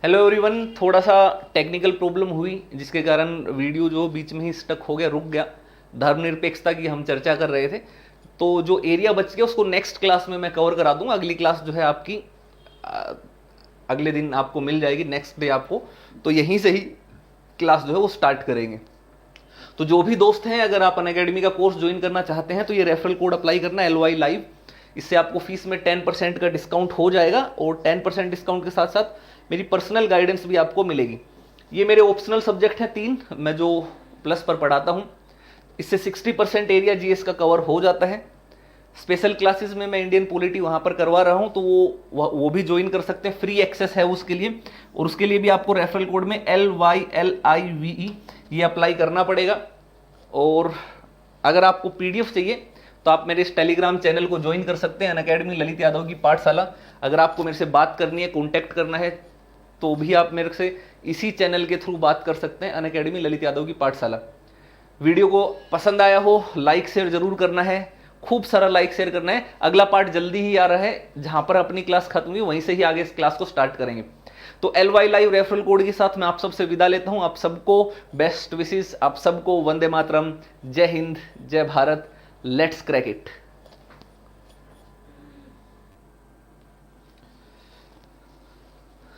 Hello everyone, थोड़ा सा technical problem हुई जिसके कारण वीडियो जो बीच में ही स्टक हो गया, रुक गया। धर्मनिरपेक्षता की हम चर्चा कर रहे थे, तो जो एरिया बच गया उसको नेक्स्ट क्लास में मैं कवर करा दूंगा। अगली क्लास जो है आपकी अगले दिन आपको मिल जाएगी, नेक्स्ट डे आपको। तो यहीं से ही क्लास जो है वो स्टार्ट करेंगे। तो जो भी दोस्त हैं, अगर आप अनअकैडमी का कोर्स ज्वाइन करना चाहते हैं तो ये रेफरल कोड अप्लाई करना है LY लाइव। इससे आपको फीस में 10% का डिस्काउंट हो जाएगा और 10% डिस्काउंट के साथ साथ मेरी पर्सनल गाइडेंस भी आपको मिलेगी। ये मेरे ऑप्शनल सब्जेक्ट हैं 3, मैं जो प्लस पर पढ़ाता हूँ। इससे 60% एरिया GS का कवर हो जाता है। स्पेशल क्लासेस में मैं इंडियन पॉलिटी वहाँ पर करवा रहा हूँ, तो वो भी ज्वाइन कर सकते हैं, फ्री एक्सेस है उसके लिए। और उसके लिए भी आपको रेफरल कोड में LYLIVE ये अप्लाई करना पड़ेगा। और अगर आपको PDF चाहिए तो आप मेरे इस टेलीग्राम चैनल को ज्वाइन कर सकते हैं, अनअकैडमी ललित यादव की पाठशाला। अगर आपको मेरे से बात करनी है, कॉन्टैक्ट करना है, तो भी आप मेरे से इसी चैनल के थ्रू बात कर सकते हैं, अनअकैडमी ललित यादव की पाठशाला। वीडियो को पसंद आया हो लाइक शेयर जरूर करना है, खूब सारा लाइक शेयर करना है। अगला पार्ट जल्दी ही आ रहा है, जहां पर अपनी क्लास खत्म हुई वहीं से ही आगे इस क्लास को स्टार्ट करेंगे। तो LY लाइव रेफरल कोड के साथ मैं आप सबसे विदा लेता हूं। आप सबको बेस्ट विशेष, आप सबको वंदे मातरम, जय हिंद, जय भारत, लेट्स क्रैक इट।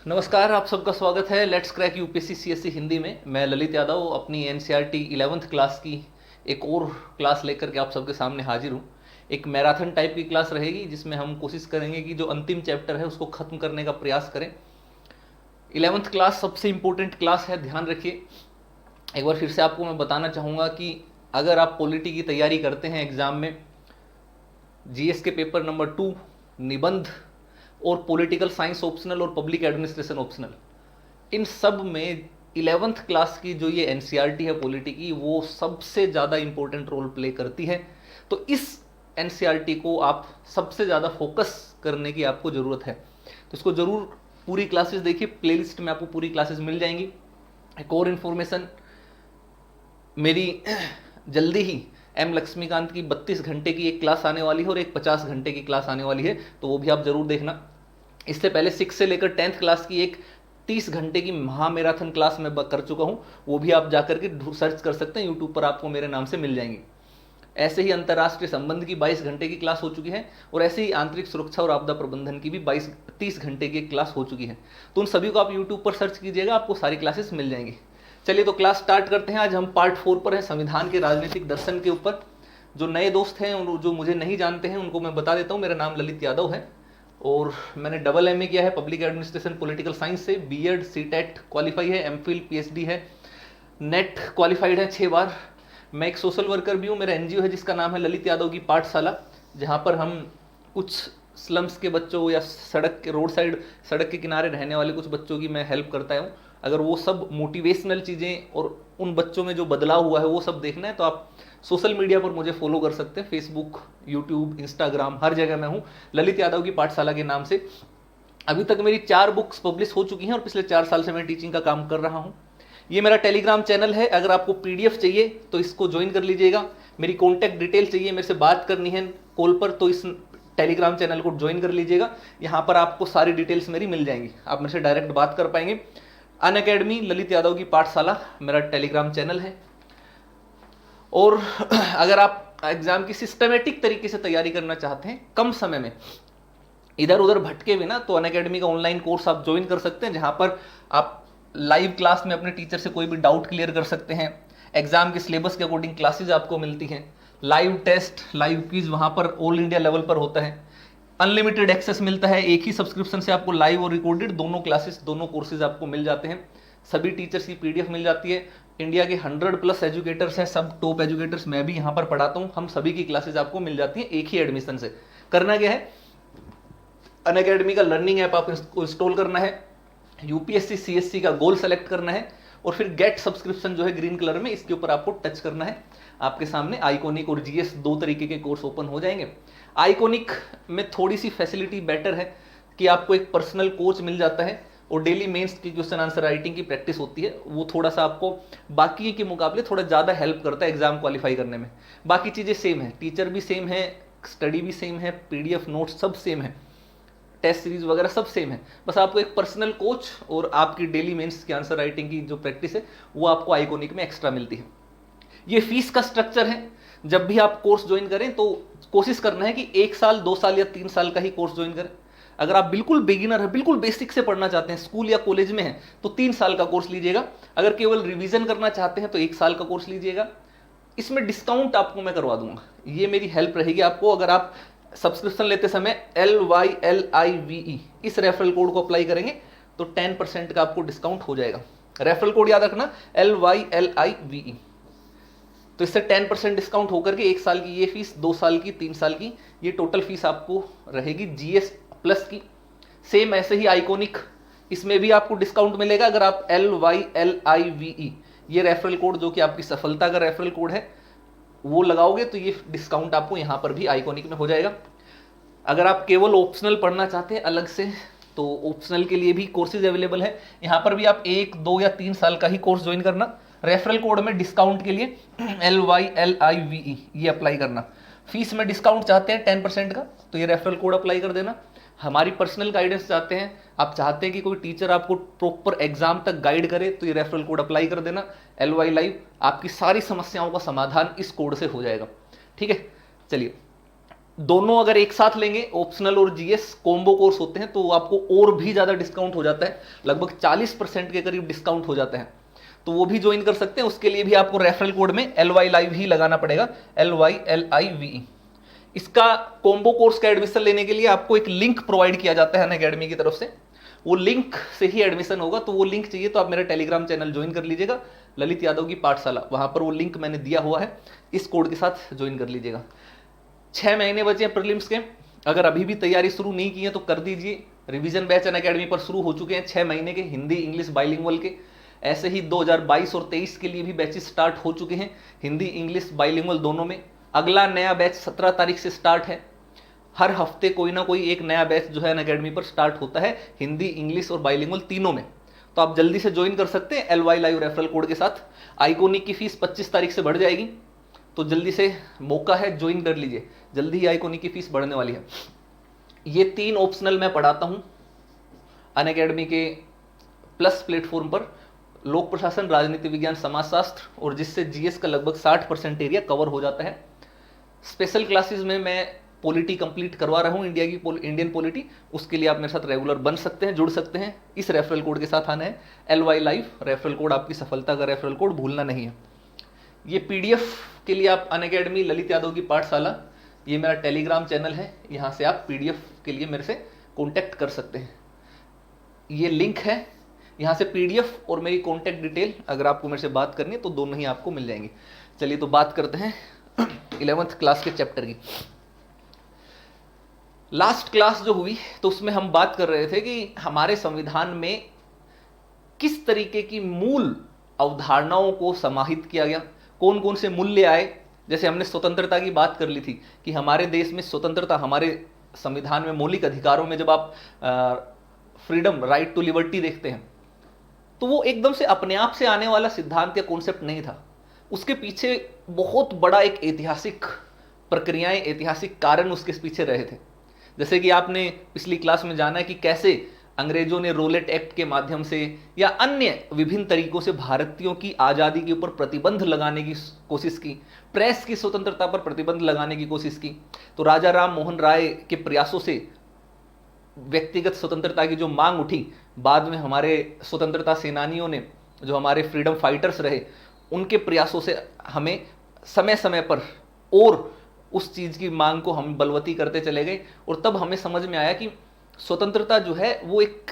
नमस्कार, आप सबका स्वागत है let's crack UPSC CSC Hindi में। मैं ललित यादव अपनी NCERT 11th क्लास की एक और क्लास लेकर के आप सबके सामने हाजिर हूँ। एक मैराथन टाइप की क्लास रहेगी जिसमें हम कोशिश करेंगे कि जो अंतिम चैप्टर है उसको खत्म करने का प्रयास करें। 11th क्लास सबसे इंपॉर्टेंट क्लास है, ध्यान रखिए। एक बार फिर से आपको मैं बताना चाहूँगा कि अगर आप पॉलिटी की तैयारी करते हैं एग्जाम में, GS के पेपर नंबर 2, निबंध और पॉलिटिकल साइंस ऑप्शनल और पब्लिक एडमिनिस्ट्रेशन ऑप्शनल, इन सब में 11th क्लास की जो ये NCERT है पॉलिटी की, वो सबसे ज़्यादा इंपॉर्टेंट रोल प्ले करती है। तो इस NCERT को आप सबसे ज़्यादा फोकस करने की आपको ज़रूरत है। तो इसको ज़रूर पूरी क्लासेस देखिए, प्लेलिस्ट में आपको पूरी क्लासेस मिल जाएंगी। एक और इन्फॉर्मेशन, मेरी जल्दी ही M लक्ष्मीकांत की 32 घंटे की एक क्लास आने वाली है और एक 50 घंटे की क्लास आने वाली है, तो वो भी आप जरूर देखना। इससे पहले 6 से लेकर 10th क्लास की एक 30 घंटे की महामैराथन क्लास मैं कर चुका हूँ, वो भी आप जाकर के सर्च कर सकते हैं, यूट्यूब पर आपको मेरे नाम से मिल जाएंगी। ऐसे ही अंतर्राष्ट्रीय संबंध की 22 घंटे की क्लास हो चुकी है और ऐसे ही आंतरिक सुरक्षा और आपदा प्रबंधन की भी 30 घंटे की एक क्लास हो चुकी है। तो उन सभी को आप यूट्यूब पर सर्च कीजिएगा, आपको सारी क्लासेस मिल जाएंगी। चलिए तो क्लास स्टार्ट करते हैं। आज हम पार्ट 4 पर है, संविधान के राजनीतिक दर्शन के ऊपर। जो नए दोस्त हैं और जो मुझे नहीं जानते हैं उनको मैं बता देता हूँ, मेरा नाम ललित यादव है और मैंने MA किया है पब्लिक एडमिनिस्ट्रेशन पॉलिटिकल साइंस से। B.Ed CTET क्वालिफाई है, MPhil PhD है, नेट क्वालिफाइड है 6 बार। मैं एक सोशल वर्कर भी हूँ। मेरा NGO है जिसका नाम है ललित यादव की पाठशाला, जहाँ पर हम कुछ स्लम्स के बच्चों या सड़क के रोड साइड सड़क के किनारे रहने वाले कुछ बच्चों की मैं हेल्प करता हूँ। अगर वो सब मोटिवेशनल चीज़ें और उन बच्चों में जो बदलाव हुआ है वो सब देखना है तो आप सोशल मीडिया पर मुझे फॉलो कर सकते हैं, फेसबुक, यूट्यूब, इंस्टाग्राम, हर जगह मैं हूँ ललित यादव की पाठशाला के नाम से। अभी तक मेरी 4 बुक्स पब्लिश हो चुकी हैं और पिछले 4 साल से मैं टीचिंग का काम कर रहा हूँ। ये मेरा टेलीग्राम चैनल है, अगर आपको PDF चाहिए तो इसको ज्वाइन कर लीजिएगा। मेरी कॉन्टैक्ट डिटेल चाहिए, मेरे से बात करनी है कॉल पर, तो इस टेलीग्राम चैनल को ज्वाइन कर लीजिएगा। यहाँ पर आपको सारी डिटेल्स मेरी मिल जाएंगी, आप मेरे से डायरेक्ट बात कर पाएंगे। अनअकैडमी ललित यादव की पाठशाला मेरा टेलीग्राम चैनल है। और अगर आप एग्जाम की सिस्टमेटिक तरीके से तैयारी करना चाहते हैं, कम समय में इधर उधर भटके बिना, तो अनअकैडमी का ऑनलाइन कोर्स आप ज्वाइन कर सकते हैं, जहां पर आप लाइव क्लास में अपने टीचर से कोई भी डाउट क्लियर कर सकते हैं। एग्जाम के सिलेबस के अकॉर्डिंग क्लासेज आपको मिलती हैं, लाइव टेस्ट, लाइव क्विज वहां पर ऑल इंडिया लेवल पर होता है। अनलिमिटेड एक्सेस मिलता है, एक ही सब्सक्रिप्शन से आपको लाइव और रिकॉर्डेड दोनों क्लासेस, दोनों कोर्सेज आपको मिल जाते हैं। सभी टीचर्स की PDF मिल जाती है। इंडिया के 100+ एजुकेटर्स हैं, सब टॉप एजुकेटर्स, मैं भी यहाँ पर पढ़ाता हूँ। हम सभी की क्लासेज आपको मिल जाती हैं एक ही एडमिशन से। करना क्या है, अनअकैडमी का लर्निंग ऐप आपको इंस्टॉल करना है, UPSC CSC का गोल सेलेक्ट करना है और फिर गेट सब्सक्रिप्शन जो है ग्रीन कलर में, इसके ऊपर आपको टच करना है। आपके सामने आइकॉनिक और GS 2 तरीके के कोर्स ओपन हो जाएंगे। आइकॉनिक में थोड़ी सी फैसिलिटी बेटर है कि आपको एक पर्सनल कोच मिल जाता है और डेली मेंस की क्वेश्चन आंसर राइटिंग की प्रैक्टिस होती है। वो थोड़ा सा आपको बाकी के मुकाबले थोड़ा ज़्यादा हेल्प करता है एग्जाम क्वालिफाई करने में। बाकी चीज़ें सेम है, टीचर भी सेम है, स्टडी भी सेम है, PDF नोट्स सब सेम है। टेस्ट सीरीज वगैरह सब सेम है, बस आपको एक पर्सनल कोच और आपकी डेली मेंस की आंसर राइटिंग की जो प्रैक्टिस है वो आपको आइकॉनिक में एक्स्ट्रा मिलती है। ये फीस का स्ट्रक्चर है। जब भी आप कोर्स ज्वाइन करें तो कोशिश करना है कि 1 साल 2 साल या 3 साल का ही कोर्स ज्वाइन करें। अगर आप बिल्कुल बिगिनर है, बिल्कुल बेसिक से पढ़ना चाहते हैं, स्कूल या कॉलेज में हैं, तो 3 साल का कोर्स लीजिएगा। अगर केवल रिवीजन करना चाहते हैं तो 1 साल का कोर्स लीजिएगा। इसमें डिस्काउंट आपको मैं करवा दूंगा, ये मेरी हेल्प रहेगी आपको। अगर आप सब्सक्रिप्शन लेते समय LYLIVE इस रेफरल कोड को अप्लाई करेंगे तो 10% का आपको डिस्काउंट हो जाएगा। रेफरल कोड याद रखना, LYLIVE। तो इससे 10% डिस्काउंट होकर के 1 साल की ये फीस, 2 साल की, 3 साल की, ये टोटल फीस आपको रहेगी GS प्लस की। सेम ऐसे ही आइकॉनिक, इसमें भी आपको डिस्काउंट मिलेगा। अगर आप LYLIVE ये रेफरल कोड जो कि आपकी सफलता का रेफरल कोड है वो लगाओगे तो ये डिस्काउंट आपको यहाँ पर भी आइकॉनिक में हो जाएगा। अगर आप केवल ऑप्शनल पढ़ना चाहते हैं अलग से तो ऑप्शनल के लिए भी कोर्सेज अवेलेबल है। यहाँ पर भी आप 1, 2 या 3 साल का ही कोर्स ज्वाइन करना। रेफरल कोड में डिस्काउंट के लिए LYLIVE ये अप्लाई करना। फीस में डिस्काउंट चाहते हैं 10% का तो ये रेफरल कोड अप्लाई कर देना। हमारी पर्सनल गाइडेंस चाहते हैं, आप चाहते हैं कि कोई टीचर आपको प्रॉपर एग्जाम तक गाइड करे तो ये रेफरल कोड अप्लाई कर देना LYLIVE। आपकी सारी समस्याओं का समाधान इस कोड से हो जाएगा। ठीक है, चलिए दोनों अगर एक साथ लेंगे, ऑप्शनल और GS कॉम्बो कोर्स होते हैं, तो आपको और भी ज़्यादा डिस्काउंट हो जाता है, लगभग 40% के करीब डिस्काउंट हो जाता है। तो वो भी ज्वाइन कर सकते हैं। उसके लिए भी आपको रेफरल कोड में LYLIVE ही लगाना पड़ेगा, LYLIVE। इसका कॉम्बो कोर्स का एडमिशन लेने के लिए आपको एक लिंक प्रोवाइड किया जाता है अनअकैडमी की तरफ से, वो लिंक से ही एडमिशन होगा। तो वो लिंक चाहिए तो आप मेरा टेलीग्राम चैनल ज्वाइन कर लीजिएगा, ललित यादव की पाठशाला, वहां पर वो लिंक मैंने दिया हुआ है, इस कोड के साथ ज्वाइन कर लीजिएगा। 6 महीने बचे हैं प्रीलिम्स के, अगर अभी भी तैयारी शुरू नहीं की है तो कर दीजिए। रिवीजन बैच अनअकैडमी पर शुरू हो चुके हैं 6 महीने के हिंदी इंग्लिश बाइलिंगुअल के। ऐसे ही 2022 और 23 के लिए भी बैचेस स्टार्ट हो चुके हैं, हिंदी इंग्लिश बाइलिंगुअल दोनों में। अगला नया बैच 17 तारीख से स्टार्ट है। हर हफ्ते कोई ना कोई एक नया बैच जो है अनअकैडमी पर स्टार्ट होता है, हिंदी इंग्लिश और बाइलिंगुअल तीनों में। तो आप जल्दी से ज्वाइन कर सकते हैं LYLIVE रेफरल कोड के साथ। आइकॉनिक की फीस 25 तारीख से बढ़ जाएगी, तो जल्दी से मौका है, ज्वाइन कर लीजिए, जल्दी ही आइकॉनिक की फीस बढ़ने वाली है। ये 3 ऑप्शनल मैं पढ़ाता हूँ अनअकैडमी के प्लस प्लेटफॉर्म पर, लोक प्रशासन, राजनीति विज्ञान, समाजशास्त्र, और जिससे GS का लगभग 60% एरिया कवर हो जाता है। स्पेशल क्लासेस में मैं पॉलिटी कंप्लीट करवा रहा हूँ, इंडियन पॉलिटी। उसके लिए आप मेरे साथ रेगुलर बन सकते हैं, जुड़ सकते हैं। इस रेफरल कोड के साथ आना है, LYLIVE रेफरल कोड, आपकी सफलता का रेफरल कोड भूलना नहीं है। ये PDF के लिए आप अनअकैडमी ललित यादव की पाठशाला, ये मेरा टेलीग्राम चैनल है, यहाँ से आप PDF के लिए मेरे से कॉन्टैक्ट कर सकते हैं। ये लिंक है, यहाँ से PDF और मेरी कॉन्टैक्ट डिटेल अगर आपको मेरे से बात करनी है तो दोनों ही आपको मिल जाएंगी। चलिए तो बात करते हैं 11th क्लास के चैप्टर की। लास्ट क्लास जो हुई तो उसमें हम बात कर रहे थे कि हमारे संविधान में किस तरीके की मूल अवधारणाओं को समाहित किया गया, कौन कौन से मूल्य आए। जैसे हमने स्वतंत्रता की बात कर ली थी कि हमारे देश में स्वतंत्रता, हमारे संविधान में मौलिक अधिकारों में जब आप फ्रीडम, राइट टू लिबर्टी देखते हैं तो वो एकदम से अपने आप से आने वाला सिद्धांत या कॉन्सेप्ट नहीं था। उसके पीछे बहुत बड़ा एक ऐतिहासिक प्रक्रियाएं, ऐतिहासिक कारण उसके पीछे रहे थे। जैसे कि आपने पिछली क्लास में जाना है कि कैसे अंग्रेजों ने रोलेट एक्ट के माध्यम से या अन्य विभिन्न तरीकों से भारतीयों की आज़ादी के ऊपर प्रतिबंध लगाने की कोशिश की, प्रेस की स्वतंत्रता पर प्रतिबंध लगाने की कोशिश की। तो राजा राम मोहन राय के प्रयासों से व्यक्तिगत स्वतंत्रता की जो मांग उठी, बाद में हमारे स्वतंत्रता सेनानियों ने, जो हमारे फ्रीडम फाइटर्स रहे, उनके प्रयासों से हमें समय समय पर और उस चीज़ की मांग को हम बलवती करते चले गए। और तब हमें समझ में आया कि स्वतंत्रता जो है वो एक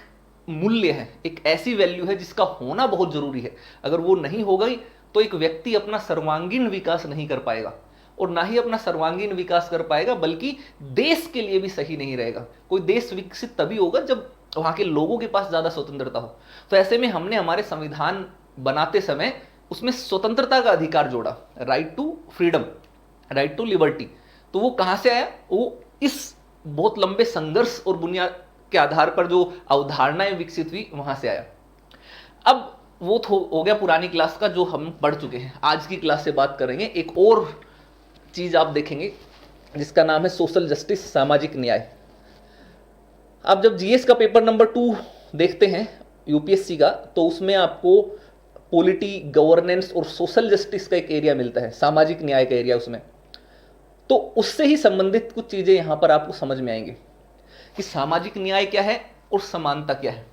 मूल्य है, एक ऐसी वैल्यू है जिसका होना बहुत जरूरी है। अगर वो नहीं हो गई तो एक व्यक्ति अपना सर्वांगीण विकास नहीं कर पाएगा, और ना ही अपना सर्वांगीण विकास कर पाएगा बल्कि देश के लिए भी सही नहीं रहेगा। कोई देश विकसित तभी होगा जब वहाँ के लोगों के पास ज़्यादा स्वतंत्रता हो। तो ऐसे में हमने हमारे संविधान बनाते समय उसमें स्वतंत्रता का अधिकार जोड़ा, right to freedom, right to liberty. तो वो कहाँ से आया? वो इस बहुत लंबे संघर्ष और बुनियाद के आधार पर जो अवधारणाएं विकसित हुई वहां से आया। अब वो हो गया पुरानी क्लास का जो हम पढ़ चुके हैं। आज की क्लास से बात करेंगे, एक और चीज आप देखेंगे जिसका नाम है सोशल जस्टिस, सामाजिक न्याय। आप जब जीएस का पेपर नंबर 2 देखते हैं यूपीएससी का, तो उसमें आपको पॉलिटी, गवर्नेंस और सोशल जस्टिस का एक एरिया मिलता है, सामाजिक न्याय का एरिया उसमें। तो उससे ही संबंधित कुछ चीजें यहां पर आपको समझ में आएंगी कि सामाजिक न्याय क्या है और समानता क्या है।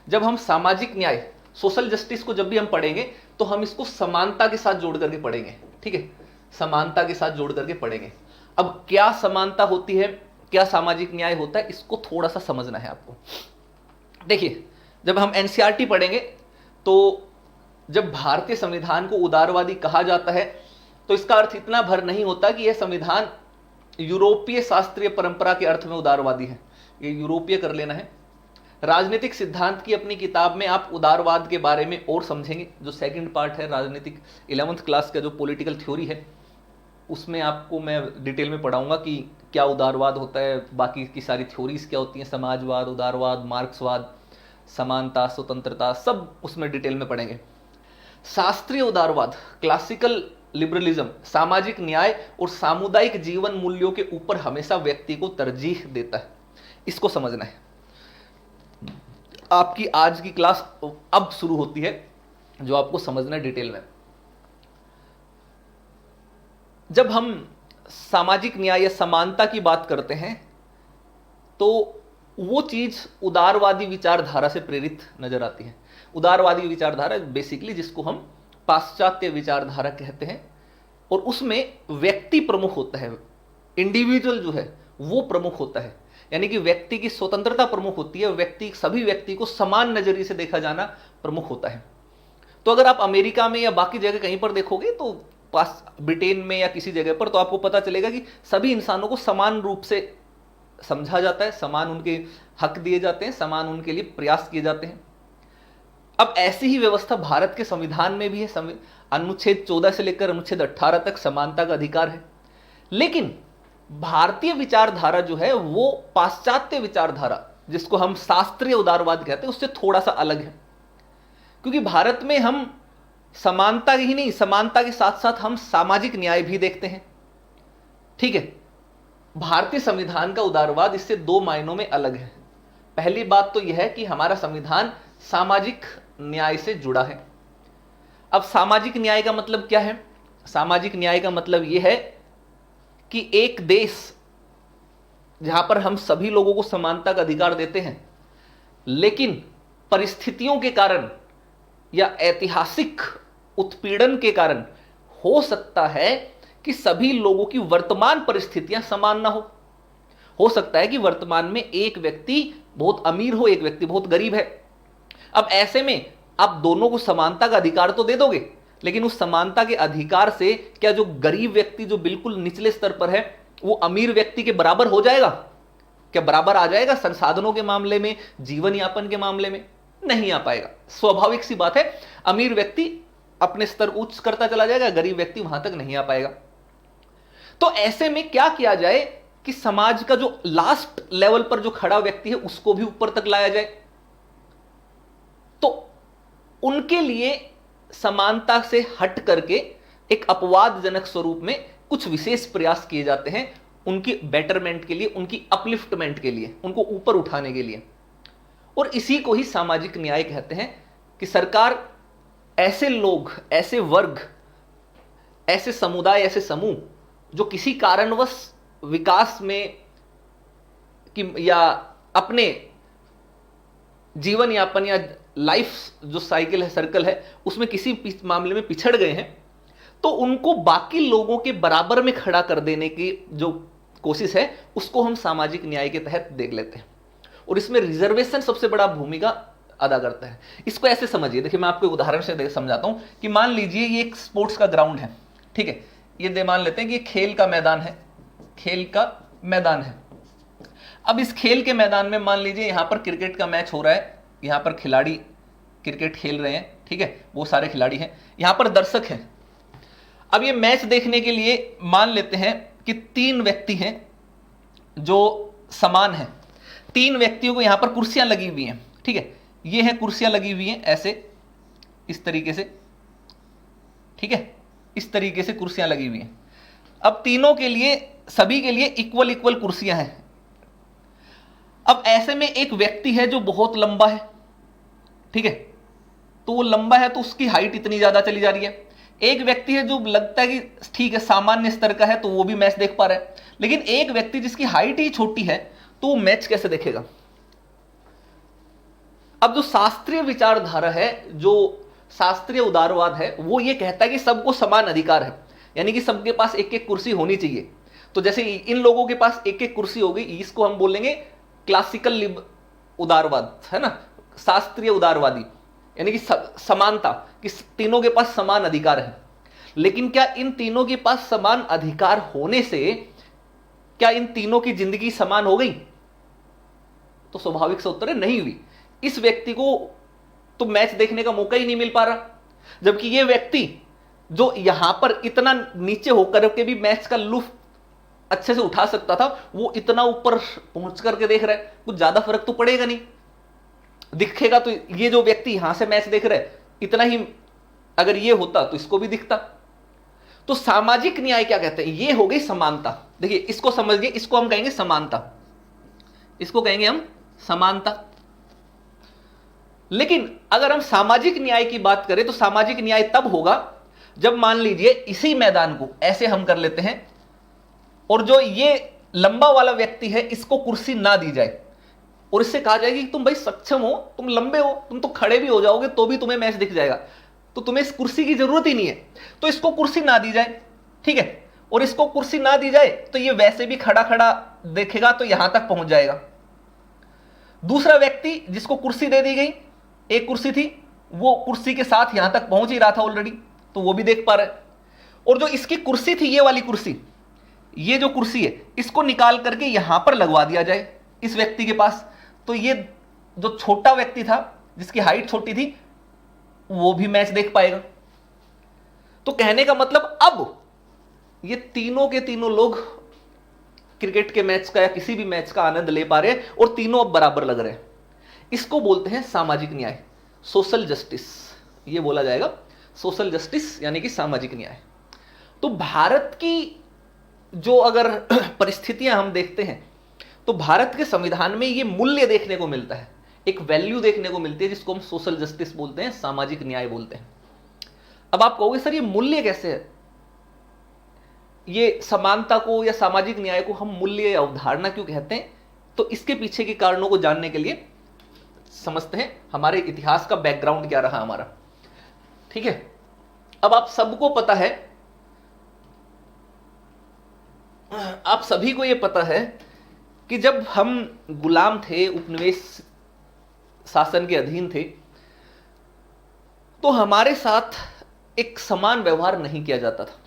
जब हम सामाजिक न्याय, सोशल जस्टिस को जब भी हम पढ़ेंगे तो हम इसको समानता के साथ जोड़ करके पढ़ेंगे, ठीक है, समानता के साथ जोड़ करके पढ़ेंगे। अब क्या समानता होती है, क्या सामाजिक न्याय होता है, इसको थोड़ा सा समझना है आपको। देखिए, जब हम एनसीईआरटी पढ़ेंगे तो जब भारतीय संविधान को उदारवादी कहा जाता है तो इसका अर्थ इतना भर नहीं होता कि यह संविधान यूरोपीय शास्त्रीय परंपरा के अर्थ में उदारवादी है, ये यूरोपीय कर लेना है। राजनीतिक सिद्धांत की अपनी किताब में आप उदारवाद के बारे में और समझेंगे, जो सेकंड पार्ट है राजनीतिक 11th क्लास का जो पॉलिटिकल थ्योरी है, उसमें आपको मैं डिटेल में पढ़ाऊंगा कि क्या उदारवाद होता है, बाकी की सारी थ्योरीज क्या होती हैं, समाजवाद, उदारवाद, मार्क्सवाद, समानता, स्वतंत्रता, सब उसमें डिटेल में पढ़ेंगे। शास्त्रीय उदारवाद, क्लासिकल लिबरलिज्म, सामाजिक न्याय और सामुदायिक जीवन मूल्यों के ऊपर हमेशा व्यक्ति को तरजीह देता है, इसको समझना है। आपकी आज की क्लास अब शुरू होती है, जो आपको समझना है डिटेल में। जब हम सामाजिक न्याय या समानता की बात करते हैं तो वो चीज उदारवादी विचारधारा से प्रेरित नजर आती है। उदारवादी विचारधारा बेसिकली जिसको हम पाश्चात्य विचारधारा कहते हैं, और उसमें व्यक्ति प्रमुख होता है, इंडिविजुअल जो है वो प्रमुख होता है, यानी कि व्यक्ति की स्वतंत्रता प्रमुख होती है, सभी व्यक्ति को समान नजरिए से देखा जाना प्रमुख होता है। तो अगर आप अमेरिका में या बाकी जगह कहीं पर देखोगे, तो ब्रिटेन में या किसी जगह पर, तो आपको पता चलेगा कि सभी इंसानों को समान रूप से समझा जाता है, समान उनके हक दिए जाते हैं, समान उनके लिए प्रयास किए जाते हैं। अब ऐसी ही व्यवस्था भारत के संविधान में भी है। अनुच्छेद 14 से लेकर अनुच्छेद 18 तक समानता का अधिकार है। लेकिन भारतीय विचारधारा जो है वो पाश्चात्य विचारधारा, जिसको हम शास्त्रीय उदारवाद कहते हैं, उससे थोड़ा सा अलग है। क्योंकि भारत में हम समानता ही नहीं, समानता के साथ साथ हम सामाजिक न्याय भी देखते हैं, ठीक है। भारतीय संविधान का उदारवाद इससे 2 मायनों में अलग है। पहली बात तो यह है कि हमारा संविधान सामाजिक न्याय से जुड़ा है। अब सामाजिक न्याय का मतलब क्या है? सामाजिक न्याय का मतलब यह है कि एक देश जहां पर हम सभी लोगों को समानता का अधिकार देते हैं, लेकिन परिस्थितियों के कारण या ऐतिहासिक उत्पीड़न के कारण हो सकता है कि सभी लोगों की वर्तमान परिस्थितियां समान ना हो सकता है कि वर्तमान में एक व्यक्ति बहुत अमीर हो, एक व्यक्ति बहुत गरीब है। अब ऐसे में आप दोनों को समानता का अधिकार तो दे दोगे, लेकिन उस समानता के अधिकार से क्या जो गरीब व्यक्ति जो बिल्कुल निचले स्तर पर है वो अमीर व्यक्ति के बराबर हो जाएगा? क्या बराबर आ जाएगा? संसाधनों के मामले में, जीवन यापन के मामले में नहीं आ पाएगा। स्वाभाविक सी बात है, अमीर व्यक्ति अपने स्तर उच्च करता चला जाएगा, गरीब व्यक्ति वहां तक नहीं आ पाएगा। तो ऐसे में क्या किया जाए कि समाज का जो लास्ट लेवल पर जो खड़ा व्यक्ति है उसको भी ऊपर तक लाया जाए। तो उनके लिए समानता से हट करके एक अपवादजनक स्वरूप में कुछ विशेष प्रयास किए जाते हैं, उनकी बेटरमेंट के लिए, उनकी अपलिफ्टमेंट के लिए, उनको ऊपर उठाने के लिए। और इसी को ही सामाजिक न्याय कहते हैं कि सरकार ऐसे लोग, ऐसे वर्ग, ऐसे समुदाय, ऐसे समूह जो किसी कारणवश विकास में या अपने जीवन यापन या लाइफ जो साइकिल है, सर्कल है, उसमें किसी मामले में पिछड़ गए हैं, तो उनको बाकी लोगों के बराबर में खड़ा कर देने की जो कोशिश है उसको हम सामाजिक न्याय के तहत देख लेते हैं। और इसमें रिजर्वेशन सबसे बड़ा भूमिका अदा करता है। इसको ऐसे समझिए, देखिए मैं आपको एक उदाहरण से समझाता हूं कि मान लीजिए ये एक स्पोर्ट्स का ग्राउंड है, ठीक है। ये मान लेते हैं कि ये खेल का मैदान है, खेल का मैदान है। अब इस खेल के मैदान में मान लीजिए यहां पर क्रिकेट का मैच हो रहा है, यहां पर खिलाड़ी क्रिकेट खेल रहे हैं, ठीक है, वो सारे खिलाड़ी हैं, यहां पर दर्शक हैं। अब ये मैच देखने के लिए मान लेते हैं कि 3 व्यक्ति हैं जो समान हैं। 3 व्यक्तियों को यहां पर कुर्सियां लगी हुई हैं, ठीक है, ये हैं कुर्सियां लगी हुई हैं ऐसे, इस तरीके से, ठीक है, इस तरीके से कुर्सियां लगी हुई हैं। अब तीनों के लिए, सभी के लिए इक्वल कुर्सियां हैं। अब ऐसे में एक व्यक्ति है जो बहुत लंबा है, ठीक है, तो वो लंबा है तो उसकी हाइट इतनी ज्यादा चली जा रही है। एक व्यक्ति है जो लगता है कि ठीक है सामान्य स्तर का है, तो वो भी मैच देख पा रहा है। लेकिन एक व्यक्ति जिसकी हाइट ही छोटी है, तो वो मैच कैसे देखेगा? अब जो शास्त्रीय विचारधारा है, जो शास्त्रीय उदारवाद है, वो ये कहता है कि सबको समान अधिकार है, यानी कि सबके पास एक एक कुर्सी होनी चाहिए। तो जैसे इन लोगों के पास एक एक कुर्सी होगी, इसको हम बोलेंगे क्लासिकल उदारवाद, है ना, शास्त्रीय उदारवादी, यानी कि समानता, कि तीनों के पास समान अधिकार है। लेकिन क्या इन तीनों के पास समान अधिकार होने से क्या इन तीनों की जिंदगी समान हो गई? तो स्वाभाविक से उत्तर है नहीं हुई। इस व्यक्ति को तो मैच देखने का मौका ही नहीं मिल पा रहा, जबकि ये व्यक्ति जो यहां पर इतना नीचे होकर के भी मैच का लुत्फ अच्छे से उठा सकता था, वो इतना ऊपर पहुंच करके देख रहा है। कुछ ज्यादा फर्क तो पड़ेगा नहीं, दिखेगा तो ये जो व्यक्ति यहां से मैच देख रहा है इतना ही, अगर ये होता तो इसको भी दिखता। तो सामाजिक न्याय क्या कहते हैं? ये हो गई समानता। देखिए इसको समझिए, इसको हम कहेंगे समानता, इसको कहेंगे हम समानता। लेकिन अगर हम सामाजिक न्याय की बात करें तो सामाजिक न्याय तब होगा जब मान लीजिए इसी मैदान को ऐसे हम कर लेते हैं और जो ये लंबा वाला व्यक्ति है इसको कुर्सी ना दी जाए और इससे कहा जाए कि तुम भाई सक्षम हो, तुम लंबे हो, तुम तो खड़े भी हो जाओगे तो भी तुम्हें मैच दिख जाएगा, तो तुम्हें इस कुर्सी की जरूरत ही नहीं है, तो इसको कुर्सी ना दी जाए, ठीक है। और इसको कुर्सी ना दी जाए तो ये वैसे भी खड़ा खड़ा देखेगा तो यहां तक पहुंच जाएगा। दूसरा व्यक्ति जिसको कुर्सी दे दी गई, एक कुर्सी थी, वो कुर्सी के साथ यहां तक पहुंच ही रहा था ऑलरेडी, तो वो भी देख पा रहा है। और जो इसकी कुर्सी थी, ये वाली कुर्सी, ये जो कुर्सी है, इसको निकाल करके यहां पर लगवा दिया जाए इस व्यक्ति के पास, तो ये जो छोटा व्यक्ति था जिसकी हाइट छोटी थी वो भी मैच देख पाएगा। तो कहने का मतलब अब ये तीनों के तीनों लोग क्रिकेट के मैच का या किसी भी मैच का आनंद ले पा रहे हैं और तीनों अब बराबर लग रहे हैं। इसको बोलते हैं सामाजिक न्याय, सोशल जस्टिस, ये बोला जाएगा सोशल जस्टिस यानी कि सामाजिक न्याय। तो भारत की जो अगर परिस्थितियां हम देखते हैं तो भारत के संविधान में ये मूल्य देखने को मिलता है, एक वैल्यू देखने को मिलती है जिसको हम सोशल जस्टिस बोलते हैं, सामाजिक न्याय बोलते हैं। अब आप कहोगे सर ये मूल्य कैसे है? ये समानता को या सामाजिक न्याय को हम मूल्य या अवधारणा क्यों कहते हैं? तो इसके पीछे के कारणों को जानने के लिए समझते हैं हमारे इतिहास का बैकग्राउंड क्या रहा हमारा, ठीक है। अब आप सबको पता है, आप सभी को यह पता है कि जब हम गुलाम थे, उपनिवेश शासन के अधीन थे, तो हमारे साथ एक समान व्यवहार नहीं किया जाता था।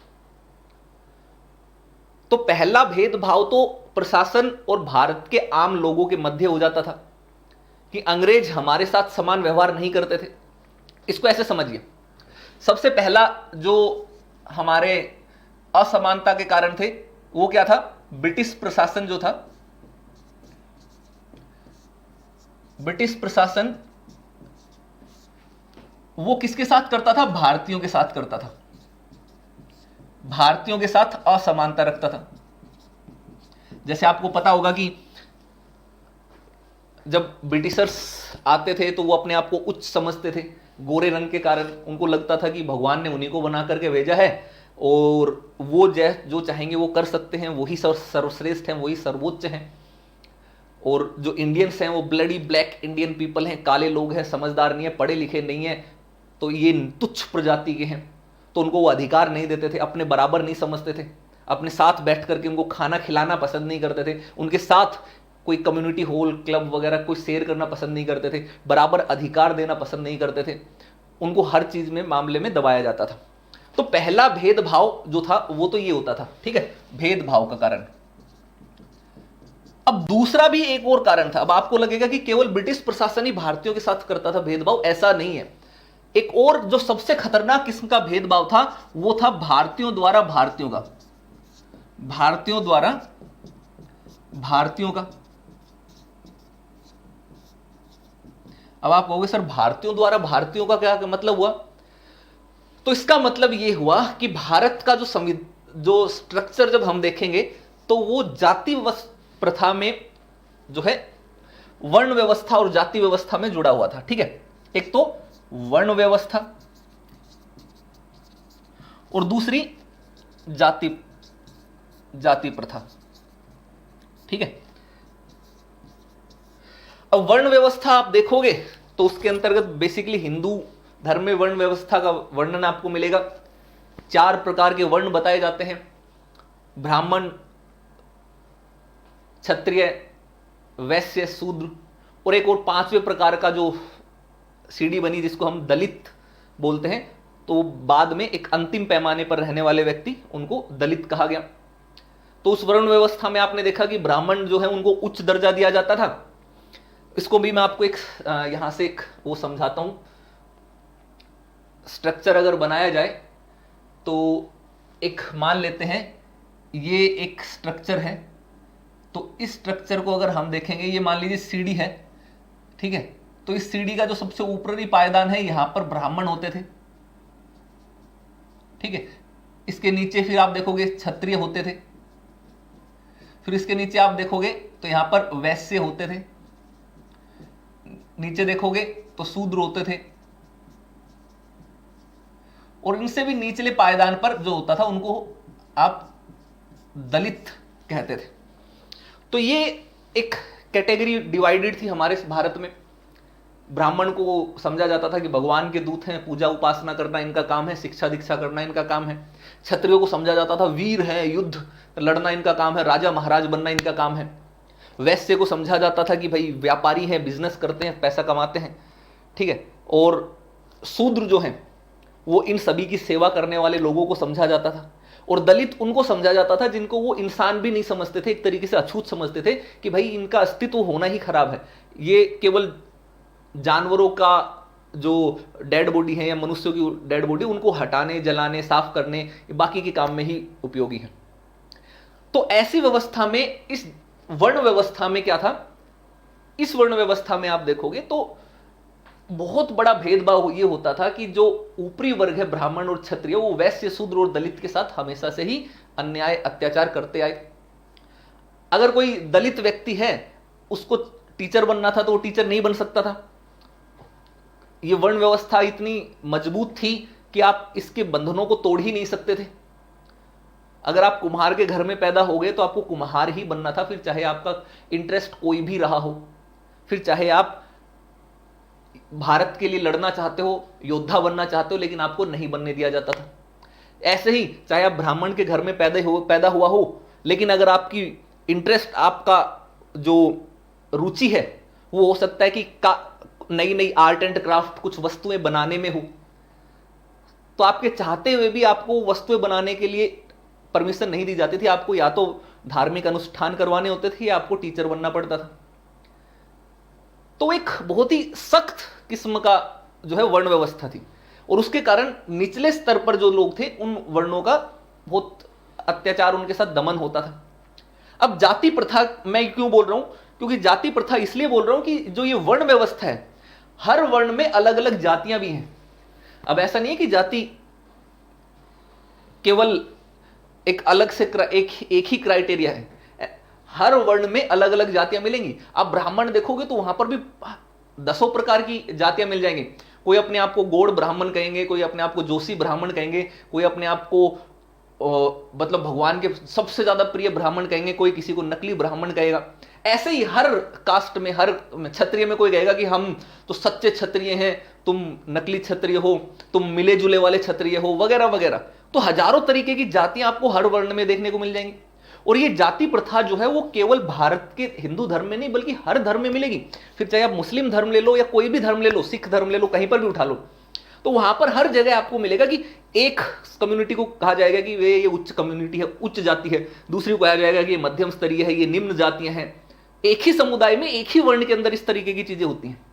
तो पहला भेदभाव तो प्रशासन और भारत के आम लोगों के मध्य हो जाता था कि अंग्रेज हमारे साथ समान व्यवहार नहीं करते थे। इसको ऐसे समझिए, सबसे पहला जो हमारे असमानता के कारण थे वो क्या था? ब्रिटिश प्रशासन जो था, ब्रिटिश प्रशासन वो किसके साथ करता था? भारतीयों के साथ करता था, भारतीयों के साथ असमानता रखता था। जैसे आपको पता होगा कि जब ब्रिटिशर्स आते थे तो वो अपने आप को उच्च समझते थे गोरे रंग के कारण। उनको लगता था कि भगवान ने उन्हीं को बना करके भेजा है और वो जो चाहेंगे वो कर सकते हैं, वही सर्वश्रेष्ठ हैं, वही सर्वोच्च हैं। और जो इंडियंस हैं वो ब्लडी ब्लैक इंडियन पीपल हैं, काले लोग हैं, समझदार नहीं है, पढ़े लिखे नहीं है, तो ये तुच्छ प्रजाति के हैं, तो उनको वो अधिकार नहीं देते थे, अपने बराबर नहीं समझते थे, अपने साथ बैठ करके उनको खाना खिलाना पसंद नहीं करते थे, उनके साथ कोई कम्युनिटी हॉल क्लब वगैरह कोई शेयर करना पसंद नहीं करते थे, बराबर अधिकार देना पसंद नहीं करते थे, उनको हर चीज में मामले में दबाया जाता था। तो पहला भेदभाव जो था वो तो ये होता था, ठीक है, भेदभाव का कारण। अब दूसरा भी एक और कारण था। अब आपको लगेगा कि केवल ब्रिटिश प्रशासन ही भारतीयों के साथ करता था भेदभाव, ऐसा नहीं है। एक और जो सबसे खतरनाक किस्म का भेदभाव था वो था भारतीयों द्वारा भारतीयों का, भारतीयों द्वारा भारतीयों का। अब आप कहोगे सर भारतीयों द्वारा भारतीयों का क्या मतलब हुआ? तो इसका मतलब यह हुआ कि भारत का जो स्ट्रक्चर जब हम देखेंगे तो वो जाति प्रथा में जो है वर्ण व्यवस्था और जाति व्यवस्था में जुड़ा हुआ था। ठीक है, एक तो वर्ण व्यवस्था और दूसरी जाति जाति प्रथा। ठीक है, अब वर्ण व्यवस्था आप देखोगे तो उसके अंतर्गत बेसिकली हिंदू धर्म में वर्ण व्यवस्था का वर्णन आपको मिलेगा। 4 प्रकार के वर्ण बताए जाते हैं, ब्राह्मण, क्षत्रिय, वैश्य, शूद्र, और एक और 5वें प्रकार का जो सीढ़ी बनी जिसको हम दलित बोलते हैं। तो बाद में एक अंतिम पैमाने पर रहने वाले व्यक्ति, उनको दलित कहा गया। तो उस वर्ण व्यवस्था में आपने देखा कि ब्राह्मण जो है उनको उच्च दर्जा दिया जाता था। इसको भी मैं आपको एक यहां से एक वो समझाता हूं। स्ट्रक्चर अगर बनाया जाए तो एक मान लेते हैं ये एक स्ट्रक्चर है, तो इस स्ट्रक्चर को अगर हम देखेंगे, ये मान लीजिए सीढ़ी है। ठीक है, तो इस सीढ़ी का जो सबसे ऊपरी पायदान है यहां पर ब्राह्मण होते थे। ठीक है, इसके नीचे फिर आप देखोगे क्षत्रिय होते थे, फिर इसके नीचे आप देखोगे तो यहां पर वैश्य होते थे, नीचे देखोगे तो शूद्र होते थे, और इनसे भी निचले पायदान पर जो होता था उनको आप दलित कहते थे। तो ये एक कैटेगरी डिवाइडेड थी हमारे भारत में। ब्राह्मण को समझा जाता था कि भगवान के दूत हैं, पूजा उपासना करना इनका काम है, शिक्षा दीक्षा करना इनका काम है। क्षत्रियों को समझा जाता था वीर है, युद्ध लड़ना इनका काम है, राजा महाराज बनना इनका काम है। वैश्य को समझा जाता था कि भाई व्यापारी हैं, बिजनेस करते हैं, पैसा कमाते हैं। ठीक है, और शूद्र जो हैं वो इन सभी की सेवा करने वाले लोगों को समझा जाता था। और दलित उनको समझा जाता था जिनको वो इंसान भी नहीं समझते थे, एक तरीके से अछूत समझते थे कि भाई इनका अस्तित्व होना ही खराब है, ये केवल जानवरों का जो डेड बॉडी है या मनुष्यों की डेड बॉडी उनको हटाने, जलाने, साफ करने, बाकी के काम में ही उपयोगी है। तो ऐसी व्यवस्था में, इस वर्ण व्यवस्था में क्या था, इस वर्ण व्यवस्था में आप देखोगे तो बहुत बड़ा भेदभाव ये होता था कि जो ऊपरी वर्ग है ब्राह्मण और क्षत्रिय, वो वैश्य, शूद्र और दलित के साथ हमेशा से ही अन्याय, अत्याचार करते आए। अगर कोई दलित व्यक्ति है, उसको टीचर बनना था तो वो टीचर नहीं बन सकता था। ये वर्ण व्यवस्था इतनी मजबूत थी कि आप इसके बंधनों को तोड़ ही नहीं सकते थे। अगर आप कुम्हार के घर में पैदा हो गए तो आपको कुम्हार ही बनना था, फिर चाहे आपका इंटरेस्ट कोई भी रहा हो, फिर चाहे आप भारत के लिए लड़ना चाहते हो, योद्धा बनना चाहते हो, लेकिन आपको नहीं बनने दिया जाता था। ऐसे ही चाहे आप ब्राह्मण के घर में पैदा हुआ हो, लेकिन अगर आपकी इंटरेस्ट, आपका जो रुचि है वो हो सकता है कि नई नई आर्ट एंड क्राफ्ट, कुछ वस्तुएं बनाने में हो, तो आपके चाहते हुए भी आपको वस्तुएं बनाने के लिए परमिशन नहीं दी जाती थी। आपको या तो धार्मिक अनुष्ठान करवाने होते थे या आपको टीचर बनना पड़ता था। तो एक बहुत ही सख्त किस्म का जो है वर्ण व्यवस्था थी, और उसके कारण निचले स्तर पर जो लोग थे उन वर्णों का बहुत अत्याचार, उनके साथ दमन होता था। अब जाति प्रथा मैं क्यों बोल रहा हूं, क्योंकि जाति प्रथा इसलिए बोल रहा हूं कि जो ये वर्ण व्यवस्था है, हर वर्ण में अलग अलग जातियां भी हैं। अब ऐसा नहीं है कि जाति केवल एक अलग से एक ही क्राइटेरिया है, हर वर्ण में अलग अलग जातियां मिलेंगी। आप ब्राह्मण देखोगे तो वहां पर भी 10 प्रकार की जातियां मिल जाएंगी। कोई अपने आप को गौड़ ब्राह्मण कहेंगे, कोई अपने आप को जोशी ब्राह्मण कहेंगे, कोई अपने आप को मतलब भगवान के सबसे ज्यादा प्रिय ब्राह्मण कहेंगे, कोई किसी को नकली ब्राह्मण कहेगा। ऐसे ही हर कास्ट में, हर क्षत्रिय में कोई कहेगा कि हम तो सच्चे क्षत्रिय हैं, तुम नकली क्षत्रिय हो, तुम मिले जुले वाले क्षत्रिय हो, वगैरह वगैरह। तो हजारों तरीके की जातियां आपको हर वर्ण में देखने को मिल जाएंगी। और ये जाति प्रथा जो है वो केवल भारत के हिंदू धर्म में नहीं बल्कि हर धर्म में मिलेगी। फिर चाहे आप मुस्लिम धर्म ले लो या कोई भी धर्म ले लो, सिख धर्म ले लो, कहीं पर भी उठा लो, तो वहां पर हर जगह आपको मिलेगा कि एक कम्युनिटी को कहा जाएगा कि वे ये उच्च कम्युनिटी है, उच्च जाति है, दूसरी को कहा जाएगा कि ये मध्यम स्तरीय है, ये निम्न जातियां हैं। एक ही समुदाय में, एक ही वर्ण के अंदर इस तरीके की चीजें होती हैं।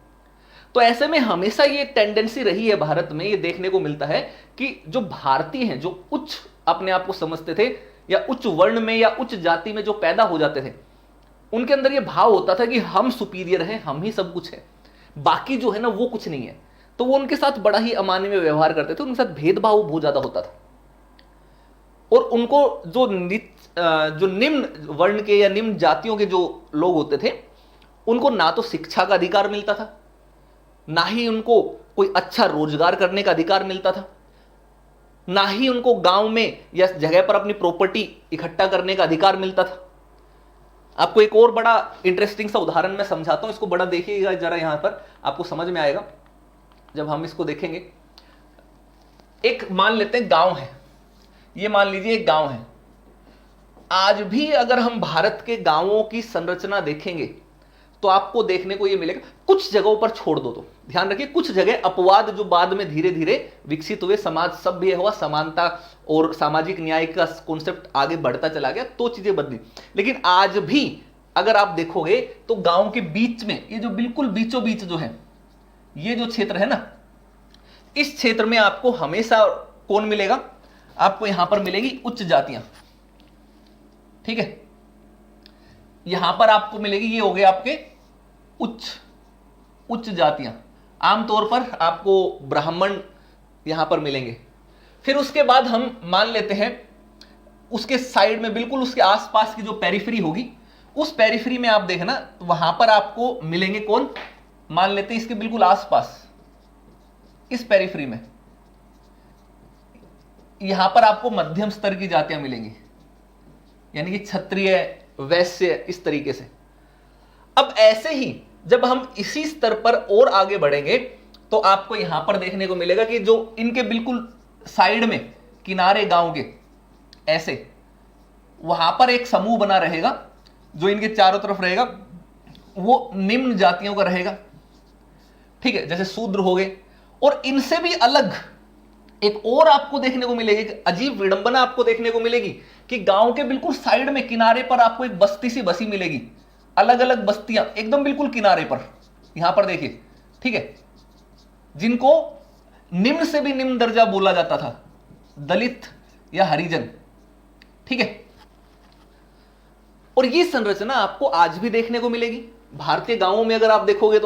तो ऐसे में हमेशा ये टेंडेंसी रही है भारत में, ये देखने को मिलता है कि जो भारतीय हैं, जो उच्च अपने आप को समझते थे या उच्च वर्ण में या उच्च जाति में जो पैदा हो जाते थे, उनके अंदर ये भाव होता था कि हम सुपीरियर हैं, हम ही सब कुछ है, बाकी जो है ना वो कुछ नहीं है। तो वो उनके साथ बड़ा ही अमानवीय व्यवहार करते थे, उनके साथ भेदभाव बहुत ज्यादा होता था। और उनको जो निम्न वर्ण के या निम्न जातियों के जो लोग होते थे, उनको ना तो शिक्षा का अधिकार मिलता था, ना ही उनको कोई अच्छा रोजगार करने का अधिकार मिलता था, ना ही उनको गांव में या जगह पर अपनी प्रॉपर्टी इकट्ठा करने का अधिकार मिलता था। आपको एक और बड़ा इंटरेस्टिंग सा उदाहरण मैं समझाता हूं, इसको बड़ा देखिएगा जरा, यहां पर आपको समझ में आएगा जब हम इसको देखेंगे। एक मान लेते हैं गांव है, ये मान लीजिए एक गांव है। आज भी अगर हम भारत के गांवों की संरचना देखेंगे तो आपको देखने को यह मिलेगा, कुछ जगहों पर छोड़ दो तो ध्यान रखिए, कुछ जगह अपवाद जो बाद में धीरे धीरे विकसित हुए, समाज सभ्य हुआ, समानता और सामाजिक न्याय का कॉन्सेप्ट आगे बढ़ता चला गया तो चीजें बदली। लेकिन आज भी अगर आप देखोगे तो गांव के बीच में, ये जो बिल्कुल बीचों बीच जो है, ये जो क्षेत्र है ना, इस क्षेत्र में आपको हमेशा कौन मिलेगा? आपको यहां पर मिलेगी उच्च जातियां। ठीक है, यहां पर आपको मिलेगी, ये हो गए आपके उच्च जातियां। आमतौर पर आपको ब्राह्मण यहां पर मिलेंगे। फिर उसके बाद हम मान लेते हैं उसके साइड में, बिल्कुल उसके आसपास की जो पेरिफेरी होगी, उस पेरिफेरी में आप देखना वहां पर आपको मिलेंगे कौन? मान लेते हैं इसके बिल्कुल आसपास, इस पेरिफेरी में यहां पर आपको मध्यम स्तर की जातियां मिलेंगी, यानी कि क्षत्रिय, वैश्य, इस तरीके से। अब ऐसे ही जब हम इसी स्तर पर और आगे बढ़ेंगे तो आपको यहां पर देखने को मिलेगा कि जो इनके बिल्कुल साइड में किनारे गांव के, ऐसे वहां पर एक समूह बना रहेगा जो इनके चारों तरफ रहेगा, वो निम्न जातियों का रहेगा। ठीक है, जैसे शूद्र हो गए। और इनसे भी अलग एक और आपको देखने को मिलेगी, अजीब विडंबना आपको देखने को मिलेगी कि गांव के बिल्कुल साइड में किनारे पर आपको एक बस्ती सी बसी मिलेगी, अलग अलग बस्तियां एकदम बिल्कुल किनारे पर, यहां पर देखिए। ठीक है, जिनको निम्न से भी निम्न दर्जा बोला जाता था, दलित या हरिजन। ठीक है, और ये संरचना आपको आज भी देखने को मिलेगी भारतीय गांवों में। अगर आप देखोगे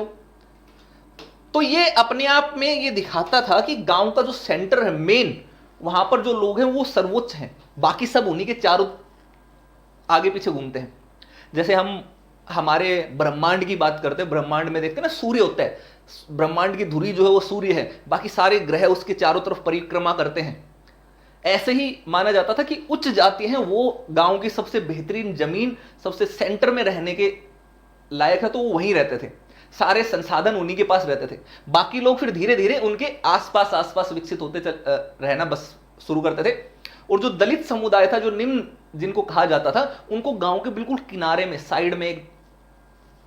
तो ये अपने आप में ये दिखाता था कि गांव का जो सेंटर है, मेन, वहां पर जो लोग हैं वो सर्वोच्च हैं, बाकी सब उन्हीं के चारों आगे पीछे घूमते हैं। जैसे हम हमारे ब्रह्मांड की बात करते हैं, ब्रह्मांड में देखते हैं ना, सूर्य होता है, ब्रह्मांड की धुरी जो है वो सूर्य है, बाकी सारे ग्रह उसके चारों तरफ परिक्रमा करते हैं। ऐसे ही माना जाता था कि उच्च जाति हैं वो गांव की सबसे बेहतरीन जमीन, सबसे सेंटर में रहने के लायक है, तो वो वहीं रहते थे, सारे संसाधन उन्हीं के पास रहते थे। बाकी लोग फिर धीरे धीरे उनके आसपास विकसित होते रहना बस शुरू करते थे। और जो दलित समुदाय था, जो निम्न जिनको कहा जाता था, उनको गांव के बिल्कुल किनारे में, साइड में एक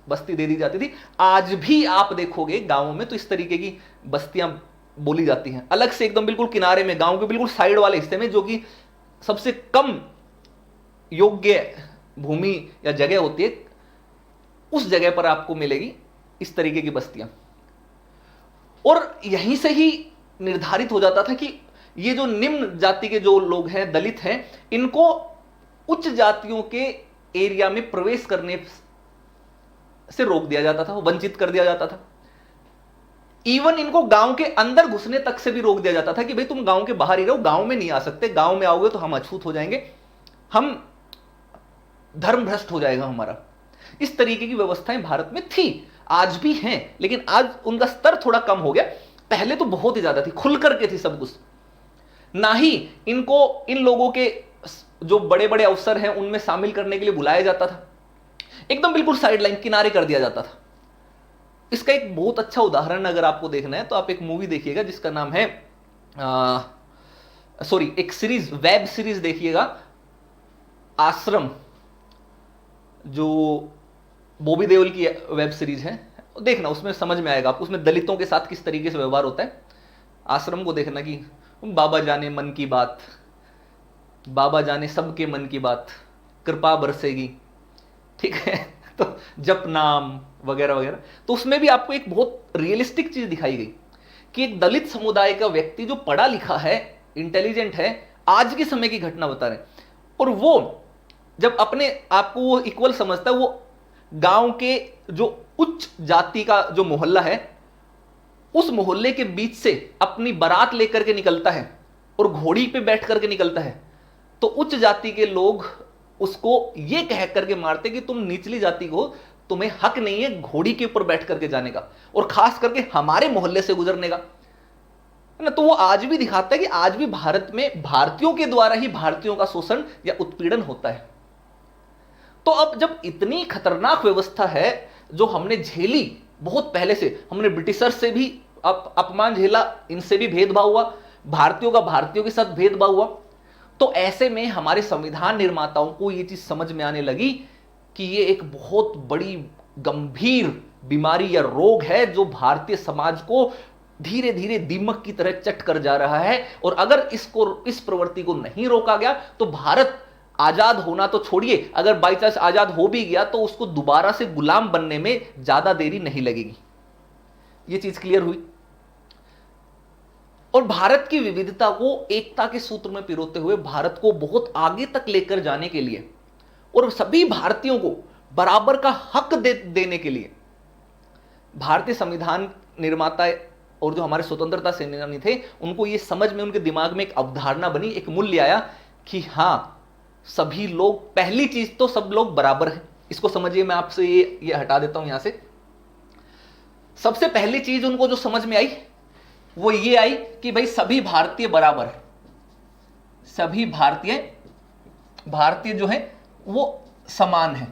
बस्ती दे दी जाती थी। आज भी आप देखोगे गांवों में तो इस तरीके की बस्तियां बोली जाती हैं, अलग से एकदम बिल्कुल किनारे में, गांव के बिल्कुल साइड वाले हिस्से में, जो कि सबसे कम योग्य भूमि या जगह होती है, उस जगह पर आपको मिलेगी इस तरीके की बस्तियां। और यहीं से ही निर्धारित हो जाता था कि ये जो निम्न जाति के जो लोग हैं, दलित हैं, इनको उच्च जातियों के एरिया में प्रवेश करने से रोक दिया जाता था, वंचित कर दिया जाता था। इवन इनको गांव के अंदर घुसने तक से भी रोक दिया जाता था कि भाई तुम गांव के बाहर ही रहो, गांव में नहीं आ सकते, गांव में आओगे तो हम अछूत हो जाएंगे, हम धर्म भ्रष्ट हो जाएगा हमारा। इस तरीके की व्यवस्थाएं भारत में थी, आज भी हैं, लेकिन आज उनका स्तर थोड़ा कम हो गया। पहले तो बहुत ही ज्यादा थी, खुल करके थी सब कुछ। ना ही इनको इन लोगों के जो बड़े बड़े अवसर हैं उनमें शामिल करने के लिए बुलाया जाता था, एकदम बिल्कुल साइड लाइन, किनारे कर दिया जाता था। इसका एक बहुत अच्छा उदाहरण अगर आपको देखना है तो आप एक मूवी देखिएगा जिसका नाम है एक सीरीज, वेब सीरीज देखिएगा, आश्रम, जो बॉबी देओल की वेब सीरीज है, देखना, उसमें समझ में आएगा आपको, उसमें दलितों के साथ किस तरीके से व्यवहार होता है। आश्रम को देखना कि बाबा जाने मन की बात, बाबा जाने सबके मन की बात, कृपा बरसेगी, ठीक है, तो जप नाम वगैरह वगैरह। तो उसमें भी आपको एक बहुत रियलिस्टिक चीज दिखाई गई कि एक दलित समुदाय का व्यक्ति जो पढ़ा लिखा है, इंटेलिजेंट है, आज के समय की घटना बता रहे हैं, और वो जब अपने आप को वो इक्वल समझता है, वो गांव के जो उच्च जाति का जो मोहल्ला है, उस मोहल्ले के बीच से अपनी बारात लेकर के निकलता है और घोड़ी पे बैठ करके निकलता है, तो उच्च जाति के लोग उसको ये कह करके मारते कि तुम निचली जाति हो, तुम्हें हक नहीं है घोड़ी के ऊपर बैठ करके जाने का, और खास करके हमारे मोहल्ले से गुजरने का, है ना। तो वो आज भी दिखाता है कि आज भी भारत में भारतीयों के द्वारा ही भारतीयों का शोषण या उत्पीड़न होता है। तो अब जब इतनी खतरनाक व्यवस्था है जो हमने झेली बहुत पहले से, हमने ब्रिटिशर्स से भी अपमान झेला, इनसे भी भेदभाव हुआ, भारतीयों का भारतीयों के साथ भेदभाव हुआ, तो ऐसे में हमारे संविधान निर्माताओं को यह चीज समझ में आने लगी कि ये एक बहुत बड़ी गंभीर बीमारी या रोग है जो भारतीय समाज को धीरे धीरे दीमक की तरह चट कर जा रहा है, और अगर इस प्रवृत्ति को नहीं रोका गया तो भारत आजाद होना तो छोड़िए, अगर बाई चांस आजाद हो भी गया तो उसको दोबारा से गुलाम बनने में ज्यादा देरी नहीं लगेगी। यह चीज क्लियर हुई। और भारत की विविधता को एकता के सूत्र में पिरोते हुए भारत को बहुत आगे तक लेकर जाने के लिए और सभी भारतीयों को बराबर का हक देने के लिए भारतीय संविधान निर्माता और जो हमारे स्वतंत्रता सेनानी थे, उनको यह समझ में, उनके दिमाग में एक अवधारणा बनी, एक मूल्य आया कि हां, सभी लोग, पहली चीज तो सब लोग बराबर हैं। इसको समझिए, मैं आपसे ये हटा देता हूं यहां से। सबसे पहली चीज उनको जो समझ में आई वो ये आई कि भाई सभी भारतीय बराबर है, सभी भारतीय जो है वो समान है।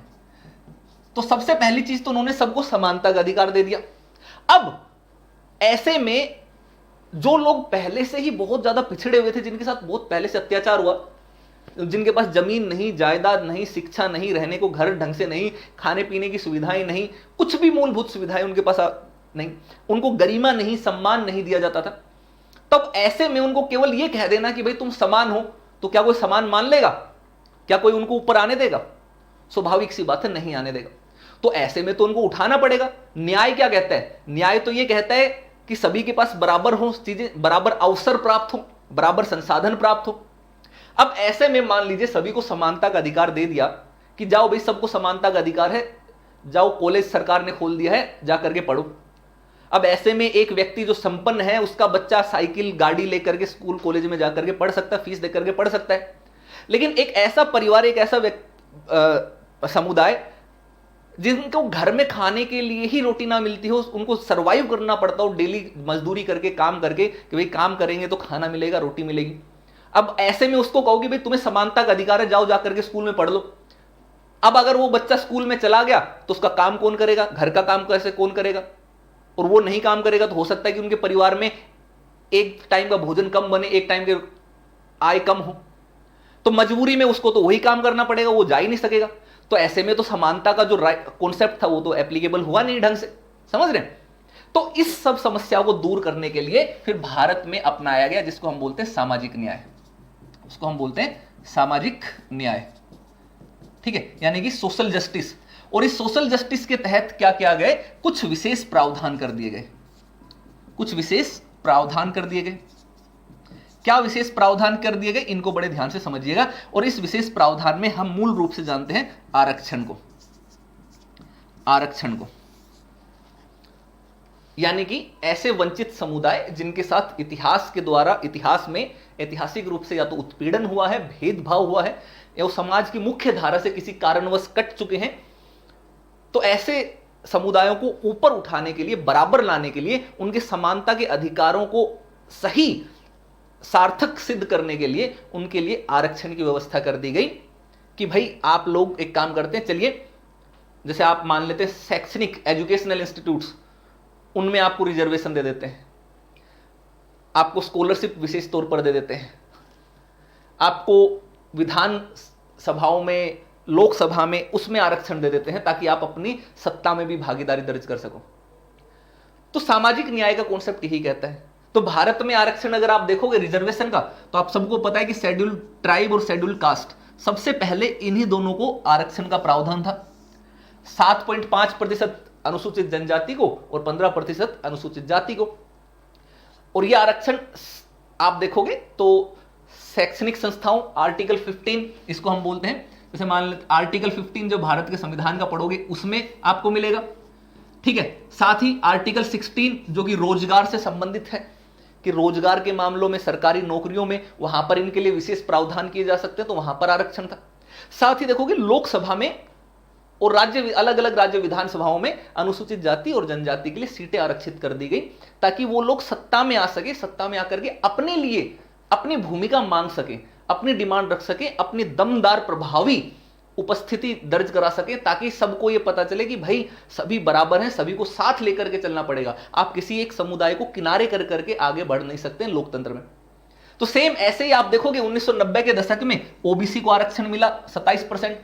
तो सबसे पहली चीज तो उन्होंने सबको समानता का अधिकार दे दिया। अब ऐसे में जो लोग पहले से ही बहुत ज्यादा पिछड़े हुए थे, जिनके साथ बहुत पहले से अत्याचार हुआ, जिनके पास जमीन नहीं, जायदाद नहीं, शिक्षा नहीं, रहने को घर ढंग से नहीं, खाने पीने की सुविधाएं नहीं, कुछ भी मूलभूत सुविधाएं उनके पास नहीं, उनको गरिमा नहीं, सम्मान नहीं दिया जाता था, तब ऐसे में उनको केवल यह कह देना कि भाई तुम समान हो, तो क्या कोई समान मान लेगा? क्या कोई उनको ऊपर आने देगा? स्वाभाविक सी बात है, नहीं आने देगा। तो ऐसे में तो उनको उठाना पड़ेगा। न्याय क्या कहता है? न्याय तो यह कहता है कि सभी के पास बराबर हो चीजें, बराबर अवसर प्राप्त हो, बराबर संसाधन प्राप्त हो। अब ऐसे में मान लीजिए सभी को समानता का अधिकार दे दिया कि जाओ भाई, सबको समानता का अधिकार है, जाओ कॉलेज सरकार ने खोल दिया है, जा करके पढ़ो। अब ऐसे में एक व्यक्ति जो संपन्न है, उसका बच्चा साइकिल गाड़ी लेकर के स्कूल कॉलेज में जाकर के पढ़ सकता है, फीस देकर के पढ़ सकता है। लेकिन एक ऐसा परिवार, एक ऐसा समुदाय जिनको घर में खाने के लिए ही रोटी ना मिलती हो, उनको सरवाइव करना पड़ता हो डेली मजदूरी करके, काम करके, कि भाई काम करेंगे तो खाना मिलेगा, रोटी मिलेगी। अब ऐसे में उसको कहो कि भाई तुम्हें समानता का अधिकार है, जाओ जाकर के स्कूल में पढ़ लो। अब अगर वो बच्चा स्कूल में चला गया तो उसका काम कौन करेगा? घर का काम कैसे कौन करेगा? और वो नहीं काम करेगा तो हो सकता है कि उनके परिवार में एक टाइम का भोजन कम बने, एक टाइम के आय कम हो, तो मजबूरी में उसको तो वही काम करना पड़ेगा, वो जा ही नहीं सकेगा। तो ऐसे में तो समानता का जो कॉन्सेप्ट था वो तो एप्लीकेबल हुआ नहीं ढंग से, समझ रहे हैं? तो इस सब समस्या को दूर करने के लिए फिर भारत में अपनाया गया जिसको हम बोलते हैं सामाजिक न्याय, उसको हम बोलते हैं सामाजिक न्याय, ठीक है, यानी कि सोशल जस्टिस। और इस सोशल जस्टिस के तहत क्या किया गए? कुछ विशेष प्रावधान कर दिए गए, कुछ विशेष प्रावधान कर दिए गए। क्या विशेष प्रावधान कर दिए गए, इनको बड़े ध्यान से समझिएगा। और इस विशेष प्रावधान में हम मूल रूप से जानते हैं आरक्षण को, आरक्षण को, यानी कि ऐसे वंचित समुदाय जिनके साथ इतिहास के द्वारा, इतिहास में ऐतिहासिक रूप से या तो उत्पीड़न हुआ है, भेदभाव हुआ है, या वो समाज की मुख्य धारा से किसी कारणवश कट चुके हैं, तो ऐसे समुदायों को ऊपर उठाने के लिए, बराबर लाने के लिए, उनके समानता के अधिकारों को सही सार्थक सिद्ध करने के लिए उनके लिए आरक्षण की व्यवस्था कर दी गई कि भाई आप लोग एक काम करते हैं, चलिए जैसे आप मान लेते हैं शैक्षणिक एजुकेशनल इंस्टीट्यूट्स, उनमें आपको रिजर्वेशन दे देते हैं, आपको स्कॉलरशिप विशेष तौर पर दे देते हैं, आपको विधान सभाओं में, लोकसभा में उसमें आरक्षण दे देते हैं ताकि आप अपनी सत्ता में भी भागीदारी दर्ज कर सको। तो सामाजिक न्याय का कॉन्सेप्ट यही कहता है। तो भारत में आरक्षण अगर आप देखोगे रिजर्वेशन का, तो आप सबको पता है कि शेड्यूल ट्राइब और शेड्यूल कास्ट, सबसे पहले इन्हीं दोनों को आरक्षण का प्रावधान था। 7.5% अनुसूचित जनजाति को और 15% अनुसूचित जाति को। और यह आरक्षण आप देखोगे तो शैक्षणिक संस्थाओं, आर्टिकल 15 इसको हम बोलते हैं, जैसे मान लेते आर्टिकल 15 जो भारत के संविधान का पढ़ोगे उसमें आपको मिलेगा, ठीक है। साथ ही आर्टिकल 16 जो कि रोजगार से संबंधित है, कि रोजगार के मामलों में, सरकारी नौकरियों में, वहां पर इनके लिए विशेष प्रावधान किए जा सकते हैं, तो वहां पर आरक्षण था। साथ ही देखोगे लोकसभा में और राज्य अलग अलग राज्य विधानसभाओं में अनुसूचित जाति और जनजाति के लिए सीटें आरक्षित कर दी गई, ताकि वो लोग सत्ता में आ सके, सत्ता में आकर के अपने लिए अपनी भूमिका मांग सके, अपनी डिमांड रख सके, अपनी दमदार प्रभावी उपस्थिति दर्ज करा सके, ताकि सबको यह पता चले कि भाई सभी बराबर हैं, सभी को साथ लेकर के चलना पड़ेगा, आप किसी एक समुदाय को किनारे कर करके आगे बढ़ नहीं सकते लोकतंत्र में। तो सेम ऐसे ही आप देखोगे 1990 के दशक में ओबीसी को आरक्षण मिला 27%,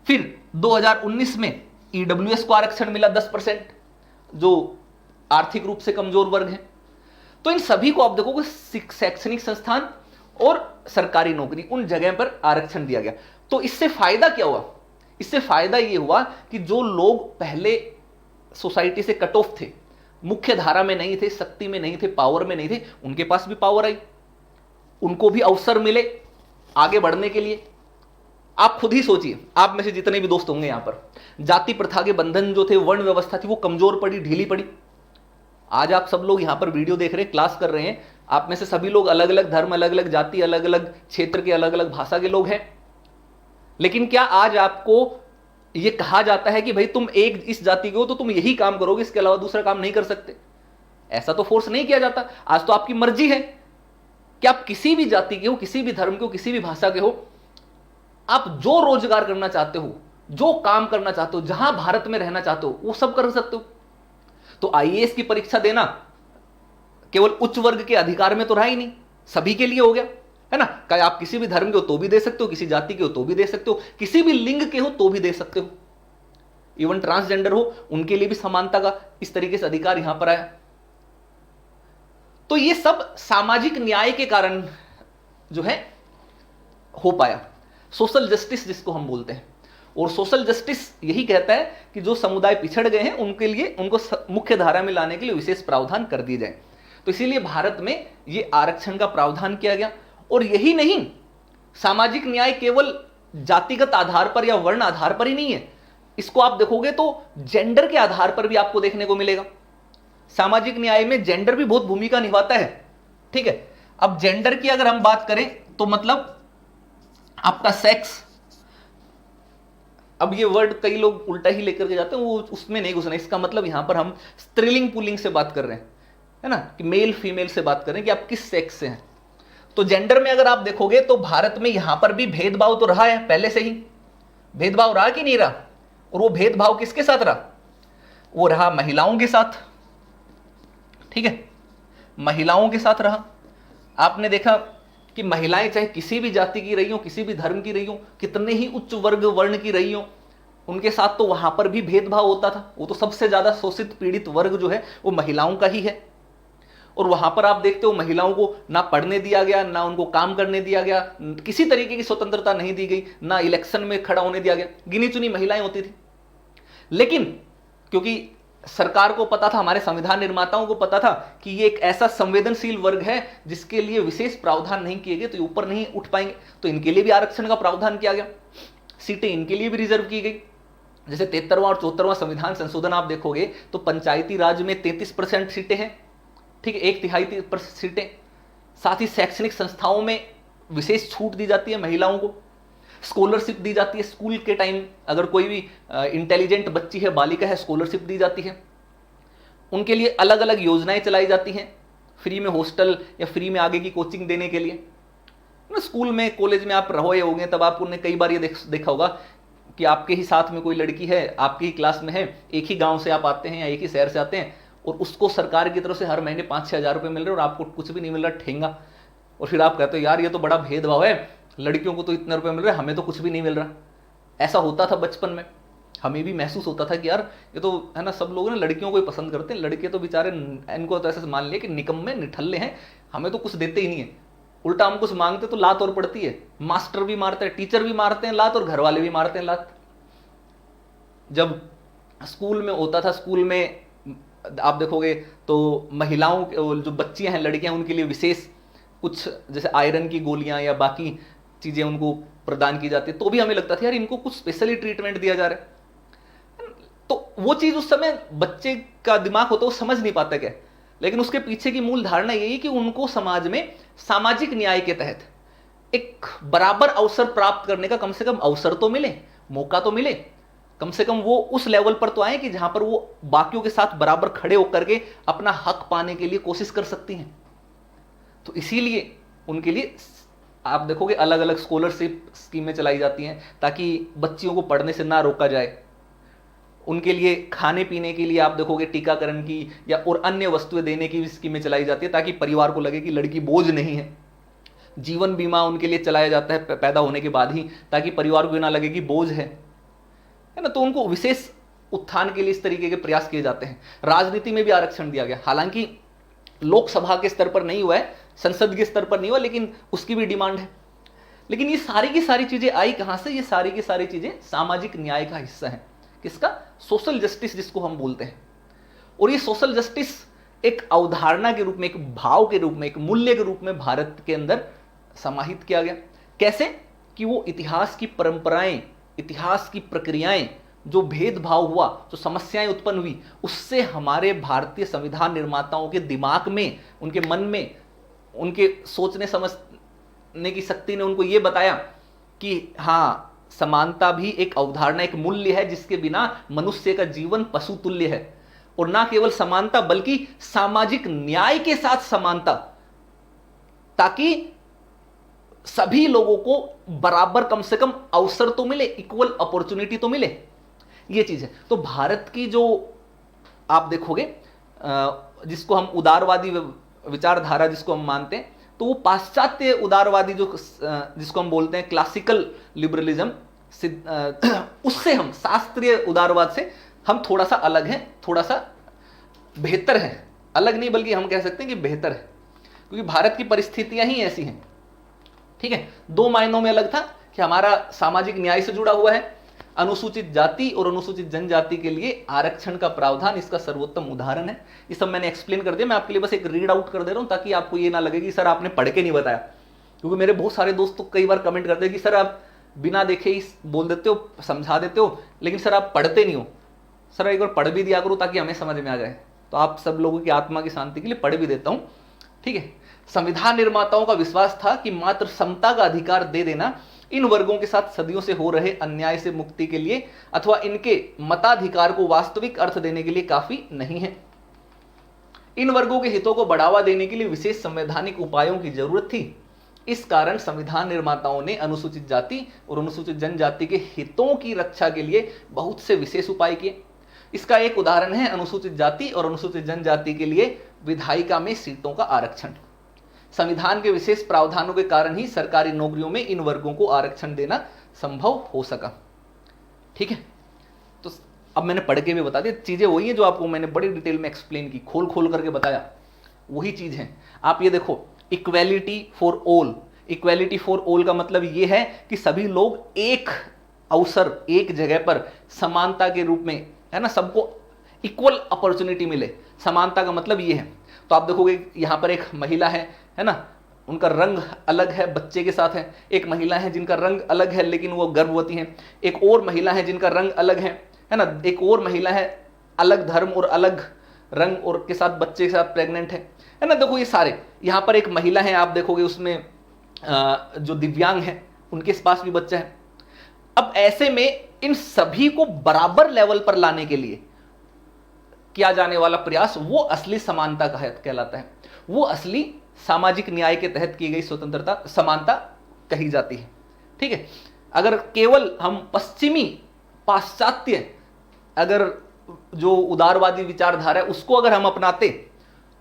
फिर 2019 में ईडब्ल्यूएस को आरक्षण मिला 10%, जो आर्थिक रूप से कमजोर वर्ग है। तो इन सभी को आप देखोगे शैक्षणिक संस्थान और सरकारी नौकरी उन जगह पर आरक्षण दिया गया। तो इससे फायदा क्या हुआ? इससे फायदा यह हुआ कि जो लोग पहले सोसाइटी से कट ऑफ थे, मुख्य धारा में नहीं थे, शक्ति में नहीं थे, पावर में नहीं थे, उनके पास भी पावर आई, उनको भी अवसर मिले आगे बढ़ने के लिए। आप खुद ही सोचिए, आप में से जितने भी दोस्त होंगे यहां पर, जाति प्रथा के बंधन जो थे, वर्ण व्यवस्था थी, वो कमजोर पड़ी, ढीली पड़ी। आज आप सब लोग यहां पर वीडियो देख रहे हैं, क्लास कर रहे हैं, आप में से सभी लोग अलग अलग धर्म, अलग अलग जाति, अलग अलग क्षेत्र के, अलग अलग भाषा के लोग हैं। लेकिन क्या आज आपको यह कहा जाता है कि भाई तुम एक इस जाति के हो तो तुम यही काम करोगे, इसके अलावा दूसरा काम नहीं कर सकते? ऐसा तो फोर्स नहीं किया जाता। आज तो आपकी मर्जी है कि आप किसी भी जाति के हो, किसी भी धर्म के हो, किसी भी भाषा के हो, आप जो रोजगार करना चाहते हो, जो काम करना चाहते हो, जहां भारत में रहना चाहते हो, वो सब कर सकते हो। तो आईएएस की परीक्षा देना केवल उच्च वर्ग के अधिकार में तो रहा ही नहीं, सभी के लिए हो गया, है ना? क्या आप किसी भी धर्म के हो तो भी दे सकते हो, किसी जाति के हो तो भी दे सकते हो, किसी भी लिंग के हो तो भी दे सकते हो, इवन ट्रांसजेंडर हो उनके लिए भी समानता का इस तरीके से अधिकार यहां पर आया। तो ये सब सामाजिक न्याय के कारण जो है हो पाया, सोशल जस्टिस जिसको हम बोलते हैं। और सोशल जस्टिस यही कहता है कि जो समुदाय पिछड़ गए हैं उनके लिए, उनको मुख्य धारा में लाने के लिए विशेष प्रावधान कर दिए जाए। तो इसीलिए भारत में ये आरक्षण का प्रावधान किया गया। और यही नहीं, सामाजिक न्याय केवल जातिगत आधार पर या वर्ण आधार पर ही नहीं है, इसको आप देखोगे तो जेंडर के आधार पर भी आपको देखने को मिलेगा। सामाजिक न्याय में जेंडर भी बहुत भूमिका निभाता है, ठीक है? अब जेंडर की अगर हम बात करें तो मतलब आपका सेक्स, अब ये वर्ड कई लोग उल्टा ही लेकर के जाते हैं, वो उसमें नहीं घुसना। इसका मतलब यहां पर हम स्त्रीलिंग पुल्लिंग से बात कर रहे हैं, है ना, कि मेल फीमेल से बात कर रहे हैं कि आप किस सेक्स से हैं। तो जेंडर में अगर आप देखोगे तो भारत में यहां पर भी भेदभाव तो रहा है, पहले से ही भेदभाव रहा कि नहीं रहा? और वो भेदभाव किसके साथ रहा? वो रहा महिलाओं के साथ, ठीक है, महिलाओं के साथ रहा। आपने देखा कि महिलाएं चाहे किसी भी जाति की रही हो, किसी भी धर्म की रही हो, कितने ही उच्च वर्ग वर्ण की रही हो, उनके साथ तो वहां पर भी भेदभाव होता था। वो तो सबसे ज्यादा शोषित पीड़ित वर्ग जो है वो महिलाओं का ही है। और वहां पर आप देखते हो महिलाओं को ना पढ़ने दिया गया, ना उनको काम करने दिया गया, किसी तरीके की स्वतंत्रता नहीं दी गई, ना इलेक्शन में खड़ा होने दिया गया, गिनी चुनी महिलाएं होती थी। लेकिन क्योंकि सरकार को पता था, हमारे संविधान निर्माताओं को पता था कि ये एक ऐसा संवेदनशील वर्ग है जिसके लिए विशेष प्रावधान नहीं किए गए तो ये ऊपर नहीं उठ पाएंगे, तो इनके लिए भी आरक्षण का प्रावधान किया गया, सीटें इनके लिए भी रिजर्व की गई। जैसे 73वां और 74वां संविधान संशोधन आप देखोगे तो पंचायती राज में 33% सीटें हैं, ठीक है, 1/3 सीटें। साथ ही शैक्षणिक संस्थाओं में विशेष छूट दी जाती है महिलाओं को, स्कॉलरशिप दी जाती है स्कूल के टाइम, अगर कोई भी इंटेलिजेंट बच्ची है, बालिका है, स्कॉलरशिप दी जाती है। उनके लिए अलग अलग योजनाएं चलाई जाती हैं, फ्री में हॉस्टल या फ्री में आगे की कोचिंग देने के लिए। स्कूल में कॉलेज में आप रहे होंगे तब आपने कई बार ये देखा होगा कि आपके ही साथ में कोई लड़की है, आपकी ही क्लास में है, एक ही गांव से आप आते हैं या एक ही शहर से आते हैं, और उसको सरकार की तरफ से हर महीने 5-6 हज़ार रुपये मिल रहे हैं और आपको कुछ भी नहीं मिल रहा, ठेंगा। और फिर आप कहते हो यार ये तो बड़ा भेदभाव है, लड़कियों को तो इतने रुपए मिल रहे हैं, हमें तो कुछ भी नहीं मिल रहा। ऐसा होता था बचपन में, हमें भी महसूस होता था कि यार ये तो है ना, सब लोग ना लड़कियों को ही पसंद करते हैं, लड़के तो बेचारे इनको तो ऐसे मान लिया कि निकम्मे निठल्ले हैं, हमें तो कुछ देते ही नहीं है, उल्टा हम कुछ मांगते तो लात और पड़ती है, मास्टर भी मारते हैं, टीचर भी मारते हैं लात, और घर वाले भी मारते हैं लात। जब स्कूल में होता था, स्कूल में आप देखोगे तो महिलाओं जो बच्चियां हैं, लड़कियां, उनके लिए विशेष कुछ जैसे आयरन की गोलियां या बाकी चीजें उनको प्रदान की जाती है, तो भी हमें लगता था यार इनको कुछ स्पेशली ट्रीटमेंट दिया जा रहा है। तो वो चीज उस समय बच्चे का दिमाग होता है, वो समझ नहीं पाता क्या, लेकिन उसके पीछे की मूल धारणा यही कि उनको समाज में सामाजिक न्याय के तहत एक बराबर अवसर प्राप्त करने का कम से कम अवसर तो मिले, मौका तो मिले, कम से कम वो उस लेवल पर तो आए कि जहां पर वो बाकियों के साथ बराबर खड़े होकर के अपना हक पाने के लिए कोशिश कर सकती हैं। तो इसीलिए उनके लिए आप देखोगे अलग अलग स्कॉलरशिप स्कीमें चलाई जाती हैं ताकि बच्चियों को पढ़ने से ना रोका जाए। उनके लिए खाने पीने के लिए आप देखोगे टीकाकरण की या और अन्य वस्तुएं देने की भी स्कीमें चलाई जाती है ताकि परिवार को लगे कि लड़की बोझ नहीं है। जीवन बीमा उनके लिए चलाया जाता है पैदा होने के बाद ही, ताकि परिवार को ना लगे कि बोझ है ना। तो उनको विशेष उत्थान के लिए इस तरीके के प्रयास किए जाते हैं। राजनीति में भी आरक्षण दिया गया, हालांकि लोकसभा के स्तर पर नहीं हुआ है, संसद के स्तर पर नहीं हुआ, लेकिन उसकी भी डिमांड है। लेकिन ये सारी की सारी चीजें आई कहां से? ये सारी की सारी चीजें सामाजिक न्याय का हिस्सा है। किसका? सोशल जस्टिस जिसको हम बोलते हैं। और ये सोशल जस्टिस एक अवधारणा के रूप में, एक भाव के रूप में, एक मूल्य के रूप में भारत के अंदर समाहित किया गया। कैसे? कि वो इतिहास की परंपराएं, इतिहास की प्रक्रियाएं, जो भेदभाव हुआ, जो समस्याएं उत्पन्न हुई, उससे हमारे भारतीय संविधान निर्माताओं के दिमाग में, उनके मन में, उनके सोचने समझने की शक्ति ने उनको यह बताया कि हाँ, समानता भी एक अवधारणा, एक मूल्य है जिसके बिना मनुष्य का जीवन पशु तुल्य है। और ना केवल समानता बल्कि सामाजिक न्याय के साथ समानता, ताकि सभी लोगों को बराबर कम से कम अवसर तो मिले, इक्वल अपॉर्चुनिटी तो मिले। ये चीज है। तो भारत की जो आप देखोगे जिसको हम उदारवादी विचारधारा जिसको हम मानते हैं, तो वो पाश्चात्य उदारवादी जो जिसको हम बोलते हैं क्लासिकल लिबरलिज्म, उससे हम शास्त्रीय उदारवाद से हम थोड़ा सा अलग हैं, थोड़ा सा बेहतर है। अलग नहीं बल्कि हम कह सकते हैं कि बेहतर है, क्योंकि भारत की परिस्थितियां ही ऐसी हैं। ठीक है, दो मायनों में अलग था कि हमारा सामाजिक न्याय से जुड़ा हुआ है। अनुसूचित जाति और अनुसूचित जनजाति के लिए आरक्षण का प्रावधान इसका सर्वोत्तम उदाहरण है। ये सब मैंने एक्सप्लेन कर दिया। मैं आपके लिए बस एक रीड आउट कर दे रहा हूं ताकि आपको ये ना लगे कि सर आपने पढ़ के नहीं बताया, क्योंकि मेरे बहुत सारे दोस्त तो कई बार कमेंट करते हैं कि सर आप बिना देखे ही बोल देते हो, समझा देते हो, लेकिन सर आप पढ़ते नहीं हो। सर एक बार पढ़ भी दिया करो ताकि हमें समझ में आ जाए। तो आप सब लोगों की आत्मा की शांति के लिए पढ़ भी देता हूं। ठीक है, संविधान निर्माताओं का विश्वास था कि मात्र समता का अधिकार दे देना इन वर्गों के साथ सदियों से हो रहे अन्याय से मुक्ति के लिए अथवा इनके मताधिकार को वास्तविक अर्थ देने के लिए काफी नहीं है। इन वर्गों के हितों को बढ़ावा देने के लिए विशेष संवैधानिक उपायों की जरूरत थी। इस कारण संविधान निर्माताओं ने अनुसूचित जाति और अनुसूचित जनजाति के हितों की रक्षा के लिए बहुत से विशेष उपाय किए। इसका एक उदाहरण है अनुसूचित जाति और अनुसूचित जनजाति के लिए विधायिका में सीटों का आरक्षण। संविधान के विशेष प्रावधानों के कारण ही सरकारी नौकरियों में इन वर्गों को आरक्षण देना संभव हो सका। ठीक है, तो अब मैंने पढ़ के भी बता दिया, चीजें वही है जो आपको मैंने बड़ी डिटेल में एक्सप्लेन की, खोल खोल करके बताया, वही चीज है। आप ये देखो, equality for all. Equality for all का मतलब ये है कि सभी लोग एक अवसर, एक जगह पर समानता के रूप में, है ना, सबको इक्वल अपॉर्चुनिटी मिले। समानता का मतलब ये है। तो आप देखोगे यहां पर एक महिला है ना, उनका रंग अलग है, बच्चे के साथ है। एक महिला है जिनका रंग अलग है लेकिन वो गर्भवती है। एक और महिला है जिनका रंग अलग है ना। एक और महिला है अलग धर्म और अलग रंग और के साथ बच्चे के साथ प्रेग्नेंट है ना। देखो ये सारे, यहां पर एक महिला है, आप देखोगे उसमें जो दिव्यांग है उनके पास भी बच्चा है। अब ऐसे में इन सभी को बराबर लेवल पर लाने के लिए किया जाने वाला प्रयास वो असली समानता कहलाता है। वो असली सामाजिक न्याय के तहत की गई स्वतंत्रता, समानता कही जाती है। ठीक है, अगर केवल हम पश्चिमी पाश्चात्य अगर जो उदारवादी विचारधारा है उसको अगर हम अपनाते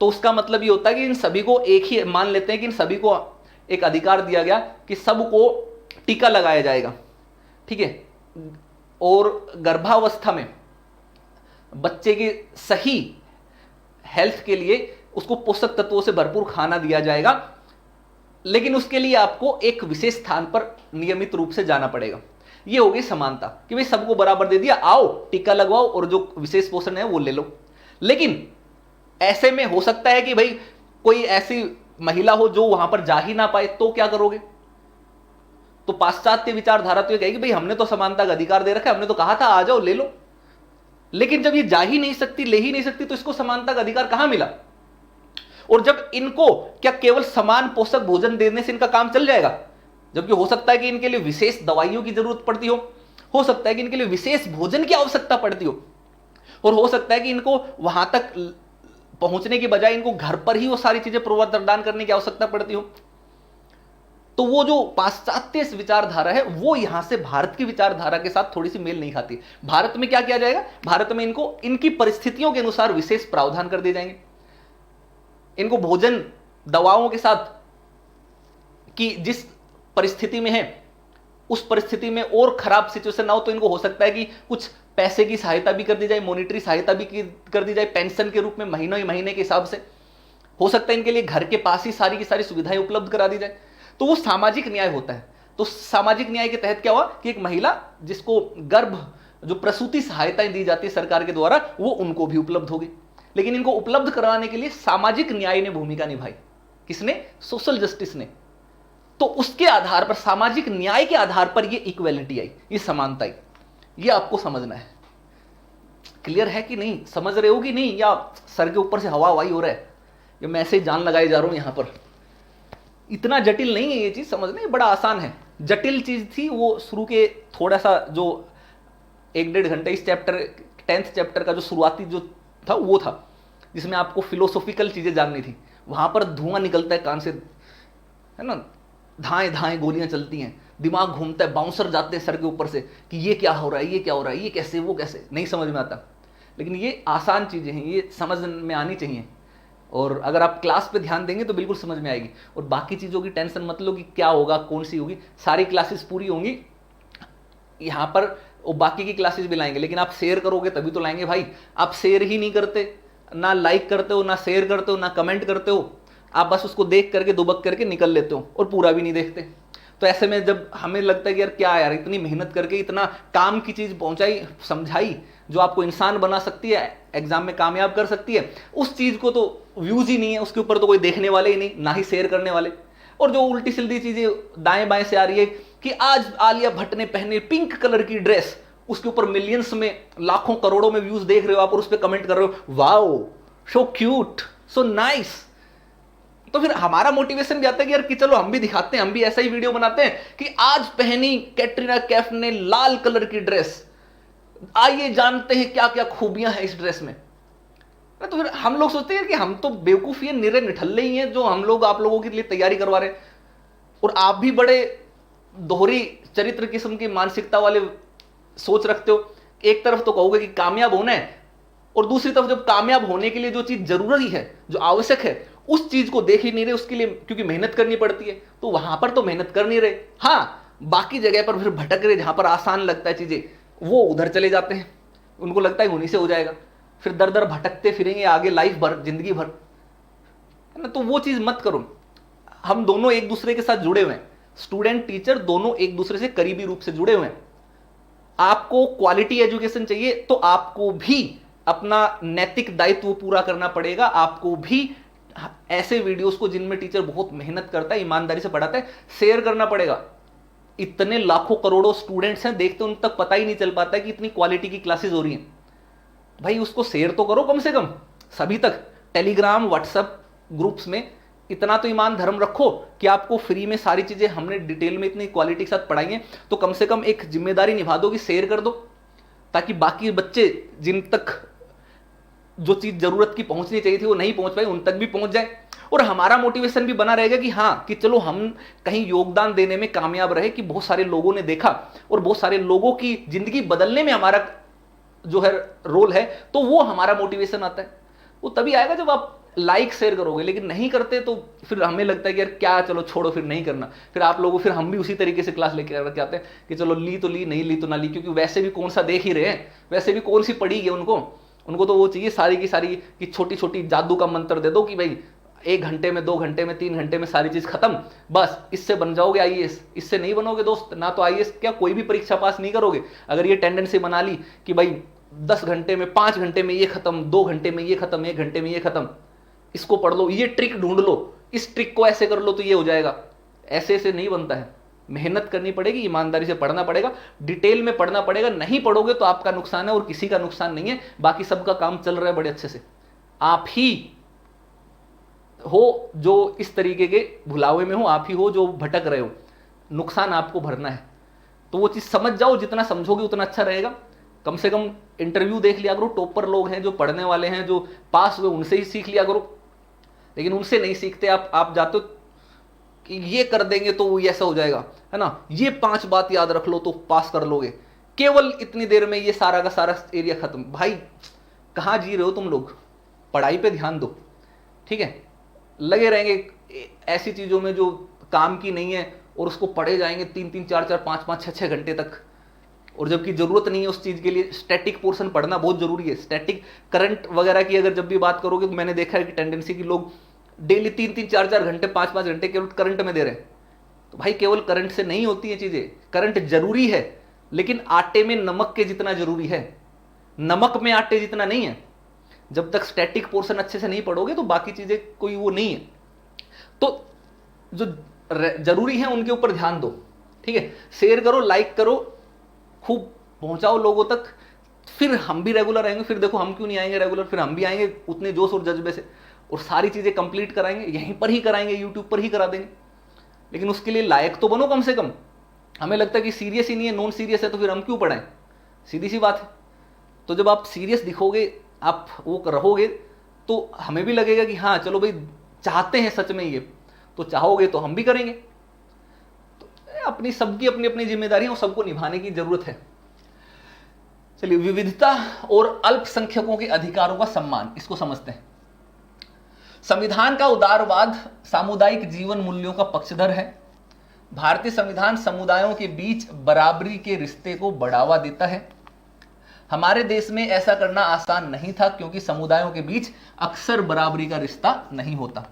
तो उसका मतलब ये होता है कि इन सभी को एक ही मान लेते हैं कि इन सभी को एक अधिकार दिया गया कि सबको टीका लगाया जाएगा। ठीक है, और गर्भावस्था में बच्चे की सही हेल्थ के लिए उसको पोषक तत्वों से भरपूर खाना दिया जाएगा, लेकिन उसके लिए आपको एक विशेष स्थान पर नियमित रूप से जाना पड़ेगा। ये हो गई समानता कि भाई सबको बराबर दे दिया, आओ टीका लगवाओ और जो विशेष पोषण है वो ले लो। लेकिन ऐसे में हो सकता है कि भाई कोई ऐसी महिला हो जो वहां पर जा ही ना पाए, तो क्या करोगे? तो पाश्चात्य विचारधारा तो ये कहेगी भाई हमने तो समानता का अधिकार दे रखा है, हमने तो कहा था आ जाओ ले लो। लेकिन जब ये जा ही नहीं सकती, ले ही नहीं सकती, तो इसको समानता का अधिकार कहां मिला? और जब इनको क्या केवल समान पोषक भोजन देने से इनका काम चल जाएगा? जबकि हो सकता है कि इनके लिए विशेष दवाइयों की जरूरत पड़ती हो, हो सकता है कि इनके लिए विशेष भोजन की आवश्यकता पड़ती हो, और हो सकता है कि इनको वहां तक पहुंचने की बजाय इनको घर पर ही वो सारी चीजें प्रदान करने की आवश्यकता पड़ती हो। तो वो जो पाश्चात्य विचारधारा है वो यहां से भारत की विचारधारा के साथ थोड़ी सी मेल नहीं खाती। भारत में क्या किया जाएगा, भारत में इनको इनकी परिस्थितियों के अनुसार विशेष प्रावधान कर दिए जाएंगे। इनको भोजन दवाओं के साथ कि जिस परिस्थिति में है उस परिस्थिति में और खराब सिचुएशन ना हो, तो इनको हो सकता है कि कुछ पैसे की सहायता भी कर दी जाए, मॉनिटरी सहायता भी कर दी जाए, पेंशन के रूप में महीनों महीने के हिसाब से। हो सकता है इनके लिए घर के पास ही सारी की सारी सुविधाएं उपलब्ध करा दी जाए। तो वो सामाजिक न्याय होता है। तो सामाजिक न्याय के तहत क्या हुआ कि एक महिला जिसको गर्भ जो प्रसूति सहायताएं दी जाती है सरकार के द्वारा, वो उनको भी उपलब्ध होगी। लेकिन इनको उपलब्ध कराने के लिए सामाजिक न्याय ने भूमिका निभाई। किसने? सोशल जस्टिस ने। तो उसके आधार पर, सामाजिक न्याय के आधार पर ये इक्वेलिटी आई, ये समानता आई। ये आपको समझना है। क्लियर है कि नहीं? समझ रहे हो कि नहीं? या सर के ऊपर से हवा हवाई हो रहा है, या मैं ऐसे जान लगाए जा रहा हूं यहां पर? इतना जटिल नहीं है ये चीज समझना, ये बड़ा आसान है। जटिल चीज थी वो शुरू के थोड़ा सा जो 1-1.5 घंटे इस चैप्टर 10th चैप्टर का जो शुरुआती जो था वो था, जिसमें आपको फिलोसॉफिकल चीजें जाननी थी। वहां पर धुआं निकलता है कान से, है ना, धाएं धाएं गोलियां चलती हैं, दिमाग घूमता है, बाउंसर जाते हैं सर के ऊपर से कि ये क्या हो रहा है, ये क्या हो रहा है, ये कैसे, वो कैसे, नहीं समझ में आता। लेकिन ये आसान चीजें हैं, ये समझ में आनी चाहिए, और अगर आप क्लास पे ध्यान देंगे तो बिल्कुल समझ में आएगी। और बाकी चीज़ों की टेंशन मत लो कि क्या होगा, कौन सी होगी, सारी क्लासेस पूरी होंगी यहाँ पर, और बाकी की क्लासेस भी लाएंगे। लेकिन आप शेयर करोगे तभी तो लाएंगे भाई। आप शेयर ही नहीं करते, ना लाइक करते हो, ना शेयर करते हो, ना कमेंट करते हो, आप बस उसको देख करके दुबक करके निकल लेते हो और पूरा भी नहीं देखते। तो ऐसे में जब हमें लगता है कि यार क्या यार, इतनी मेहनत करके इतना काम की चीज़ पहुंचाई, समझाई, जो आपको इंसान बना सकती है, एग्जाम में कामयाब कर सकती है, उस चीज़ को तो व्यूज ही नहीं है, उसके ऊपर तो कोई देखने वाले ही नहीं, ना ही शेयर करने वाले। और जो उल्टी सीधी चीज़ें दाएं बाएं से आ रही है कि आज आलिया भट्ट ने पहने पिंक कलर की ड्रेस, उसके ऊपर मिलियंस में, लाखों करोड़ों में व्यूज देख रहे हो आप, और उस पर कमेंट कर रहे हो, wow so cute, so nice. तो फिर हमारा मोटिवेशन भी आता है कि यार कि चलो हम भी दिखाते हैं, हम भी ऐसा ही वीडियो बनाते हैं कि आज पहनी कैटरीना कैफ ने लाल कलर की ड्रेस, आइए जानते हैं क्या क्या खूबियां हैं इस ड्रेस में। तो फिर हम लोग सोचते हैं कि हम तो बेवकूफ ही, निरे निठल्ले ही हैं जो हम लोग आप लोगों के लिए तैयारी करवा रहे हैं। और आप भी बड़े दोहरी चरित्र किस्म की मानसिकता वाले सोच रखते हो। एक तरफ तो कहोगे कि कामयाब होना है, और दूसरी तरफ जब कामयाब होने के लिए जो चीज जरूरी है, जो आवश्यक है, उस चीज को देख ही नहीं रहे, उसके लिए क्योंकि मेहनत करनी पड़ती है, तो वहां पर तो मेहनत कर नहीं रहे। हाँ, बाकी जगह पर फिर भटक रहे, जहां पर आसान लगता है चीजें, वो उधर चले जाते हैं, उनको लगता है उन्हीं से हो जाएगा, फिर दर दर भटकते फिरेंगे आगे लाइफ भर, जिंदगी भर, है ना। तो वो चीज मत करो। हम दोनों एक दूसरे के साथ जुड़े हुए हैं, स्टूडेंट टीचर दोनों एक दूसरे से करीबी रूप से जुड़े हुए हैं। आपको क्वालिटी एजुकेशन चाहिए तो आपको भी अपना नैतिक दायित्व पूरा करना पड़ेगा। आपको भी ऐसे वीडियोस को जिनमें टीचर बहुत मेहनत करता है, ईमानदारी से पढ़ाता है, शेयर करना पड़ेगा। इतने लाखों करोड़ों स्टूडेंट्स हैं, देखते उन तक पता ही नहीं चल पाता है कि इतनी क्वालिटी की क्लासेस हो रही हैं। भाई उसको शेयर तो करो कम से कम सभी तक, टेलीग्राम व्हाट्सएप ग्रुप्स में इतना तो ईमान धर्म रखो कि आपको फ्री में सारी चीजें हमने डिटेल में इतनी क्वालिटी के साथ पढ़ाई है, तो कम से कम एक जिम्मेदारी निभा दो कि शेयर कर दो, ताकि बाकी बच्चे जिन तक जो चीज जरूरत की पहुंचनी चाहिए थी वो नहीं पहुंच पाई, उन तक भी पहुंच जाए। और हमारा मोटिवेशन भी बना रहेगा कि हाँ, कि चलो हम कहीं योगदान देने में कामयाब रहे, कि बहुत सारे लोगों ने देखा और बहुत सारे लोगों की जिंदगी बदलने में हमारा जो है रोल है, तो वो हमारा मोटिवेशन आता है। वो तभी आएगा जब आप लाइक शेयर करोगे। लेकिन नहीं करते तो फिर हमें लगता है कि यार क्या, चलो छोड़ो, फिर नहीं करना। फिर आप लोगों, फिर हम भी उसी तरीके से क्लास लेके आते हैं कि चलो ली तो ली, नहीं ली तो ना ली, क्योंकि वैसे भी कौन सा देख ही रहे हैं, वैसे भी कौन सी पड़ी है उनको तो वो चाहिए सारी की सारी कि छोटी छोटी जादू का मंत्र दे दो कि भाई 1 घंटे में, 2 घंटे में, 3 घंटे में सारी चीज खत्म, बस इससे बन जाओगे आईएएस। इससे नहीं बनोगे दोस्त, ना तो आईएएस क्या कोई भी परीक्षा पास नहीं करोगे। अगर ये टेंडेंसी बना ली कि भाई 10 घंटे में, 5 घंटे में ये खत्म, 2 घंटे में ये खत्म, 1 घंटे में ये खत्म, इसको पढ़ लो, ये ट्रिक ढूंढ लो, इस ट्रिक को ऐसे कर लो तो ये हो जाएगा, ऐसे ऐसे नहीं बनता है। मेहनत करनी पड़ेगी, ईमानदारी से पढ़ना पड़ेगा, डिटेल में पढ़ना पड़ेगा। नहीं पढ़ोगे तो आपका नुकसान है और किसी का नुकसान नहीं है, बाकी सबका काम चल रहा है बड़े अच्छे से। आप ही हो जो इस तरीके के भुलावे में हो, आप ही हो जो भटक रहे हो, नुकसान आपको भरना है। तो वो चीज़ समझ जाओ, जितना समझोगे उतना अच्छा रहेगा। कम से कम इंटरव्यू देख लिया करो, टॉपर लोग हैं जो पढ़ने वाले हैं जो पास हुए उनसे ही सीख लिया करो। लेकिन उनसे नहीं सीखते आप जाते हो कि ये कर देंगे तो वो ऐसा हो जाएगा, है ना, ये 5 बात याद रख लो तो पास कर लोगे, केवल इतनी देर में ये सारा का सारा एरिया खत्म। भाई कहाँ जी रहे हो तुम लोग, पढ़ाई पे ध्यान दो, ठीक है। लगे रहेंगे ऐसी चीज़ों में जो काम की नहीं है और उसको पढ़े जाएंगे 3-3, 4-4, 5-5, 6-6 घंटे तक, और जबकि जरूरत नहीं है उस चीज़ के लिए। स्टैटिक पोर्शन पढ़ना बहुत जरूरी है। स्टैटिक करंट वगैरह की अगर जब भी बात करोगे तो मैंने देखा है कि टेंडेंसी की लोग डेली 3-3, 4-4 घंटे, 5-5 घंटे केवल करंट में दे रहे हैं। तो भाई केवल करंट से नहीं होती है चीज़ें। करंट जरूरी है लेकिन आटे में नमक के जितना जरूरी है, नमक में आटे जितना नहीं है। जब तक स्टैटिक पोर्शन अच्छे से नहीं पढ़ोगे तो बाकी चीज़ें कोई वो नहीं है। तो जो जरूरी है उनके ऊपर ध्यान दो, ठीक है। शेयर करो, लाइक करो, खूब पहुंचाओ लोगों तक। फिर हम भी रेगुलर आएंगे। फिर देखो हम क्यों नहीं आएंगे रेगुलर, फिर हम भी आएंगे उतने जोश और जज्बे से और सारी चीज़ें कंप्लीट कराएंगे, यहीं पर ही कराएंगे, यूट्यूब पर ही करा देंगे। लेकिन उसके लिए लायक तो बनो कम से कम। हमें लगता है कि सीरियस ही नहीं है, नॉन सीरियस है, तो फिर हम क्यों पढ़ाएं, सीधी सी बात है। तो जब आप सीरियस दिखोगे, आप वो रहोगे, तो हमें भी लगेगा कि हाँ चलो भाई चाहते हैं सच में ये, तो चाहोगे तो हम भी करेंगे। तो अपनी सबकी अपनी अपनी जिम्मेदारी है, सबको निभाने की जरूरत है। चलिए, विविधता और अल्पसंख्यकों के अधिकारों का सम्मान, इसको समझते हैं। संविधान का उदारवाद सामुदायिक जीवन मूल्यों का पक्षधर है। भारतीय संविधान समुदायों के बीच बराबरी के रिश्ते को बढ़ावा देता है। हमारे देश में ऐसा करना आसान नहीं था क्योंकि समुदायों के बीच अक्सर बराबरी का रिश्ता नहीं होता।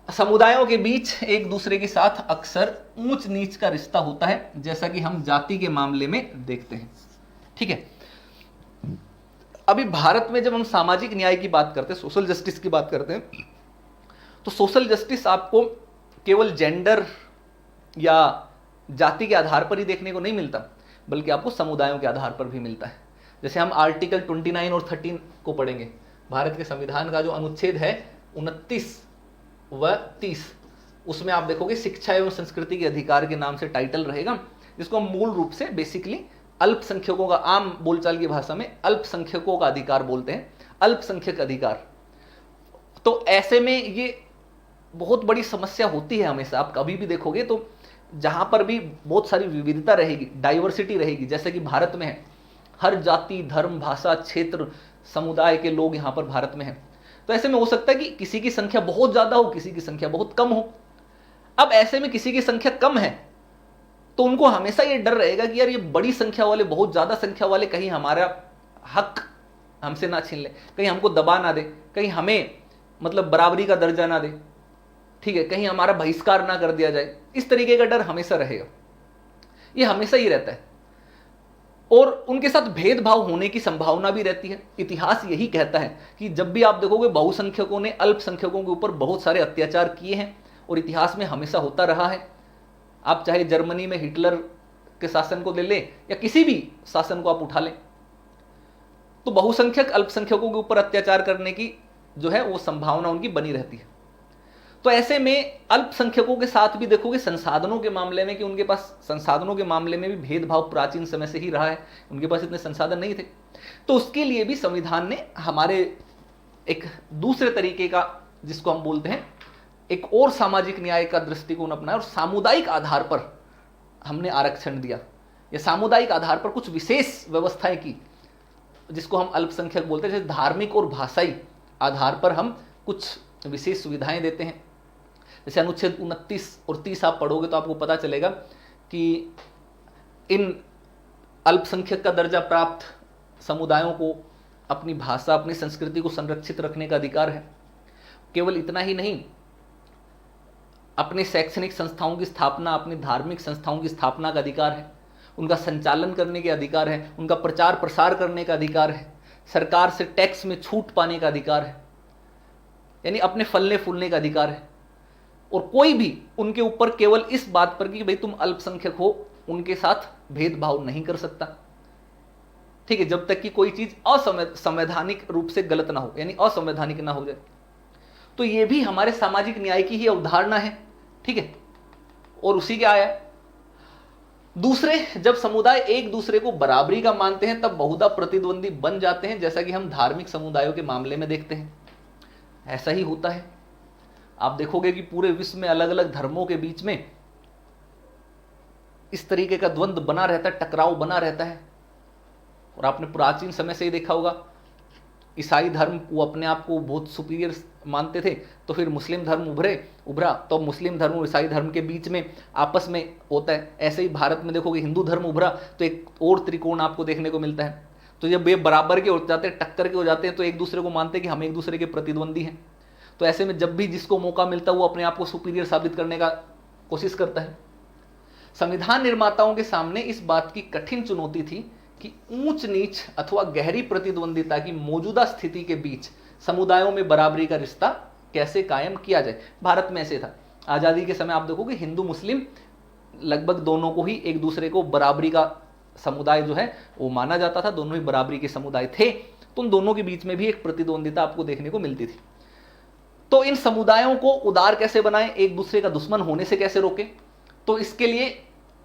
समुदायों के बीच एक दूसरे के साथ अक्सर ऊंच नीच का रिश्ता होता है, जैसा कि हम जाति के मामले में देखते हैं, ठीक है। अभी भारत में जब हम सामाजिक न्याय की बात करते हैं, सोशल जस्टिस की बात करते हैं, तो सोशल जस्टिस आपको केवल जेंडर या जाति के आधार पर ही देखने को नहीं मिलता, बल्कि आपको समुदायों के आधार पर भी मिलता है। जैसे हम आर्टिकल 29 और 13 को पढ़ेंगे, भारत के संविधान का जो अनुच्छेद है 29 व 30, उसमें आप देखोगे शिक्षा एवं संस्कृति के अधिकार के नाम से टाइटल रहेगा, जिसको हम मूल रूप से बेसिकली अल्पसंख्यकों का, आम बोलचाल की भाषा में अल्पसंख्यकों का अधिकार बोलते हैं, अल्पसंख्यक अधिकार। तो ऐसे में ये बहुत बड़ी समस्या होती है हमेशा। आप कभी भी देखोगे तो जहां पर भी बहुत सारी विविधता रहेगी, डाइवर्सिटी रहेगी, जैसे कि भारत में है, हर जाति, धर्म, भाषा, क्षेत्र, समुदाय के लोग यहाँ पर भारत में हैं। तो ऐसे में हो सकता है कि किसी की संख्या बहुत ज्यादा हो, किसी की संख्या बहुत कम हो। अब ऐसे में किसी की संख्या कम है तो उनको हमेशा ये डर रहेगा कि यार ये बड़ी संख्या वाले, बहुत ज्यादा संख्या वाले कहीं हमारा हक हमसे ना छीन ले, कहीं हमको दबा ना दे, कहीं हमें मतलब बराबरी का दर्जा ना दे, ठीक है, कहीं हमारा बहिष्कार ना कर दिया जाए। इस तरीके का डर हमेशा रहेगा, ये हमेशा ही रहता है। और उनके साथ भेदभाव होने की संभावना भी रहती है। इतिहास यही कहता है कि जब भी आप देखोगे बहुसंख्यकों ने अल्पसंख्यकों के ऊपर बहुत सारे अत्याचार किए हैं, और इतिहास में हमेशा होता रहा है। आप चाहे जर्मनी में हिटलर के शासन को ले लें या किसी भी शासन को आप उठा लें, तो बहुसंख्यक अल्पसंख्यकों के ऊपर अत्याचार करने की जो है वो संभावना उनकी बनी रहती है। तो ऐसे में अल्पसंख्यकों के साथ भी देखोगे संसाधनों के मामले में कि उनके पास संसाधनों के मामले में भी भेदभाव प्राचीन समय से ही रहा है, उनके पास इतने संसाधन नहीं थे। तो उसके लिए भी संविधान ने हमारे एक दूसरे तरीके का, जिसको हम बोलते हैं एक और सामाजिक न्याय का दृष्टिकोण अपनाया, और सामुदायिक आधार पर हमने आरक्षण दिया, या सामुदायिक आधार पर कुछ विशेष व्यवस्थाएं की, जिसको हम अल्पसंख्यक बोलते हैं। जैसे धार्मिक और भाषाई आधार पर हम कुछ विशेष सुविधाएं देते हैं। जैसे अनुच्छेद 29 और 30 आप पढ़ोगे तो आपको पता चलेगा कि इन अल्पसंख्यक का दर्जा प्राप्त समुदायों को अपनी भाषा, अपनी संस्कृति को संरक्षित रखने का अधिकार है। केवल इतना ही नहीं, अपने शैक्षणिक संस्थाओं की स्थापना, अपनी धार्मिक संस्थाओं की स्थापना का अधिकार है, उनका संचालन करने के अधिकार है, उनका प्रचार प्रसार करने का अधिकार है, सरकार से टैक्स में छूट पाने का अधिकार है, यानी अपने फलने फूलने का अधिकार है। और कोई भी उनके ऊपर केवल इस बात पर कि भाई तुम अल्पसंख्यक हो, उनके साथ भेदभाव नहीं कर सकता, ठीक है, जब तक कि कोई चीज असंवैधानिक रूप से गलत ना हो, यानी असंवैधानिक ना हो जाए। तो ये भी हमारे सामाजिक न्याय की ही अवधारणा है, ठीक है। और उसी के आया दूसरे, जब समुदाय एक दूसरे को बराबरी का मानते हैं तब बहुधा प्रतिद्वंदी बन जाते हैं, जैसा कि हम धार्मिक समुदायों के मामले में देखते हैं। ऐसा ही होता है। आप देखोगे कि पूरे विश्व में अलग अलग धर्मों के बीच में इस तरीके का द्वंद्व बना रहता है, टकराव बना रहता है। और आपने प्राचीन समय से ही देखा होगा, ईसाई धर्म वो अपने आप को बहुत सुपीरियर मानते थे, तो फिर मुस्लिम धर्म उभरा, तो मुस्लिम धर्म और ईसाई धर्म के बीच में आपस में होता है। ऐसे ही भारत में देखोगे हिंदू धर्म उभरा तो एक और त्रिकोण आपको देखने को मिलता है। तो जब ये बराबर के हो जाते हैं, टक्कर के हो जाते हैं, तो एक दूसरे को मानते हैं कि हम एक दूसरे के प्रतिद्वंदी हैं। तो ऐसे में जब भी जिसको मौका मिलता है वो अपने आप को सुपीरियर साबित करने का कोशिश करता है। संविधान निर्माताओं के सामने इस बात की कठिन चुनौती थी कि ऊंच नीच अथवा गहरी प्रतिद्वंदिता की मौजूदा स्थिति के बीच समुदायों में बराबरी का रिश्ता कैसे कायम किया जाए। भारत में ऐसे था, आज़ादी के समय आप देखोगे हिंदू मुस्लिम लगभग दोनों को ही एक दूसरे को बराबरी का समुदाय जो है वो माना जाता था, दोनों ही बराबरी के समुदाय थे। तो उन दोनों के बीच में भी एक प्रतिद्वंदिता आपको देखने को मिलती थी। तो इन समुदायों को उदार कैसे बनाएं, एक दूसरे का दुश्मन होने से कैसे रोकें, तो इसके लिए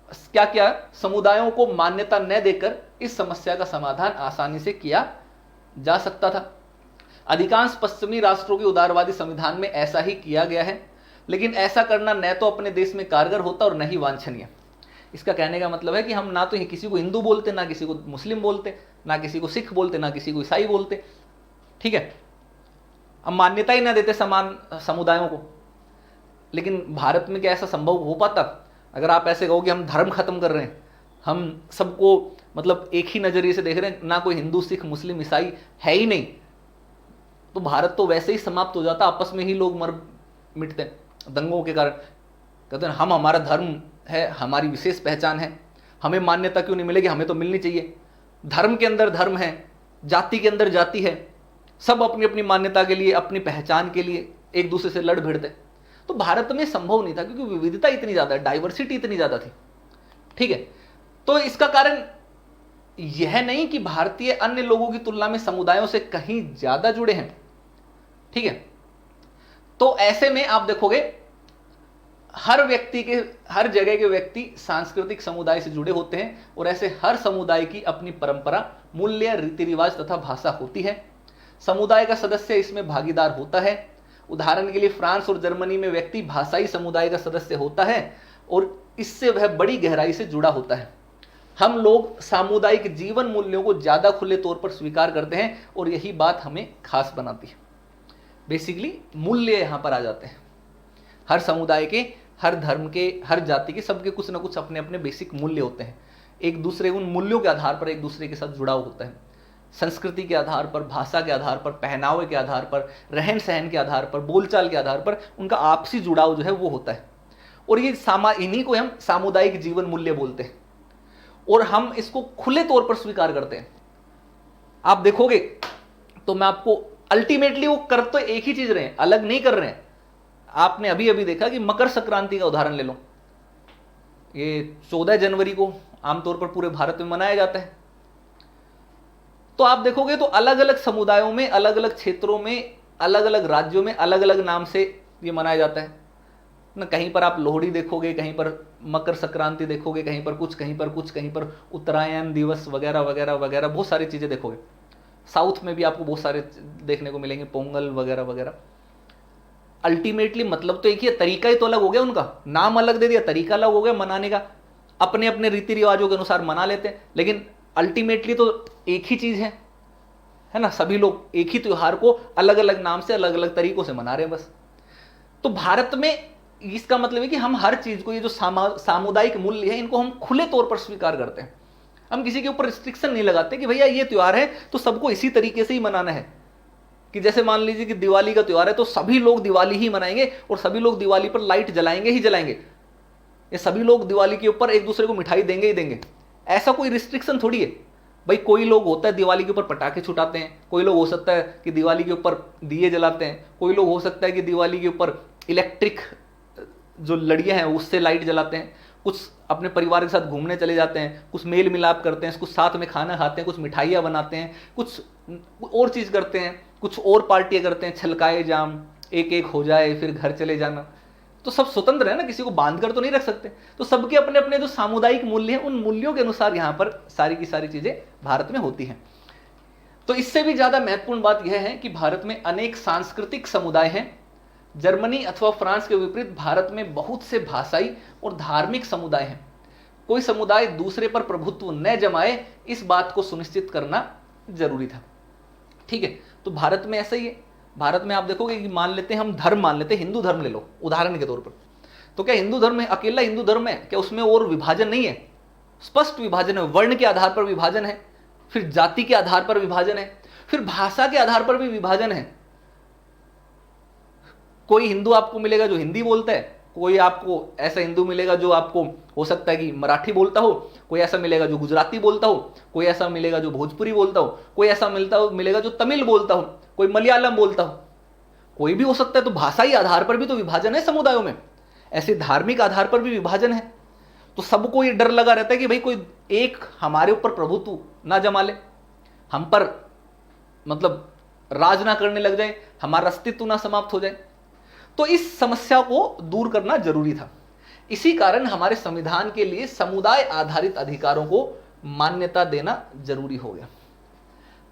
क्या क्या समुदायों को मान्यता न देकर इस समस्या का समाधान आसानी से किया जा सकता था। अधिकांश पश्चिमी राष्ट्रों के उदारवादी संविधान में ऐसा ही किया गया है, लेकिन ऐसा करना न तो अपने देश में कारगर होता और न ही वांछनीय। इसका कहने का मतलब है कि हम ना तो किसी को हिंदू बोलते, ना किसी को मुस्लिम बोलते, ना किसी को सिख बोलते, ना किसी को ईसाई बोलते, ठीक है, हम मान्यता ही ना देते समान समुदायों को। लेकिन भारत में क्या ऐसा संभव हो पाता? अगर आप ऐसे कहो कि हम धर्म खत्म कर रहे हैं, हम सबको मतलब एक ही नजरिए से देख रहे हैं, ना कोई हिंदू सिख मुस्लिम ईसाई है ही नहीं, तो भारत तो वैसे ही समाप्त हो जाता, आपस में ही लोग मर मिटते हैं दंगों के कारण। कहते हैं हम, हमारा धर्म है, हमारी विशेष पहचान है, हमें मान्यता क्यों नहीं मिलेगी, हमें तो मिलनी चाहिए। धर्म के अंदर धर्म है, जाति के अंदर जाति है, सब अपनी अपनी मान्यता के लिए, अपनी पहचान के लिए एक दूसरे से लड़ भिड़ते। तो भारत में संभव नहीं था क्योंकि विविधता इतनी ज्यादा है, डाइवर्सिटी इतनी ज्यादा थी, ठीक है। तो इसका कारण यह नहीं कि भारतीय अन्य लोगों की तुलना में समुदायों से कहीं ज्यादा जुड़े हैं, ठीक है। तो ऐसे में आप देखोगे हर व्यक्ति के, हर जगह के व्यक्ति सांस्कृतिक समुदाय से जुड़े होते हैं और ऐसे हर समुदाय की अपनी परंपरा, मूल्य, रीति रिवाज तथा भाषा होती है। समुदाय का सदस्य इसमें भागीदार होता है। उदाहरण के लिए फ्रांस और जर्मनी में व्यक्ति भाषाई समुदाय का सदस्य होता है और इससे वह बड़ी गहराई से जुड़ा होता है। हम लोग सामुदायिक जीवन मूल्यों को ज्यादा खुले तौर पर स्वीकार करते हैं और यही बात हमें खास बनाती है। बेसिकली मूल्य यहां पर आ जाते हैं। हर समुदाय के, हर धर्म के, हर जाति के, सबके कुछ ना कुछ अपने अपने बेसिक मूल्य होते हैं। एक दूसरे, उन मूल्यों के आधार पर एक दूसरे के साथ जुड़ाव होता है। संस्कृति के आधार पर, भाषा के आधार पर, पहनावे के आधार पर, रहन सहन के आधार पर, बोलचाल के आधार पर उनका आपसी जुड़ाव जो है वो होता है। और ये इन्हीं को हम सामुदायिक जीवन मूल्य बोलते हैं और हम इसको खुले तौर पर स्वीकार करते हैं। आप देखोगे तो मैं आपको अल्टीमेटली वो कर तो एक ही चीज रहे हैं, अलग नहीं कर रहे हैं। आपने अभी अभी देखा कि मकर संक्रांति का उदाहरण ले लो, ये 14 जनवरी को आमतौर पर पूरे भारत में मनाया जाता है। तो आप देखोगे तो अलग अलग समुदायों में, अलग अलग क्षेत्रों में, अलग अलग राज्यों में अलग अलग नाम से ये मनाया जाता है ना। कहीं पर आप लोहड़ी देखोगे, कहीं पर मकर संक्रांति देखोगे, कहीं पर कुछ, कहीं पर कुछ, कहीं पर उत्तरायण दिवस वगैरह वगैरह वगैरह, बहुत सारी चीजें देखोगे। साउथ में भी आपको बहुत सारे देखने को मिलेंगे, पोंगल वगैरह वगैरह। अल्टीमेटली मतलब तो एक ही है, तरीका ही तो अलग हो गया, उनका नाम अलग दे दिया, तरीका अलग हो गया मनाने का, अपने अपने रीति रिवाजों के अनुसार मना लेते हैं, लेकिन अल्टीमेटली तो एक ही चीज है ना। सभी लोग एक ही त्योहार को अलग अलग नाम से, अलग अलग तरीकों से मना रहे हैं बस। तो भारत में इसका मतलब है कि हम हर चीज को, ये जो सामुदायिक मूल्य है, इनको हम खुले तौर पर स्वीकार करते हैं। हम किसी के ऊपर रिस्ट्रिक्शन नहीं लगाते कि भैया ये त्योहार है तो सबको इसी तरीके से ही मनाना है। कि जैसे मान लीजिए कि दिवाली का त्योहार है तो सभी लोग दिवाली ही मनाएंगे और सभी लोग दिवाली पर लाइट जलाएंगे ही जलाएंगे, ये सभी लोग दिवाली के ऊपर एक दूसरे को मिठाई देंगे ही देंगे। ऐसा कोई रिस्ट्रिक्शन थोड़ी है भाई। कोई लोग होता है दिवाली के ऊपर पटाखे छुटाते हैं, कोई लोग हो सकता है कि दिवाली के ऊपर दिए जलाते हैं, कोई लोग हो सकता है कि दिवाली के ऊपर इलेक्ट्रिक जो लड़ियां हैं उससे लाइट जलाते हैं, कुछ अपने परिवार के साथ घूमने चले जाते हैं, कुछ मेल मिलाप करते हैं, कुछ साथ में खाना खाते हैं, कुछ मिठाइयाँ बनाते हैं, कुछ और चीज़ करते हैं, कुछ और पार्टियाँ करते हैं, छलकाए जाम, एक एक हो जाए फिर घर चले जाना। तो सब स्वतंत्र है ना, किसी को बांध कर तो नहीं रख सकते। तो सबके अपने अपने जो सामुदायिक मूल्य हैं, उन मूल्यों के अनुसार यहां पर सारी की सारी चीजें भारत में होती हैं। तो इससे भी ज्यादा महत्वपूर्ण बात यह है कि भारत में अनेक सांस्कृतिक समुदाय हैं। जर्मनी अथवा फ्रांस के विपरीत भारत में बहुत से भाषाई और धार्मिक समुदाय हैं। कोई समुदाय दूसरे पर प्रभुत्व न जमाए, इस बात को सुनिश्चित करना जरूरी था। ठीक है, तो भारत में ऐसा ही है। भारत में आप देखोगे कि मान लेते हैं, हम धर्म मान लेते हैं, हिंदू धर्म ले लो उदाहरण के तौर पर। तो क्या हिंदू धर्म है अकेला हिंदू धर्म है? क्या उसमें और विभाजन नहीं है? स्पष्ट विभाजन है। वर्ण के आधार पर विभाजन है, फिर जाति के आधार पर विभाजन है, फिर भाषा के आधार पर भी विभाजन है। कोई हिंदू आपको मिलेगा जो हिंदी बोलता है, कोई आपको ऐसा हिंदू मिलेगा जो आपको हो सकता है कि मराठी बोलता हो, कोई ऐसा मिलेगा जो गुजराती बोलता हो, कोई ऐसा मिलेगा जो भोजपुरी बोलता हो, कोई ऐसा मिलेगा जो तमिल बोलता हो, कोई मलयालम बोलता हो, कोई भी हो सकता है। तो भाषाई आधार पर भी तो विभाजन है समुदायों में, ऐसे धार्मिक आधार पर भी विभाजन है। तो सबको ये डर लगा रहता है कि भाई कोई एक हमारे ऊपर प्रभुत्व ना जमा ले, हम पर मतलब राज ना करने लग जाए, हमारा अस्तित्व ना समाप्त हो जाए। तो इस समस्या को दूर करना जरूरी था। इसी कारण हमारे संविधान के लिए समुदाय आधारित अधिकारों को मान्यता देना जरूरी हो गया।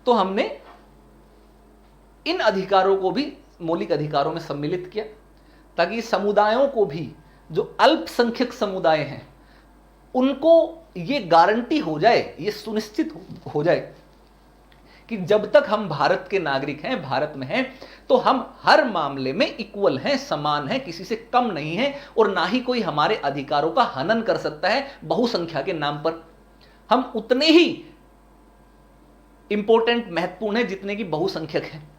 तो हमने इन अधिकारों को भी मौलिक अधिकारों में सम्मिलित किया, ताकि समुदायों को भी, जो अल्पसंख्यक समुदाय हैं, उनको ये गारंटी हो जाए, ये सुनिश्चित हो जाए कि जब तक हम भारत के नागरिक हैं, भारत में हैं, तो हम हर मामले में इक्वल हैं, समान हैं, किसी से कम नहीं हैं, और ना ही कोई हमारे अधिकारों का हनन कर सकता है बहुसंख्या के नाम पर। हम उतने ही इंपॉर्टेंट, महत्वपूर्ण हैं जितने की बहुसंख्यक हैं,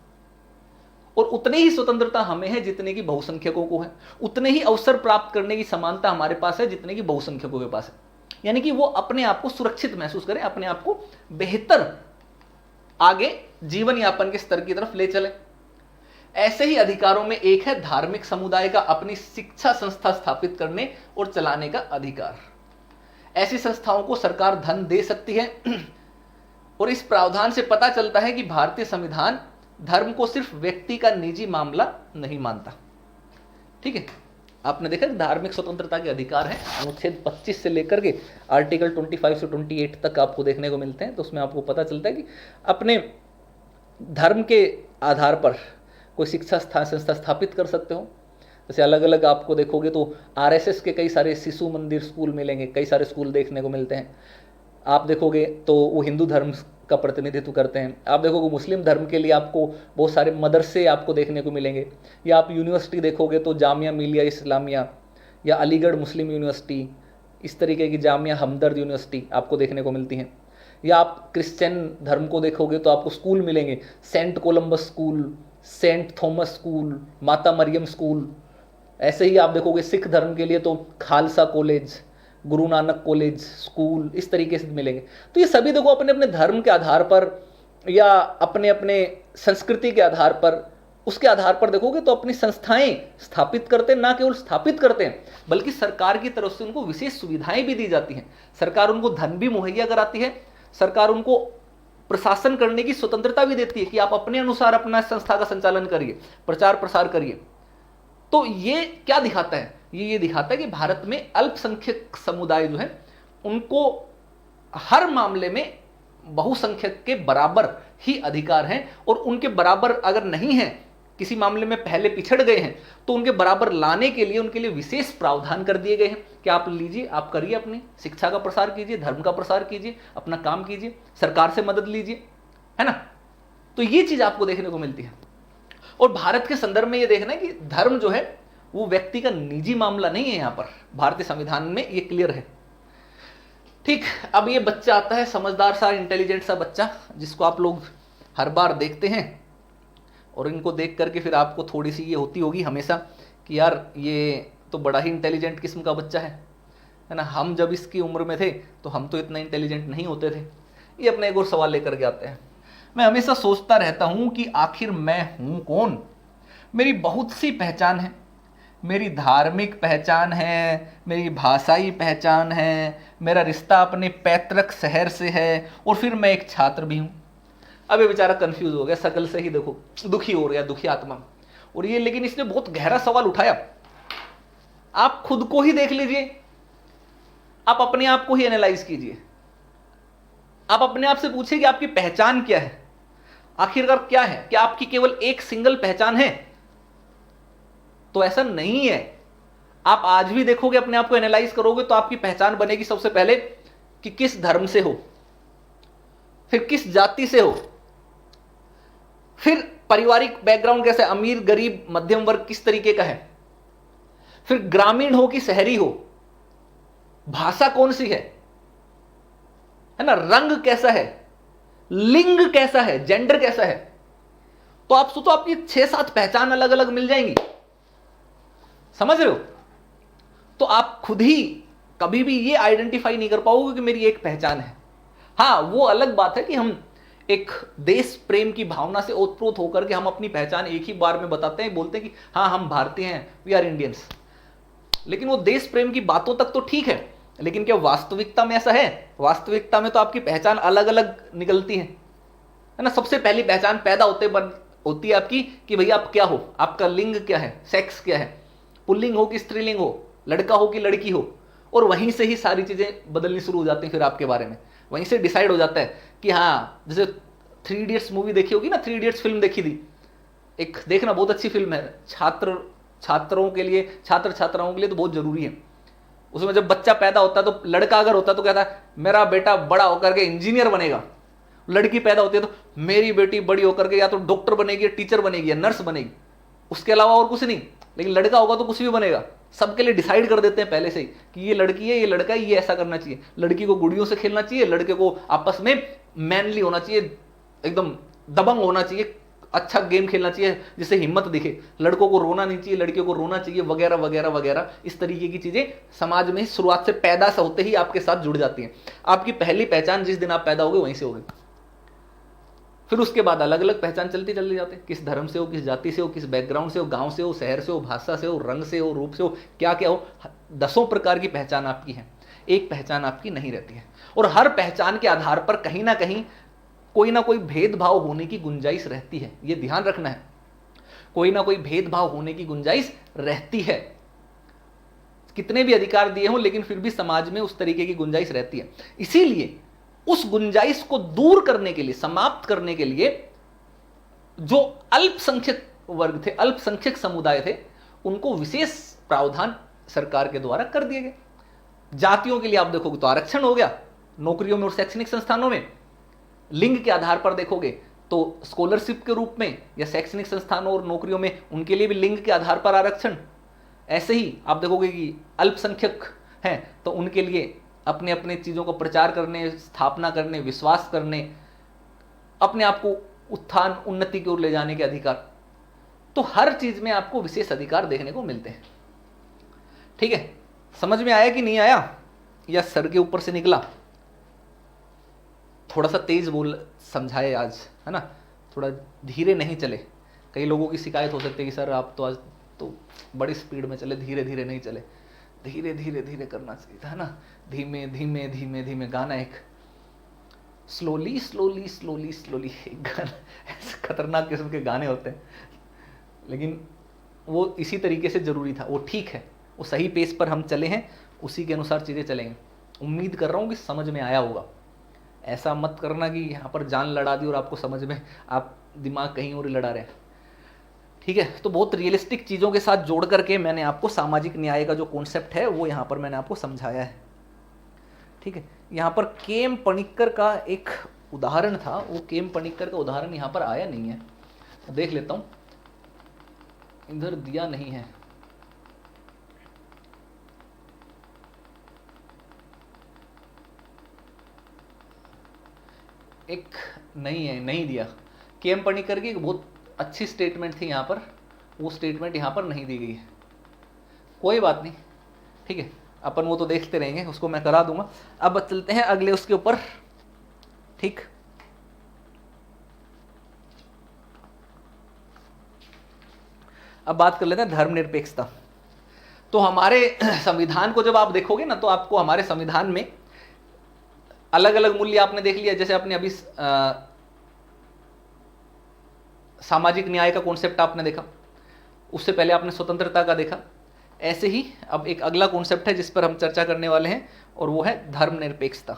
और उतनी ही स्वतंत्रता हमें है जितने की बहुसंख्यकों को है। उतने ही अवसर प्राप्त करने की समानता हमारे पास है जितने की बहुसंख्यकों के पास है। यानी कि वो अपने आप को सुरक्षित महसूस करें, अपने आप को बेहतर आगे जीवन यापन के स्तर की तरफ ले चले। ऐसे ही अधिकारों में एक है धार्मिक समुदाय का अपनी शिक्षा संस्था स्थापित करने और चलाने का अधिकार। ऐसी संस्थाओं को सरकार धन दे सकती है, और इस प्रावधान से पता चलता है कि भारतीय संविधान धर्म को सिर्फ व्यक्ति का निजी मामला नहीं मानता। ठीक है, आपने देखा धार्मिक स्वतंत्रता के अधिकार हैं, अनुच्छेद 25 से लेकर के आर्टिकल 25 से 28 तक आपको देखने को मिलते हैं। तो उसमें आपको पता चलता है कि अपने धर्म के आधार पर कोई शिक्षा संस्था स्थापित कर सकते हो। जैसे अलग अलग आपको देखोगे तो आरएसएस के कई सारे शिशु मंदिर स्कूल मिलेंगे, कई सारे स्कूल देखने को मिलते हैं। आप देखोगे तो वो हिंदू धर्म का प्रतिनिधित्व करते हैं। आप देखोगे मुस्लिम धर्म के लिए आपको बहुत सारे मदरसे आपको देखने को मिलेंगे, या आप यूनिवर्सिटी देखोगे तो जामिया मिलिया इस्लामिया या अलीगढ़ मुस्लिम यूनिवर्सिटी, इस तरीके की जामिया हमदर्द यूनिवर्सिटी आपको देखने को मिलती हैं। या आप क्रिश्चियन धर्म को देखोगे तो आपको स्कूल मिलेंगे, saint Columbus school, saint Thomas school, Mata Mariam school. ऐसे ही आप देखोगे सिख धर्म के लिए तो Khalsa college, Guru Nanak college school, इस तरीके से मिलेंगे। तो ये सभी देखो अपने अपने धर्म के आधार पर या अपने अपने संस्कृति के आधार पर, उसके आधार पर देखोगे तो अपनी संस्थाएं स्थापित करते हैं। ना केवल स्थापित करते हैं बल्कि सरकार की तरफ से उनको विशेष सुविधाएं भी दी जाती हैं। सरकार उनको धन भी मुहैया कराती है, सरकार उनको प्रशासन करने की स्वतंत्रता भी देती है कि आप अपने अनुसार अपना संस्था का संचालन करिए, प्रचार प्रसार करिए। तो ये क्या दिखाता है? ये दिखाता है कि भारत में अल्पसंख्यक समुदाय जो है उनको हर मामले में बहुसंख्यक के बराबर ही अधिकार हैं, और उनके बराबर अगर नहीं है, किसी मामले में पहले पिछड़ गए हैं, तो उनके बराबर लाने के लिए उनके लिए विशेष प्रावधान कर दिए गए हैं कि आप लीजिए, आप करिए, अपनी शिक्षा का प्रसार कीजिए, धर्म का प्रसार कीजिए, अपना काम कीजिए, सरकार से मदद लीजिए, है ना। तो ये चीज आपको देखने को मिलती है। और भारत के संदर्भ में ये देखना है कि धर्म जो है वो व्यक्ति का निजी मामला नहीं है। यहां पर भारतीय संविधान में ये क्लियर है। ठीक, अब ये बच्चा आता है, समझदार सा, इंटेलिजेंट सा बच्चा, जिसको आप लोग हर बार देखते हैं, और इनको देख करके फिर आपको थोड़ी सी ये होती होगी हमेशा कि यार ये तो बड़ा ही इंटेलिजेंट किस्म का बच्चा है ना। हम जब इसकी उम्र में थे तो हम तो इतना इंटेलिजेंट नहीं होते थे। ये अपने एक और सवाल लेकर के आते हैं। मैं हमेशा सोचता रहता हूं कि आखिर मैं हूं कौन। मेरी बहुत सी पहचान है, मेरी धार्मिक पहचान है, मेरी भाषाई पहचान है, मेरा रिश्ता अपने पैतृक शहर से है, और फिर मैं एक छात्र भी हूं। अब ये बेचारा कंफ्यूज हो गया, शकल से ही देखो दुखी हो गया, दुखी आत्मा। और ये लेकिन इसने बहुत गहरा सवाल उठाया आप खुद को ही देख लीजिए, आप अपने आप को ही एनालाइज कीजिए, आप अपने आप से पूछिए कि आपकी पहचान क्या है, आखिरकार क्या है, क्या आपकी केवल एक सिंगल पहचान है? तो ऐसा नहीं है। आप आज भी देखोगे, अपने आप को एनालाइज करोगे तो आपकी पहचान बनेगी सबसे पहले कि किस धर्म से हो, फिर किस जाति से हो, फिर पारिवारिक बैकग्राउंड कैसे, अमीर गरीब मध्यम वर्ग किस तरीके का है, फिर ग्रामीण हो कि शहरी हो, भाषा कौन सी है ना, रंग कैसा है, लिंग कैसा है, जेंडर कैसा है। तो आप सोचो आपकी 6-7 पहचान अलग अलग मिल जाएंगी, समझ रहे हो? तो आप खुद ही कभी भी ये आइडेंटिफाई नहीं कर पाओगे कि मेरी एक पहचान है। हां, वो अलग बात है कि हम एक देश प्रेम की भावना से ओतप्रोत होकर के हम अपनी पहचान एक ही बार में बताते हैं, बोलते हैं कि हाँ हम भारतीय हैं, वी आर इंडियंस। लेकिन वो देश प्रेम की बातों तक तो ठीक है, लेकिन क्या वास्तविकता में ऐसा है? वास्तविकता में तो आपकी पहचान अलग अलग निकलती है ना। सबसे पहली पहचान पैदा होती है आपकी कि भैया आप क्या हो, आपका लिंग क्या है, सेक्स क्या है, पुल्लिंग हो कि स्त्रीलिंग हो, लड़का हो कि लड़की हो। और वहीं से ही सारी चीजें बदलनी शुरू हो जाती हैं फिर आपके बारे में। वहीं से डिसाइड हो जाता है कि हाँ, जैसे 3 इडियट्स मूवी देखी होगी ना, 3 इडियट्स फिल्म देखी थी, एक देखना, बहुत अच्छी फिल्म है, छात्रों के लिए, छात्र छात्राओं के लिए तो बहुत जरूरी है। उसमें जब बच्चा पैदा होता है तो लड़का अगर होता है तो कहता है मेरा बेटा बड़ा होकर के इंजीनियर बनेगा, लड़की पैदा होती है तो मेरी बेटी बड़ी होकर के या तो डॉक्टर बनेगी या टीचर बनेगी या नर्स बनेगी, उसके अलावा और कुछ नहीं। लेकिन लड़का होगा तो कुछ भी बनेगा। सबके लिए डिसाइड कर देते हैं पहले से ही कि ये लड़की है, ये लड़का है, ये ऐसा करना चाहिए। लड़की को गुड़ियों से खेलना चाहिए, लड़के को आपस में मैनली होना चाहिए, एकदम दबंग होना चाहिए, अच्छा गेम खेलना चाहिए जिससे हिम्मत दिखे, लड़कों को रोना नहीं चाहिए, लड़कियों को रोना चाहिए, वगैरह वगैरह वगैरह। इस तरीके की चीजें समाज में शुरुआत से पैदा से होते ही आपके साथ जुड़ जाती हैं। आपकी पहली पहचान जिस दिन आप पैदा होगे वहीं से होगी। फिर उसके बाद अलग अलग पहचान चलती जाते हैं, किस धर्म से हो, किस जाति से हो, किस बैकग्राउंड से हो, गांव से हो, शहर से हो, भाषा से हो, रंग से हो, रूप से हो, क्या क्या हो, 10 प्रकार की पहचान आपकी है। एक पहचान आपकी नहीं रहती है। और हर पहचान के आधार पर कहीं ना कहीं कोई ना कोई भेदभाव होने की गुंजाइश रहती है, यह ध्यान रखना है। कोई ना कोई भेदभाव होने की गुंजाइश रहती है, कितने भी अधिकार दिए हों लेकिन फिर भी समाज में उस तरीके की गुंजाइश रहती है। इसीलिए उस गुंजाइश को दूर करने के लिए, समाप्त करने के लिए जो अल्पसंख्यक वर्ग थे, अल्पसंख्यक समुदाय थे, उनको विशेष प्रावधान सरकार के द्वारा कर दिए गए। जातियों के लिए आप देखोगे तो आरक्षण हो गया नौकरियों में और शैक्षणिक संस्थानों में। लिंग के आधार पर देखोगे तो स्कॉलरशिप के रूप में या शैक्षणिक संस्थानों और नौकरियों में उनके लिए भी लिंग के आधार पर आरक्षण। ऐसे ही आप देखोगे कि अल्पसंख्यक हैं तो उनके लिए अपने अपने चीज़ों को प्रचार करने, स्थापना करने, विश्वास करने, अपने आप को उत्थान उन्नति की ओर ले जाने के अधिकार। तो हर चीज में आपको विशेष अधिकार देखने को मिलते हैं। ठीक है, समझ में आया कि नहीं आया, या सर के ऊपर से निकला? थोड़ा सा तेज बोल समझाए आज, है ना, थोड़ा धीरे नहीं चले। कई लोगों की शिकायत हो सकती है कि सर आप तो आज तो बड़ी स्पीड में चले, धीरे धीरे नहीं चले। धीरे धीरे धीरे करना चाहिए था, है ना, धीमे धीमे धीमे धीमे। गाना एक स्लोली स्लोली स्लोली स्लोली, गाना ऐसे खतरनाक किस्म के गाने होते हैं, लेकिन वो इसी तरीके से जरूरी था। वो ठीक है, वो सही पेस पर हम चले हैं, उसी के अनुसार चीज़ें चलेंगे। उम्मीद कर रहा हूँ कि समझ में आया होगा। ऐसा मत करना कि यहाँ पर जान लड़ा दी और आपको समझ में, आप दिमाग कहीं और लड़ा रहे हैं। ठीक है, तो बहुत रियलिस्टिक चीज़ों के साथ जोड़ करके मैंने आपको सामाजिक न्याय का जो कॉन्सेप्ट है वो यहाँ पर मैंने आपको समझाया है। ठीक है, यहाँ पर केम पणिक्कर का एक उदाहरण था, वो केम पणिक्कर का उदाहरण यहाँ पर आया नहीं है, देख लेता हूँ, इधर दिया नहीं है। एक नहीं है, नहीं दिया। केम पणिक्कर की एक बहुत अच्छी स्टेटमेंट थी यहाँ पर, वो स्टेटमेंट यहाँ पर नहीं दी गई है। कोई बात नहीं, ठीक है, अपन वो तो देखते रहेंगे, उसको मैं करा दूंगा। अब चलते हैं अगले उसके ऊपर। ठीक, अब बात कर लेते हैं धर्मनिरपेक्षता। तो हमारे संविधान को जब आप देखोगे ना, तो आपको हमारे संविधान में अलग अलग मूल्य आपने देख लिया। जैसे आपने अभी सामाजिक न्याय का कॉन्सेप्ट आपने देखा, उससे पहले आपने स्वतंत्रता का देखा, ऐसे ही अब एक अगला कॉन्सेप्ट है जिस पर हम चर्चा करने वाले हैं, और वो है धर्मनिरपेक्षता।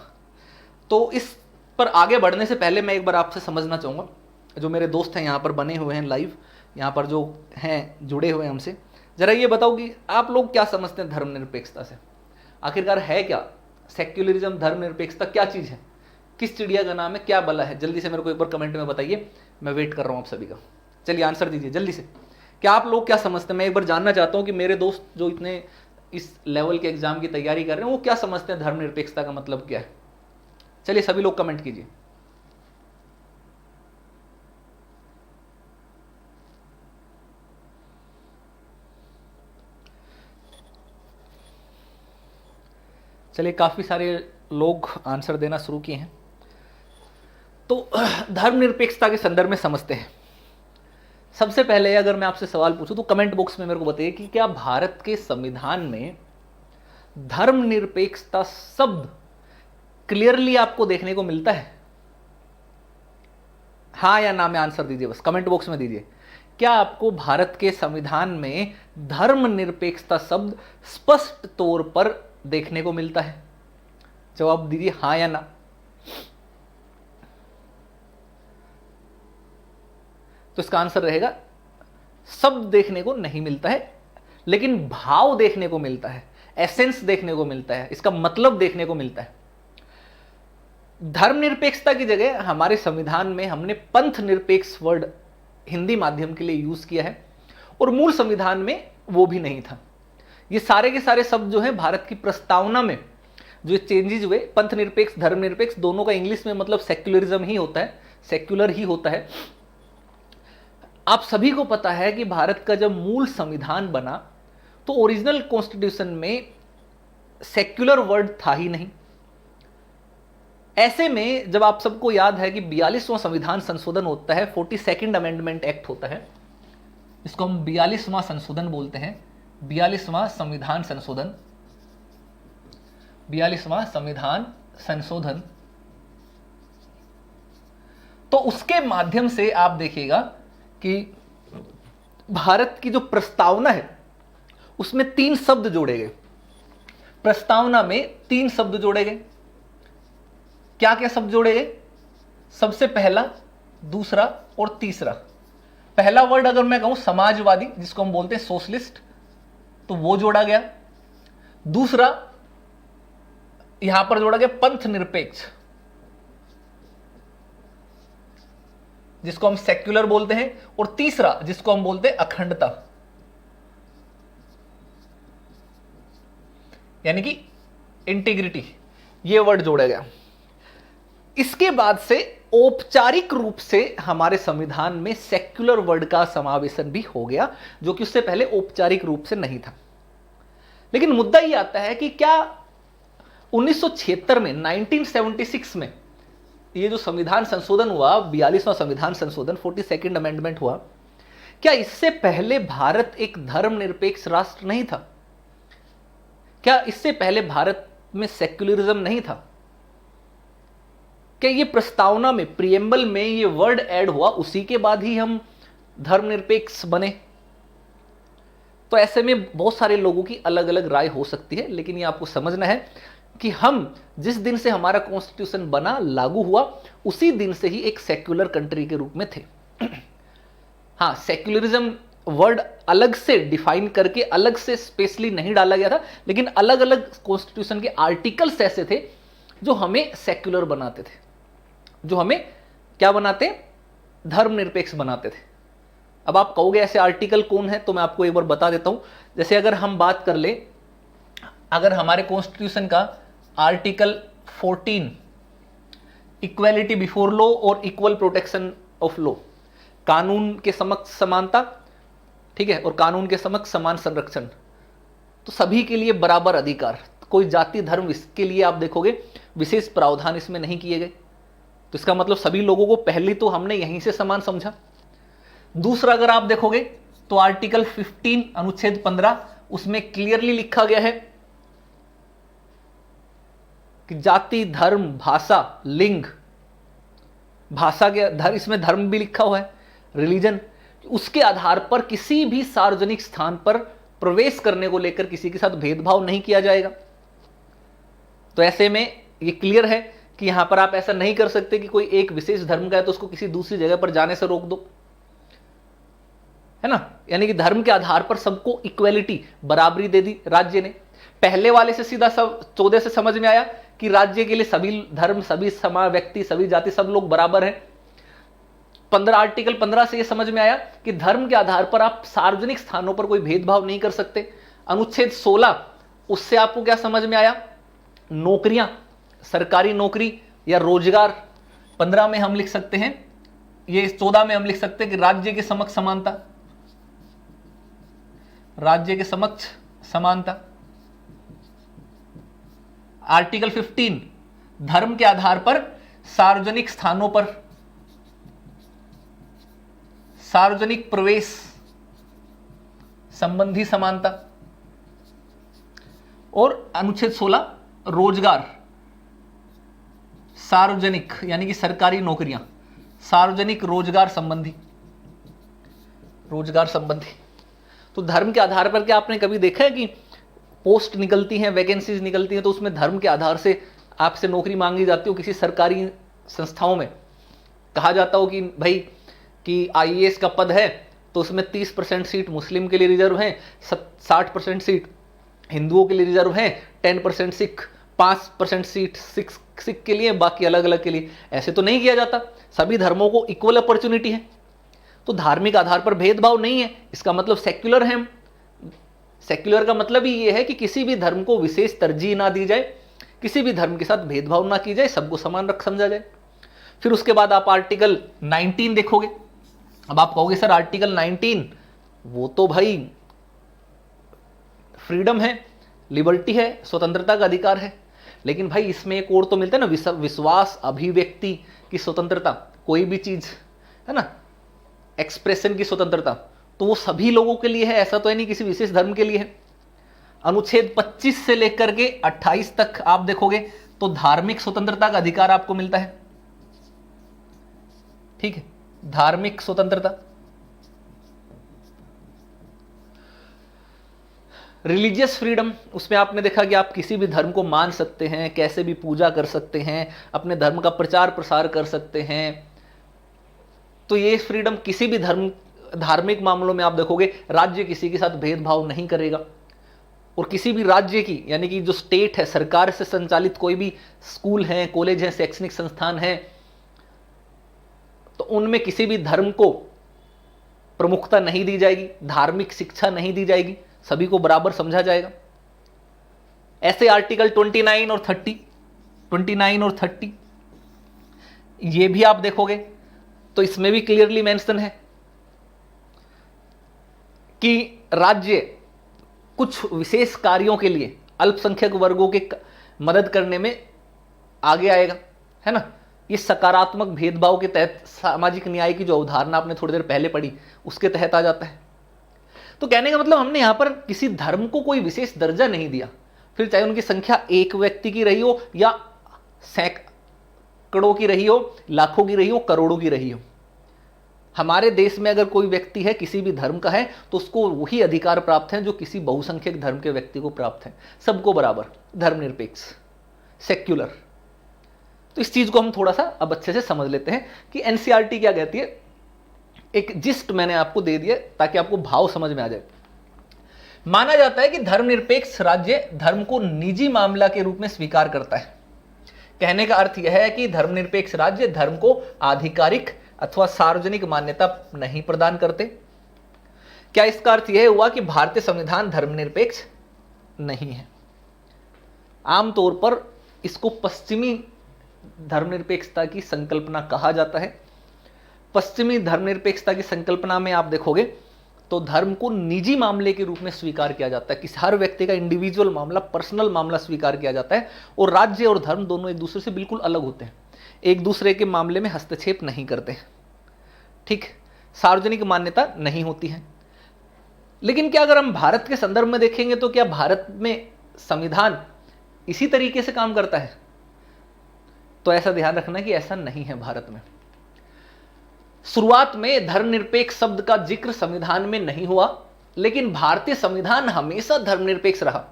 तो इस पर आगे बढ़ने से पहले मैं एक बार आपसे समझना चाहूँगा, जो मेरे दोस्त हैं यहाँ पर बने हुए हैं लाइव, यहाँ पर जो हैं जुड़े हुए हैं हमसे, ज़रा ये बताओ कि आप लोग क्या समझते हैं धर्मनिरपेक्षता से? आखिरकार है क्या सेक्युलरिज्म, धर्मनिरपेक्षता क्या चीज़ है, किस चिड़िया का नाम है, क्या बला है? जल्दी से मेरे को एक बार कमेंट में बताइए, मैं वेट कर रहा हूँ आप सभी का। चलिए आंसर दीजिए जल्दी से, क्या आप लोग क्या समझते हैं? मैं एक बार जानना चाहता हूँ कि मेरे दोस्त जो इतने इस लेवल के एग्जाम की तैयारी कर रहे हैं वो क्या समझते हैं धर्मनिरपेक्षता का मतलब क्या है? चलिए सभी लोग कमेंट कीजिए। चलिए काफी सारे लोग आंसर देना शुरू किए हैं। तो धर्मनिरपेक्षता के संदर्भ में समझते हैं। सबसे पहले अगर मैं आपसे सवाल पूछूं तो कमेंट बॉक्स में मेरे को बताइए कि क्या भारत के संविधान में धर्मनिरपेक्षता शब्द क्लियरली आपको देखने को मिलता है? हाँ या ना में आंसर दीजिए, बस कमेंट बॉक्स में दीजिए। क्या आपको भारत के संविधान में धर्मनिरपेक्षता शब्द स्पष्ट तौर पर देखने को मिलता है? जवाब दीजिए हाँ या ना। तो इसका आंसर रहेगा शब्द देखने को नहीं मिलता है, लेकिन भाव देखने को मिलता है, एसेंस देखने को मिलता है, इसका मतलब देखने को मिलता है। धर्मनिरपेक्षता की जगह हमारे संविधान में हमने पंथ निरपेक्ष वर्ड हिंदी माध्यम के लिए यूज किया है, और मूल संविधान में वो भी नहीं था। ये सारे के सारे शब्द जो है भारत की प्रस्तावना में जो चेंजेस हुए, पंथ निरपेक्ष, धर्मनिरपेक्ष, दोनों का इंग्लिश में मतलब सेक्युलरिज्म ही होता है, सेक्युलर ही होता है। आप सभी को पता है कि भारत का जब मूल संविधान बना तो ओरिजिनल कॉन्स्टिट्यूशन में सेक्युलर वर्ड था ही नहीं। ऐसे में जब आप सबको याद है कि 42वां संविधान संशोधन होता है, 42nd अमेंडमेंट एक्ट होता है, इसको हम 42वां संशोधन बोलते हैं, 42वां संविधान संशोधन, 42वां संविधान संशोधन। तो उसके माध्यम से आप देखिएगा कि भारत की जो प्रस्तावना है उसमें 3 शब्द जोड़े गए। प्रस्तावना में 3 शब्द जोड़े गए। क्या क्या शब्द जोड़े गए? सबसे पहला, दूसरा और तीसरा। पहला वर्ड अगर मैं कहूं समाजवादी, जिसको हम बोलते हैं सोशलिस्ट, तो वो जोड़ा गया। दूसरा यहां पर जोड़ा गया पंथ निरपेक्ष, जिसको हम सेक्युलर बोलते हैं, और तीसरा जिसको हम बोलते हैं अखंडता, यानी कि इंटीग्रिटी, ये वर्ड जोड़ा गया। इसके बाद से औपचारिक रूप से हमारे संविधान में सेक्युलर वर्ड का समावेशन भी हो गया, जो कि उससे पहले औपचारिक रूप से नहीं था। लेकिन मुद्दा यह आता है कि क्या 1976 में, 1976 में ये जो संविधान संशोधन हुआ, 42वां संविधान संशोधन, 42nd अमेंडमेंट हुआ, क्या इससे पहले भारत एक धर्मनिरपेक्ष राष्ट्र नहीं था? क्या इससे पहले भारत में सेक्युलरिज्म नहीं था? क्या ये प्रस्तावना में, प्रियम्बल में ये वर्ड ऐड हुआ, उसी के बाद ही हम धर्मनिरपेक्ष बने? तो ऐसे में बहुत सारे लोगों की अलग अलग राय हो सकती है, लेकिन ये आपको समझना है कि हम जिस दिन से हमारा कॉन्स्टिट्यूशन बना, लागू हुआ, उसी दिन से ही एक सेक्युलर कंट्री के रूप में थे। हाँ, सेक्युलरिज्म वर्ड अलग से डिफाइन करके अलग से स्पेशली नहीं डाला गया था, लेकिन अलग अलग कॉन्स्टिट्यूशन के आर्टिकल्स ऐसे थे जो हमें सेक्युलर बनाते थे, जो हमें क्या बनाते, धर्मनिरपेक्ष बनाते थे। अब आप कहोगे ऐसे आर्टिकल कौन है, तो मैं आपको एक बार बता देता हूं। जैसे अगर हम बात कर ले, अगर हमारे कॉन्स्टिट्यूशन का आर्टिकल 14 इक्वेलिटी बिफोर लॉ और इक्वल प्रोटेक्शन ऑफ लॉ, कानून के समक्ष समानता, ठीक है, और कानून के समक्ष समान संरक्षण, तो सभी के लिए बराबर अधिकार, कोई जाति धर्म, इसके लिए आप देखोगे विशेष प्रावधान इसमें नहीं किए गए। तो इसका मतलब सभी लोगों को पहले तो हमने यहीं से समान समझा। दूसरा अगर आप देखोगे तो आर्टिकल 15 अनुच्छेद 15, उसमें क्लियरली लिखा गया है कि जाति धर्म भाषा लिंग, भाषा के धर्म, इसमें धर्म भी लिखा हुआ है, रिलीजन, उसके आधार पर किसी भी सार्वजनिक स्थान पर प्रवेश करने को लेकर किसी के साथ भेदभाव नहीं किया जाएगा। तो ऐसे में ये क्लियर है कि यहां पर आप ऐसा नहीं कर सकते कि कोई एक विशेष धर्म का है तो उसको किसी दूसरी जगह पर जाने से रोक दो, है ना। यानी कि धर्म के आधार पर सबको इक्वेलिटी, बराबरी दे दी राज्य ने। पहले वाले से सीधा सब 14 से समझ में आया कि राज्य के लिए सभी धर्म, सभी समाज, व्यक्ति, सभी जाति, सब लोग बराबर हैं। 15 आर्टिकल 15 से यह समझ में आया कि धर्म के आधार पर आप सार्वजनिक स्थानों पर कोई भेदभाव नहीं कर सकते। अनुच्छेद 16, उससे आपको क्या समझ में आया, नौकरियां, सरकारी नौकरी या रोजगार। 15 में हम लिख सकते हैं, ये 14 में हम लिख सकते हैं कि राज्य के समक्ष समानता, राज्य के समक्ष समानता। आर्टिकल 15, धर्म के आधार पर सार्वजनिक स्थानों पर सार्वजनिक प्रवेश संबंधी समानता। और अनुच्छेद 16, रोजगार, सार्वजनिक यानी कि सरकारी नौकरियां, सार्वजनिक रोजगार संबंधी, रोजगार संबंधी। तो धर्म के आधार पर क्या आपने कभी देखा है कि पोस्ट निकलती हैं, वैकेंसीज निकलती हैं, तो उसमें धर्म के आधार से आपसे नौकरी मांगी जाती हो। किसी सरकारी संस्थाओं में कहा जाता हो कि भाई कि आईएएस का पद है तो उसमें 30% सीट मुस्लिम के लिए रिजर्व हैं, 60% सीट हिंदुओं के लिए रिजर्व हैं, 10% सिख, 5% सीट सिख के लिए, बाकी अलग अलग के लिए। ऐसे तो नहीं किया जाता, सभी धर्मों को इक्वल अपॉर्चुनिटी है। तो धार्मिक आधार पर भेदभाव नहीं है, इसका मतलब सेक्युलर है हम। सेक्युलर का मतलब ही यह है कि किसी भी धर्म को विशेष तरजीह ना दी जाए, किसी भी धर्म के साथ भेदभाव ना की जाए, सबको समान रख समझा जाए। फिर उसके बाद आप आर्टिकल 19 देखोगे। अब आप कहोगे सर आर्टिकल 19 वो तो भाई फ्रीडम है, लिबर्टी है, स्वतंत्रता का अधिकार है, लेकिन भाई इसमें एक और तो मिलता है ना, विश्वास, अभिव्यक्ति की स्वतंत्रता, कोई भी चीज है ना, एक्सप्रेशन की स्वतंत्रता, तो वो सभी लोगों के लिए है, ऐसा तो है नहीं किसी विशेष धर्म के लिए है। अनुच्छेद 25 से लेकर के 28 तक आप देखोगे तो धार्मिक स्वतंत्रता का अधिकार आपको मिलता है। ठीक है, धार्मिक स्वतंत्रता, रिलीजियस फ्रीडम, उसमें आपने देखा कि आप किसी भी धर्म को मान सकते हैं, कैसे भी पूजा कर सकते हैं, अपने धर्म का प्रचार प्रसार कर सकते हैं। तो ये फ्रीडम किसी भी धर्म, धार्मिक मामलों में आप देखोगे राज्य किसी के साथ भेदभाव नहीं करेगा। और किसी भी राज्य की यानी कि जो स्टेट है, सरकार से संचालित कोई भी स्कूल हैं, कॉलेज हैं, शैक्षणिक संस्थान हैं, तो उनमें किसी भी धर्म को प्रमुखता नहीं दी जाएगी, धार्मिक शिक्षा नहीं दी जाएगी, सभी को बराबर समझा जाएगा। ऐसे आर्टिकल 29 और 30 ये भी आप देखोगे तो इसमें भी क्लियरली मेंशन है कि राज्य कुछ विशेष कार्यों के लिए अल्पसंख्यक वर्गों के मदद करने में आगे आएगा, है ना। ये सकारात्मक भेदभाव के तहत सामाजिक न्याय की जो अवधारणा आपने थोड़ी देर पहले पढ़ी उसके तहत आ जाता है। तो कहने का मतलब हमने यहां पर किसी धर्म को कोई विशेष दर्जा नहीं दिया, फिर चाहे उनकी संख्या एक व्यक्ति की रही हो या सैकड़ों की रही हो, लाखों की रही हो, करोड़ों की रही हो। हमारे देश में अगर कोई व्यक्ति है, किसी भी धर्म का है, तो उसको वही अधिकार प्राप्त है जो किसी बहुसंख्यक धर्म के व्यक्ति को प्राप्त है, सबको बराबर, धर्मनिरपेक्ष, सेक्युलर। तो इस चीज को हम थोड़ा सा अब अच्छे से समझ लेते हैं कि एनसीईआरटी क्या कहती है। एक जिस्ट मैंने आपको दे दिया ताकि आपको भाव समझ में आ जाए। माना जाता है कि धर्मनिरपेक्ष राज्य धर्म को निजी मामला के रूप में स्वीकार करता है। कहने का अर्थ यह है कि धर्मनिरपेक्ष राज्य धर्म को आधिकारिक अथवा सार्वजनिक मान्यता नहीं प्रदान करते। क्या इसका अर्थ यह हुआ कि भारतीय संविधान धर्मनिरपेक्ष नहीं है? आमतौर पर इसको पश्चिमी धर्मनिरपेक्षता की संकल्पना कहा जाता है। पश्चिमी धर्मनिरपेक्षता की संकल्पना में आप देखोगे तो धर्म को निजी मामले के रूप में स्वीकार किया जाता है, किसी हर व्यक्ति का इंडिविजुअल मामला, पर्सनल मामला स्वीकार किया जाता है। और राज्य और धर्म दोनों एक दूसरे से बिल्कुल अलग होते हैं, एक दूसरे के मामले में हस्तक्षेप नहीं करते, ठीक, सार्वजनिक मान्यता नहीं होती है। लेकिन क्या अगर हम भारत के संदर्भ में देखेंगे तो क्या भारत में संविधान इसी तरीके से काम करता है? तो ऐसा ध्यान रखना कि ऐसा नहीं है। भारत में शुरुआत में धर्मनिरपेक्ष शब्द का जिक्र संविधान में नहीं हुआ, लेकिन भारतीय संविधान हमेशा धर्मनिरपेक्ष रहा।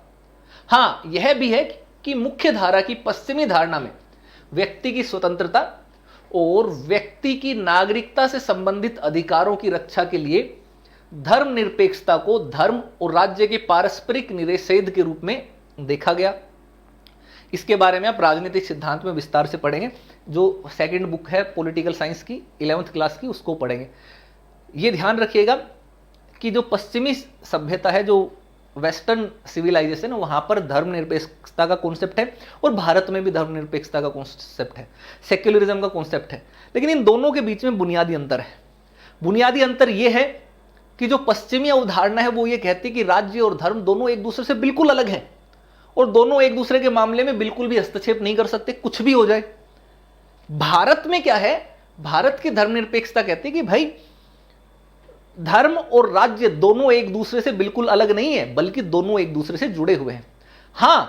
हां, यह भी है कि मुख्य धारा की पश्चिमी धारणा में व्यक्ति की स्वतंत्रता और व्यक्ति की नागरिकता से संबंधित अधिकारों की रक्षा के लिए धर्मनिरपेक्षता को धर्म और राज्य के पारस्परिक निषेध के रूप में देखा गया। इसके बारे में आप राजनीतिक सिद्धांत में विस्तार से पढ़ेंगे, जो सेकंड बुक है पॉलिटिकल साइंस की 11th क्लास की, उसको पढ़ेंगे। ये ध्यान रखिएगा कि जो पश्चिमी सभ्यता है, जो वेस्टर्न सिविलाइजेशन है, वहां पर धर्मनिरपेक्षता का कॉन्सेप्ट है और भारत में भी धर्मनिरपेक्षता का कॉन्सेप्ट है, सेक्युलरिज्म का कॉन्सेप्ट है। लेकिन इन दोनों के बीच में बुनियादी अंतर है। बुनियादी अंतर यह है कि जो पश्चिमी अवधारणा है वो ये कहती है कि राज्य और धर्म दोनों एक दूसरे से बिल्कुल अलग हैं और दोनों एक दूसरे के मामले में बिल्कुल भी हस्तक्षेप नहीं कर सकते, कुछ भी हो जाए। भारत में क्या है, भारत की धर्मनिरपेक्षता कहती है कि भाई धर्म और राज्य दोनों एक दूसरे से बिल्कुल अलग नहीं है, बल्कि दोनों एक दूसरे से जुड़े हुए हैं। हां,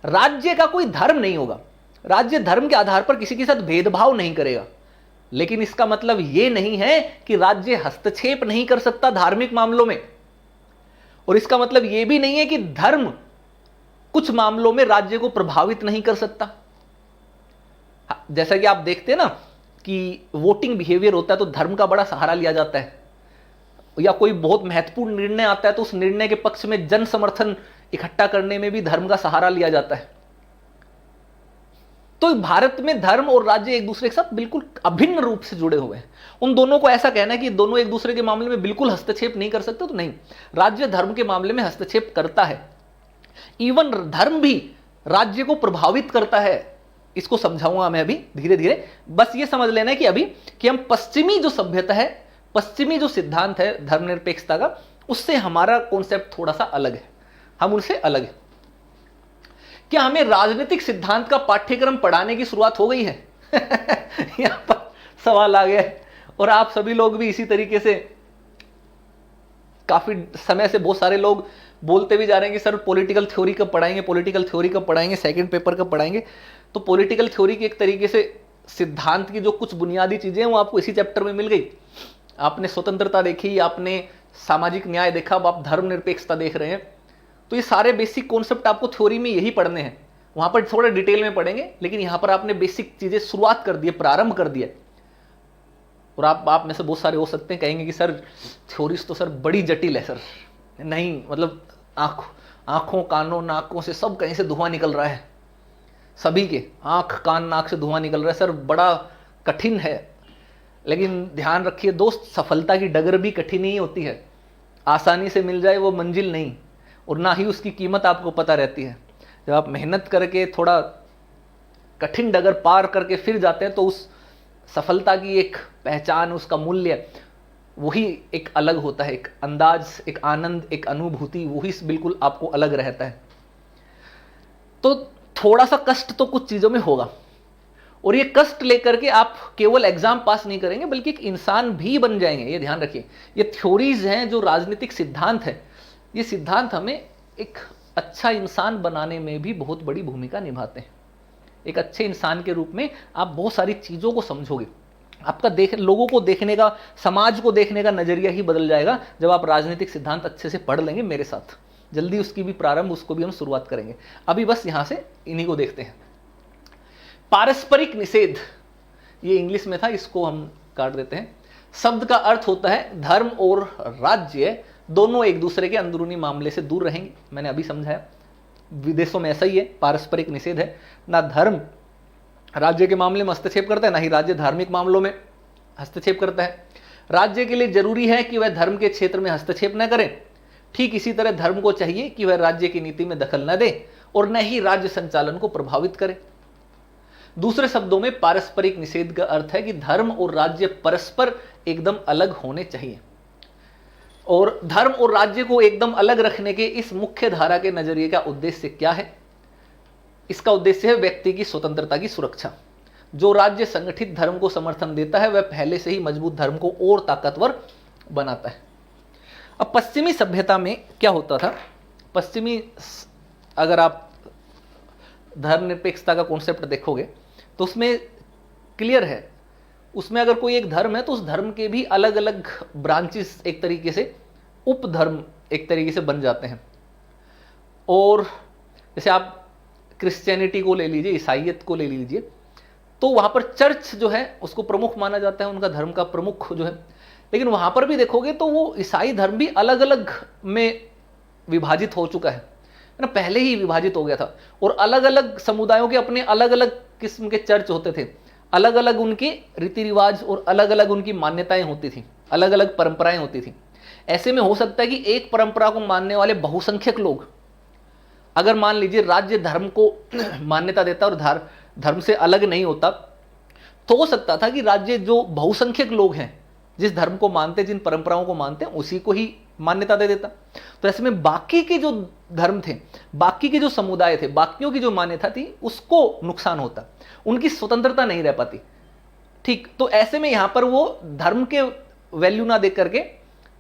राज्य का कोई धर्म नहीं होगा, राज्य धर्म के आधार पर किसी के साथ भेदभाव नहीं करेगा, लेकिन इसका मतलब यह नहीं है कि राज्य हस्तक्षेप नहीं कर सकता धार्मिक मामलों में, और इसका मतलब यह भी नहीं है कि धर्म कुछ मामलों में राज्य को प्रभावित नहीं कर सकता। जैसा कि आप देखते हैं ना कि वोटिंग बिहेवियर होता है तो धर्म का बड़ा सहारा लिया जाता है, या कोई बहुत महत्वपूर्ण निर्णय आता है तो उस निर्णय के पक्ष में जन समर्थन इकट्ठा करने में भी धर्म का सहारा लिया जाता है। तो भारत में धर्म और राज्य एक दूसरे के साथ बिल्कुल अभिन्न रूप से जुड़े हुए हैं। उन दोनों को ऐसा कहना है कि दोनों एक दूसरे के मामले में बिल्कुल हस्तक्षेप नहीं कर सकते, तो नहीं, राज्य धर्म के मामले में हस्तक्षेप करता है। इवन धर्म भी राज्य को प्रभावित करता है। इसको समझाऊंगा मैं अभी धीरे धीरे। बस ये समझ लेना है कि अभी कि हम पश्चिमी जो सभ्यता है, पश्चिमी जो सिद्धांत है धर्मनिरपेक्षता का, उससे हमारा कॉन्सेप्ट थोड़ा सा अलग है, हम उनसे अलग है। क्या हमें राजनीतिक सिद्धांत का पाठ्यक्रम पढ़ाने की शुरुआत हो गई है? यहां पर सवाल आ गया है, और आप सभी लोग भी इसी तरीके से काफी समय से बहुत सारे लोग बोलते भी जा रहे हैं कि सर पॉलिटिकल थ्योरी कब पढ़ाएंगे, पॉलिटिकल थ्योरी कब पढ़ाएंगे, सेकंड पेपर कब पढ़ाएंगे। तो पॉलिटिकल थ्योरी की एक तरीके से सिद्धांत की जो कुछ बुनियादी चीजें हैं वो आपको इसी चैप्टर में मिल गई। आपने स्वतंत्रता देखी, आपने सामाजिक न्याय देखा, अब आप धर्मनिरपेक्षता देख रहे हैं। तो ये सारे बेसिक कॉन्सेप्ट आपको थ्योरी में यही पढ़ने हैं, वहां पर थोड़ा डिटेल में पढ़ेंगे, लेकिन यहां पर आपने बेसिक चीजें शुरुआत कर दी है, प्रारंभ कर दिया। और आप में से बहुत सारे हो सकते हैं कहेंगे कि सर थ्योरीज तो सर बड़ी जटिल है। सर नहीं, मतलब आंखों कानों नाकों से सब कहीं से धुआं निकल रहा है, सभी के आंख कान नाक से धुआं निकल रहा है, सर बड़ा कठिन है। लेकिन ध्यान रखिए दोस्त, सफलता की डगर भी कठिन ही होती है, आसानी से मिल जाए वो मंजिल नहीं, और ना ही उसकी कीमत आपको पता रहती है। जब आप मेहनत करके थोड़ा कठिन डगर पार करके फिर जाते हैं तो उस सफलता की एक पहचान, उसका मूल्य वही एक अलग होता है, एक अंदाज, एक आनंद, एक अनुभूति, वही बिल्कुल आपको अलग रहता है। तो थोड़ा सा कष्ट तो कुछ चीजों में होगा, और ये कष्ट लेकर के आप केवल एग्जाम पास नहीं करेंगे बल्कि एक इंसान भी बन जाएंगे, ये ध्यान रखिए। ये थ्योरीज हैं, जो राजनीतिक सिद्धांत है, ये सिद्धांत हमें एक अच्छा इंसान बनाने में भी बहुत बड़ी भूमिका निभाते हैं। एक अच्छे इंसान के रूप में आप बहुत सारी चीजों को समझोगे, आपका लोगों को देखने का, समाज को देखने का नजरिया ही बदल जाएगा जब आप राजनीतिक सिद्धांत अच्छे से पढ़ लेंगे मेरे साथ। जल्दी उसकी भी प्रारंभ, उसको भी हम शुरुआत करेंगे। अभी बस यहां से इन्हीं को देखते हैं। पारस्परिक निषेध, ये इंग्लिश में था, इसको हम काट देते हैं। शब्द का अर्थ होता है धर्म और राज्य दोनों एक दूसरे के अंदरूनी मामले से दूर रहेंगे। मैंने अभी समझाया, विदेशों में ऐसा ही है, पारस्परिक निषेध है। ना धर्म राज्य के मामले में हस्तक्षेप करता है, ना ही राज्य धार्मिक मामलों में हस्तक्षेप करता है। राज्य के लिए जरूरी है कि वह धर्म के क्षेत्र में हस्तक्षेप न करे, ठीक इसी तरह धर्म को चाहिए कि वह राज्य की नीति में दखल न दे और न ही राज्य संचालन को प्रभावित करे। दूसरे शब्दों में पारस्परिक निषेध का अर्थ है कि धर्म और राज्य परस्पर एकदम अलग होने चाहिए, और धर्म और राज्य को एकदम अलग रखने के इस मुख्य धारा के नजरिए का उद्देश्य क्या है? इसका उद्देश्य है व्यक्ति की स्वतंत्रता की सुरक्षा। जो राज्य संगठित धर्म को समर्थन देता है वह पहले से ही मजबूत धर्म को और ताकतवर बनाता है। अब पश्चिमी सभ्यता में क्या होता था? पश्चिमी, अगर आप धर्मनिरपेक्षता का कॉन्सेप्ट देखोगे तो उसमें क्लियर है, उसमें अगर कोई एक धर्म है तो उस धर्म के भी अलग अलग ब्रांचेस, एक तरीके से उपधर्म एक तरीके से बन जाते हैं। और जैसे आप क्रिश्चियनिटी को ले लीजिए, ईसाइयत को ले लीजिए, तो वहां पर चर्च जो है उसको प्रमुख माना जाता है, उनका धर्म का प्रमुख जो है। लेकिन वहां पर भी देखोगे तो वो ईसाई धर्म भी अलग अलग में विभाजित हो चुका है ना, पहले ही विभाजित हो गया था। और अलग अलग समुदायों के अपने अलग अलग किस्म के चर्च होते थे, अलग अलग उनके रीति रिवाज और अलग अलग उनकी मान्यताएं होती थी, अलग अलग परंपराएं होती थी। ऐसे में हो सकता है कि एक परंपरा को मानने वाले बहुसंख्यक लोग, अगर मान लीजिए राज्य धर्म को मान्यता देता और धर्म से अलग नहीं होता, तो हो सकता था कि राज्य जो बहुसंख्यक लोग हैं, जिस धर्म को मानते, जिन परंपराओं को मानते हैं, उसी को ही मान्यता दे देता। तो ऐसे में बाकी के जो धर्म थे, बाकी के जो समुदाय थे, बाकियों की जो मान्यता थी, उसको नुकसान होता, उनकी स्वतंत्रता नहीं रह पाती। ठीक, तो ऐसे में यहां पर वो धर्म के वैल्यू ना दे करके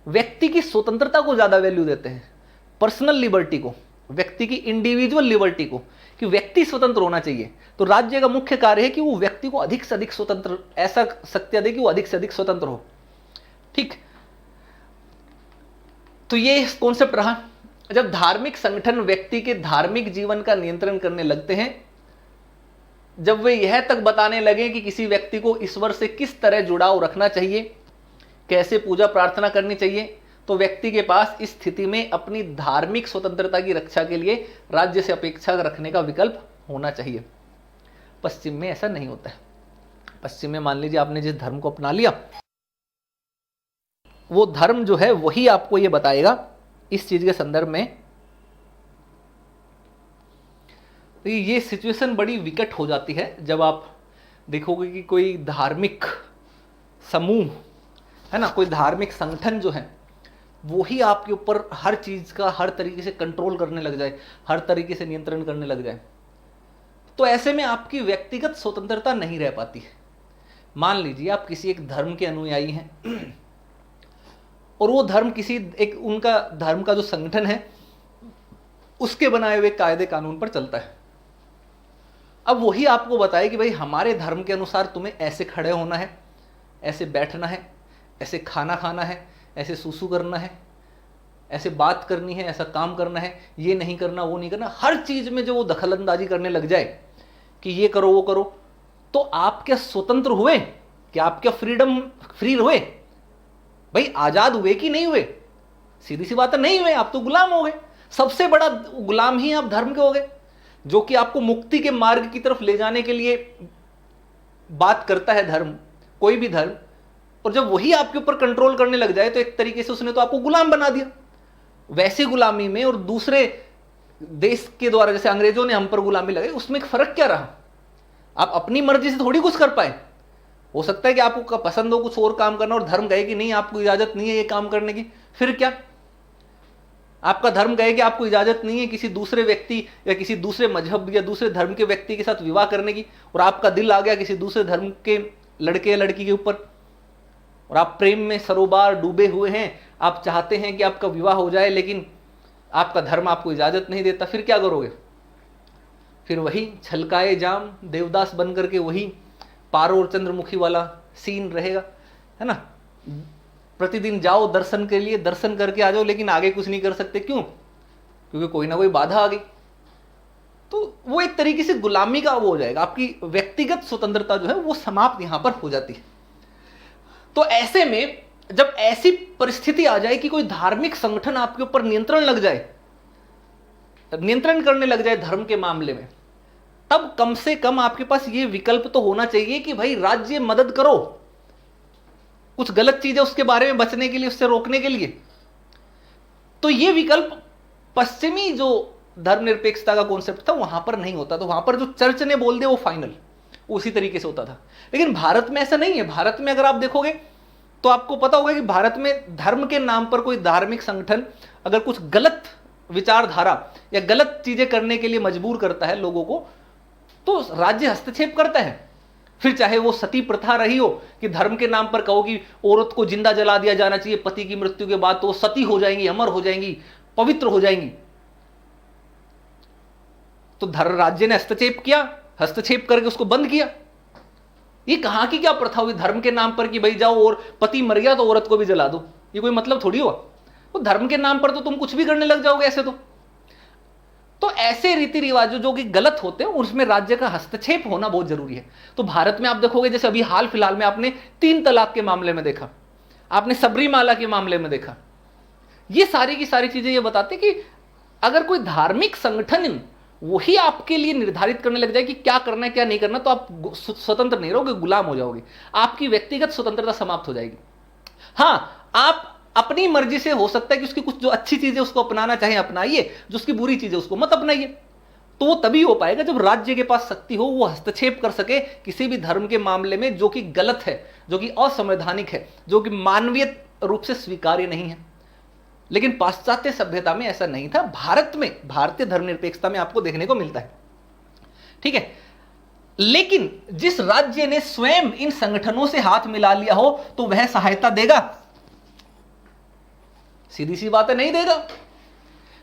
व्यक्ति की स्वतंत्रता को ज्यादा वैल्यू देते हैं, पर्सनल लिबर्टी को, व्यक्ति की इंडिविजुअल लिबर्टी को, कि व्यक्ति स्वतंत्र होना चाहिए। तो राज्य का मुख्य कार्य है कि वो व्यक्ति को अधिक से अधिक स्वतंत्र, ऐसा शक्ति दे कि वो अधिक से अधिक स्वतंत्र हो। ठीक, तो ये कॉन्सेप्ट रहा। जब धार्मिक संगठन व्यक्ति के धार्मिक जीवन का नियंत्रण करने लगते हैं, जब वे यह तक बताने लगे कि किसी व्यक्ति को ईश्वर से किस तरह जुड़ाव रखना चाहिए, कैसे पूजा प्रार्थना करनी चाहिए, तो व्यक्ति के पास इस स्थिति में अपनी धार्मिक स्वतंत्रता की रक्षा के लिए राज्य से अपेक्षा रखने का विकल्प होना चाहिए। पश्चिम में ऐसा नहीं होता है। पश्चिम में मान लीजिए आपने जिस धर्म को अपना लिया, वो धर्म जो है वही आपको ये बताएगा इस चीज के संदर्भ में। तो ये सिचुएशन बड़ी विकट हो जाती है जब आप देखोगे कि कोई धार्मिक समूह है ना, कोई धार्मिक संगठन जो है वो ही आपके ऊपर हर चीज का हर तरीके से कंट्रोल करने लग जाए, हर तरीके से नियंत्रण करने लग जाए। तो ऐसे में आपकी व्यक्तिगत स्वतंत्रता नहीं रह पाती है। मान लीजिए आप किसी एक धर्म के अनुयायी हैं और वो धर्म किसी एक, उनका धर्म का जो संगठन है उसके बनाए हुए कायदे कानून पर चलता है। अब वही आपको बताए कि भाई हमारे धर्म के अनुसार तुम्हें ऐसे खड़े होना है, ऐसे बैठना है, ऐसे खाना खाना है, ऐसे सूसू करना है, ऐसे बात करनी है, ऐसा काम करना है, ये नहीं करना, वो नहीं करना। हर चीज में जो वो दखलंदाजी करने लग जाए कि ये करो वो करो, तो आप क्या स्वतंत्र हुए? क्या आप क्या फ्री हुए? भाई आजाद हुए कि नहीं हुए? सीधी सी बात है, नहीं हुए। आप तो गुलाम हो गए। सबसे बड़ा गुलाम ही आप धर्म के हो गए, जो कि आपको मुक्ति के मार्ग की तरफ ले जाने के लिए बात करता है धर्म, कोई भी धर्म। और जब वही आपके ऊपर कंट्रोल करने लग जाए तो एक तरीके से उसने तो आपको गुलाम बना दिया। वैसी गुलामी में और दूसरे देश के द्वारा, जैसे अंग्रेजों ने हम पर गुलामी लगाई, उसमें एक फर्क क्या रहा? आप अपनी मर्जी से थोड़ी कुछ कर पाए। हो सकता है कि आपको पसंद हो कुछ और काम करना और धर्म कहे कि नहीं, आपको इजाजत नहीं है ये काम करने की, फिर क्या? आपका धर्म कहे कि आपको इजाजत नहीं है किसी दूसरे व्यक्ति या किसी दूसरे मजहब या दूसरे धर्म के व्यक्ति के साथ विवाह करने की, और आपका दिल आ गया किसी दूसरे धर्म के लड़के या लड़की के ऊपर, और आप प्रेम में सरोबार डूबे हुए हैं, आप चाहते हैं कि आपका विवाह हो जाए, लेकिन आपका धर्म आपको इजाजत नहीं देता, फिर क्या करोगे? फिर वही छलकाए जाम देवदास बन करके वही पारो और चंद्रमुखी वाला सीन रहेगा, है ना। प्रतिदिन जाओ दर्शन के लिए, दर्शन करके आ जाओ, लेकिन आगे कुछ नहीं कर सकते। क्यों? क्योंकि कोई ना कोई बाधा आ गई। तो वो एक तरीके से गुलामी का वो हो जाएगा, आपकी व्यक्तिगत स्वतंत्रता जो है वो समाप्त यहां पर हो जाती है। तो ऐसे में जब ऐसी परिस्थिति आ जाए कि कोई धार्मिक संगठन आपके ऊपर नियंत्रण करने लग जाए धर्म के मामले में, तब कम से कम आपके पास ये विकल्प तो होना चाहिए कि भाई राज्य मदद करो, कुछ गलत चीज है उसके बारे में बचने के लिए, उससे रोकने के लिए। तो ये विकल्प पश्चिमी जो धर्मनिरपेक्षता का कॉन्सेप्ट था वहां पर नहीं होता। तो वहां पर जो चर्च ने बोल दिया वो फाइनल, उसी तरीके से होता था। लेकिन भारत में ऐसा नहीं है। भारत में अगर आप देखोगे तो आपको पता होगा कि भारत में धर्म के नाम पर कोई धार्मिक संगठन अगर कुछ गलत विचारधारा या गलत चीजें करने के लिए मजबूर करता है लोगों को, तो राज्य हस्तक्षेप करता है। फिर चाहे वो सती प्रथा रही हो कि धर्म के नाम पर कहो कि औरत को जिंदा जला दिया जाना चाहिए पति की मृत्यु के बाद, तो वो सती हो जाएंगी, अमर हो जाएंगी, पवित्र हो जाएंगी। तो राज्य ने हस्तक्षेप करके उसको बंद किया। ये कहां की क्या प्रथा हुई धर्म के नाम पर कि भाई जाओ और पति मर गया तो औरत को भी जला दो? ये कोई मतलब थोड़ी हुआ। वो धर्म के नाम पर तो तुम कुछ भी करने लग जाओगे ऐसे तो ऐसे रीति रिवाजों जो कि गलत होते हैं उसमें राज्य का हस्तक्षेप होना बहुत जरूरी है। तो भारत में आप देखोगे, जैसे अभी हाल फिलहाल में आपने 3 तलाक के मामले में देखा, आपने सबरीमाला के मामले में देखा, ये सारी की सारी चीजें ये बताते कि अगर कोई धार्मिक संगठन वही आपके लिए निर्धारित करने लग जाए कि क्या करना है क्या नहीं करना, तो आप स्वतंत्र नहीं रहोगे, गुलाम हो जाओगे, आपकी व्यक्तिगत स्वतंत्रता समाप्त हो जाएगी। हाँ, आप अपनी मर्जी से हो सकता है कि उसकी कुछ जो अच्छी चीजें उसको अपनाना चाहे अपनाइए, जो उसकी बुरी चीजें उसको मत अपनाइए। तो वो तभी हो पाएगा जब राज्य के पास शक्ति हो, वो हस्तक्षेप कर सके किसी भी धर्म के मामले में जो कि गलत है, जो कि असंवैधानिक है, जो कि मानवीय रूप से स्वीकार्य नहीं है। लेकिन पाश्चात्य सभ्यता में ऐसा नहीं था, भारत में, भारतीय धर्मनिरपेक्षता में आपको देखने को मिलता है। ठीक है, लेकिन जिस राज्य ने स्वयं इन संगठनों से हाथ मिला लिया हो तो वह सहायता देगा? सीधी सी बात है, नहीं देगा।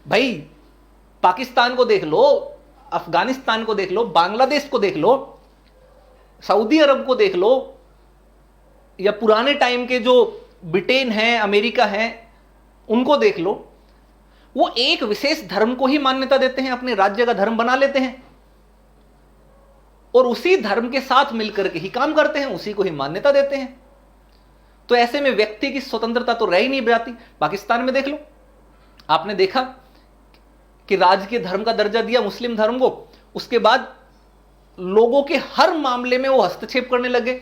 भाई पाकिस्तान को देख लो, अफगानिस्तान को देख लो, बांग्लादेश को देख लो, सऊदी अरब को देख लो, या पुराने टाइम के जो ब्रिटेन है, अमेरिका है, उनको देख लो। वो एक विशेष धर्म को ही मान्यता देते हैं, अपने राज्य का धर्म बना लेते हैं और उसी धर्म के साथ मिलकर के ही काम करते हैं, उसी को ही मान्यता देते हैं। तो ऐसे में व्यक्ति की स्वतंत्रता तो रह ही नहीं जाती। पाकिस्तान में देख लो, आपने देखा कि राजकीय धर्म का दर्जा दिया मुस्लिम धर्म को, उसके बाद लोगों के हर मामले में वो हस्तक्षेप करने लगे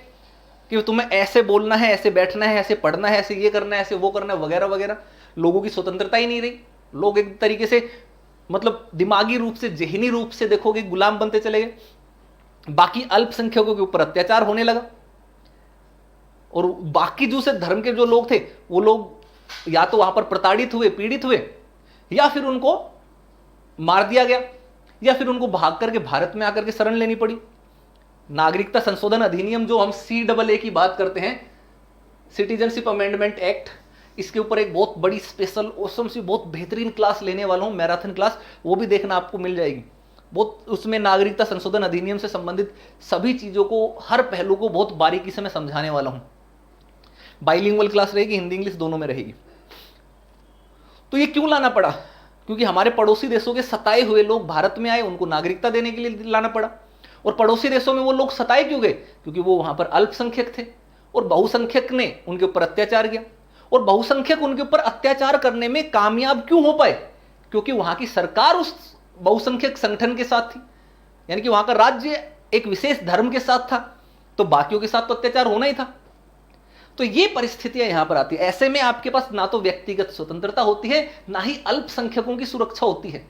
कि तुम्हें ऐसे बोलना है, ऐसे बैठना है, ऐसे पढ़ना है, ऐसे ये करना है, ऐसे वो करना है, वगैरह वगैरह। लोगों की स्वतंत्रता ही नहीं रही। लोग एक तरीके से मतलब दिमागी रूप से, ज़हनी रूप से देखोगे गुलाम बनते चले गए। बाकी अल्पसंख्यकों के ऊपर अत्याचार होने लगा और बाकी दूसरे धर्म के जो लोग थे वो लोग या तो वहां पर प्रताड़ित हुए, पीड़ित हुए, या फिर उनको मार दिया गया, या फिर उनको भाग करके भारत में आकर के शरण लेनी पड़ी। नागरिकता संशोधन अधिनियम जो हम CAA की बात करते हैं, सिटीजनशिप अमेंडमेंट एक्ट, इसके ऊपर एक बहुत बड़ी स्पेशल ओसम सी बहुत बेहतरीन क्लास लेने वाला हूं, मैराथन क्लास, वो भी देखना आपको मिल जाएगी। बहुत उसमें नागरिकता संशोधन अधिनियम से संबंधित सभी चीजों को, हर पहलू को बहुत बारीकी से मैं समझाने वाला हूं। बाइलिंगुअल क्लास रहेगी, हिंदी इंग्लिश दोनों में रहेगी। तो ये क्यों लाना पड़ा? क्योंकि हमारे पड़ोसी देशों के सताए हुए लोग भारत में आए, उनको नागरिकता देने के लिए लाना पड़ा। और पड़ोसी देशों में वो लोग सताए क्यों गए? क्योंकि वो वहां पर अल्पसंख्यक थे और बहुसंख्यक ने उनके ऊपर अत्याचार किया, और बहुसंख्यक उनके ऊपर अत्याचार करने में कामयाब क्यों हो पाए? क्योंकि वहां की सरकार उस बहुसंख्यक संगठन के साथ थी, यानी कि वहां का राज्य एक विशेष धर्म के साथ था, तो बाकियों के साथ तो अत्याचार होना ही था। तो ये परिस्थितियां यहां पर आती है। ऐसे में आपके पास ना तो व्यक्तिगत स्वतंत्रता होती है, ना ही अल्पसंख्यकों की सुरक्षा होती है।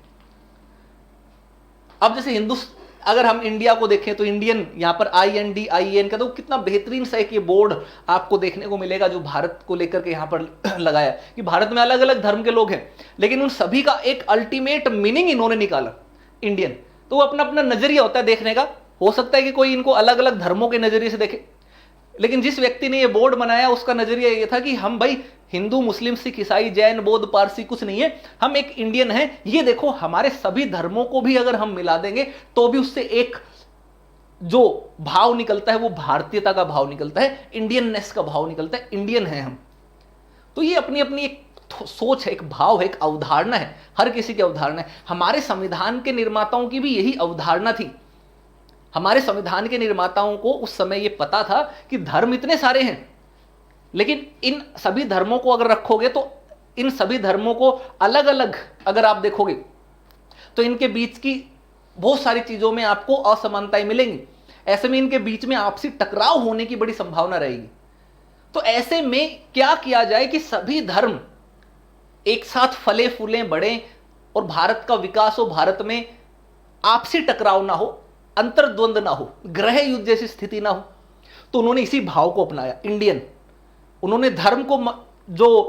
अब जैसे अगर हम इंडिया को देखें तो इंडियन, यहां पर INDIEN का तो कितना बेहतरीन सा एक ये बोर्ड आपको देखने को मिलेगा जो भारत को लेकर के यहां पर लगाया कि भारत में अलग अलग धर्म के लोग हैं, लेकिन उन सभी का एक अल्टीमेट मीनिंग इन्होंने निकाला, इंडियन। तो वो अपना अपना नजरिया होता है देखने का। हो सकता है कि कोई इनको अलग अलग धर्मों के नजरिए से देखे, लेकिन जिस व्यक्ति ने ये बोर्ड बनाया उसका नजरिया ये था कि हम भाई हिंदू, मुस्लिम, सिख, ईसाई, जैन, बौद्ध, पारसी कुछ नहीं है, हम एक इंडियन हैं। ये देखो, हमारे सभी धर्मों को भी अगर हम मिला देंगे तो भी उससे एक जो भाव निकलता है वो भारतीयता का भाव निकलता है, इंडियननेस का भाव निकलता है, इंडियन है हम। तो ये अपनी अपनी एक सोच है, एक भाव है, एक अवधारणा है, हर किसी की अवधारणा है। हमारे संविधान के निर्माताओं की भी यही अवधारणा थी। हमारे संविधान के निर्माताओं को उस समय यह पता था कि धर्म इतने सारे हैं, लेकिन इन सभी धर्मों को अगर रखोगे तो इन सभी धर्मों को अलग अलग अगर आप देखोगे तो इनके बीच की बहुत सारी चीजों में आपको असमानताएं मिलेंगी। ऐसे में इनके बीच में आपसी टकराव होने की बड़ी संभावना रहेगी। तो ऐसे में क्या किया जाए कि सभी धर्म एक साथ फले फूले बढ़े और भारत का विकास हो, भारत में आपसी टकराव ना हो, अंतर्द्वंद ना हो, ग्रह युद्ध जैसी स्थिति ना हो। तो उन्होंने इसी भाव को अपनाया, इंडियन। उन्होंने धर्म को जो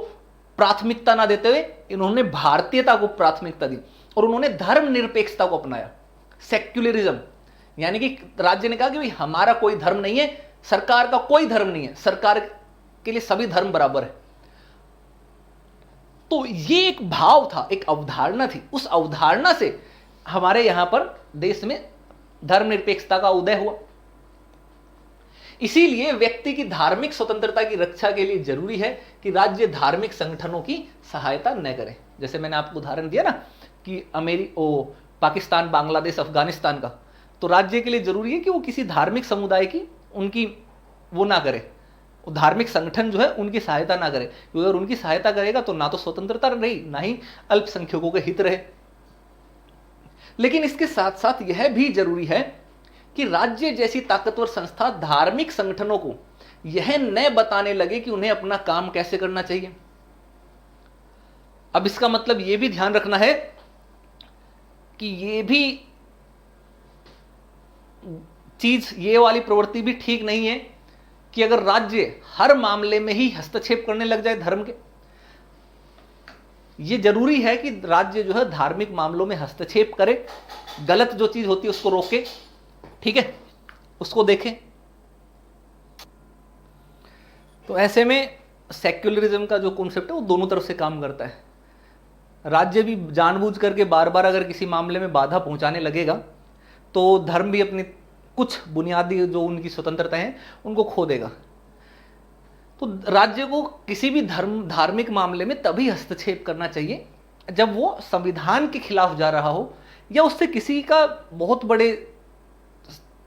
प्राथमिकता ना देते हुए इन्होंने भारतीयता को प्राथमिकता दी और उन्होंने धर्म निरपेक्षता को अपनाया, सेक्युलरिज्म। यानी कि राज्य ने कहा कि भाई हमारा कोई धर्म नहीं है, सरकार का कोई धर्म नहीं है, सरकार के लिए सभी धर्म बराबर है। तो ये एक भाव था, एक अवधारणा थी। उस अवधारणा से हमारे यहां पर देश में धर्मनिरपेक्षता का उदय हुआ। इसीलिए व्यक्ति की धार्मिक स्वतंत्रता की रक्षा के लिए जरूरी है कि राज्य धार्मिक संगठनों की सहायता न करे। जैसे मैंने आपको उदाहरण दिया ना कि पाकिस्तान, बांग्लादेश, अफगानिस्तान का, तो राज्य के लिए जरूरी है कि वो किसी धार्मिक समुदाय की उनकी वो ना करे, वो धार्मिक संगठन जो है उनकी सहायता ना करे, क्योंकि अगर उनकी सहायता करेगा तो ना तो स्वतंत्रता रही, ना ही अल्पसंख्यकों के हित रहे। लेकिन इसके साथ साथ यह भी जरूरी है कि राज्य जैसी ताकतवर संस्था धार्मिक संगठनों को यह न बताने लगे कि उन्हें अपना काम कैसे करना चाहिए। अब इसका मतलब यह भी ध्यान रखना है कि यह भी चीज, ये वाली प्रवृत्ति भी ठीक नहीं है कि अगर राज्य हर मामले में ही हस्तक्षेप करने लग जाए धर्म के। ये जरूरी है कि राज्य जो है धार्मिक मामलों में हस्तक्षेप करे, गलत जो चीज होती है उसको रोके, ठीक है, उसको देखें। तो ऐसे में सेक्युलरिज्म का जो कॉन्सेप्ट है वो दोनों तरफ से काम करता है। राज्य भी जानबूझ करके बार बार अगर किसी मामले में बाधा पहुंचाने लगेगा तो धर्म भी अपनी कुछ बुनियादी जो उनकी स्वतंत्रता है उनको खो देगा। तो राज्य को किसी भी धार्मिक मामले में तभी हस्तक्षेप करना चाहिए जब वो संविधान के खिलाफ जा रहा हो या उससे किसी का बहुत बड़े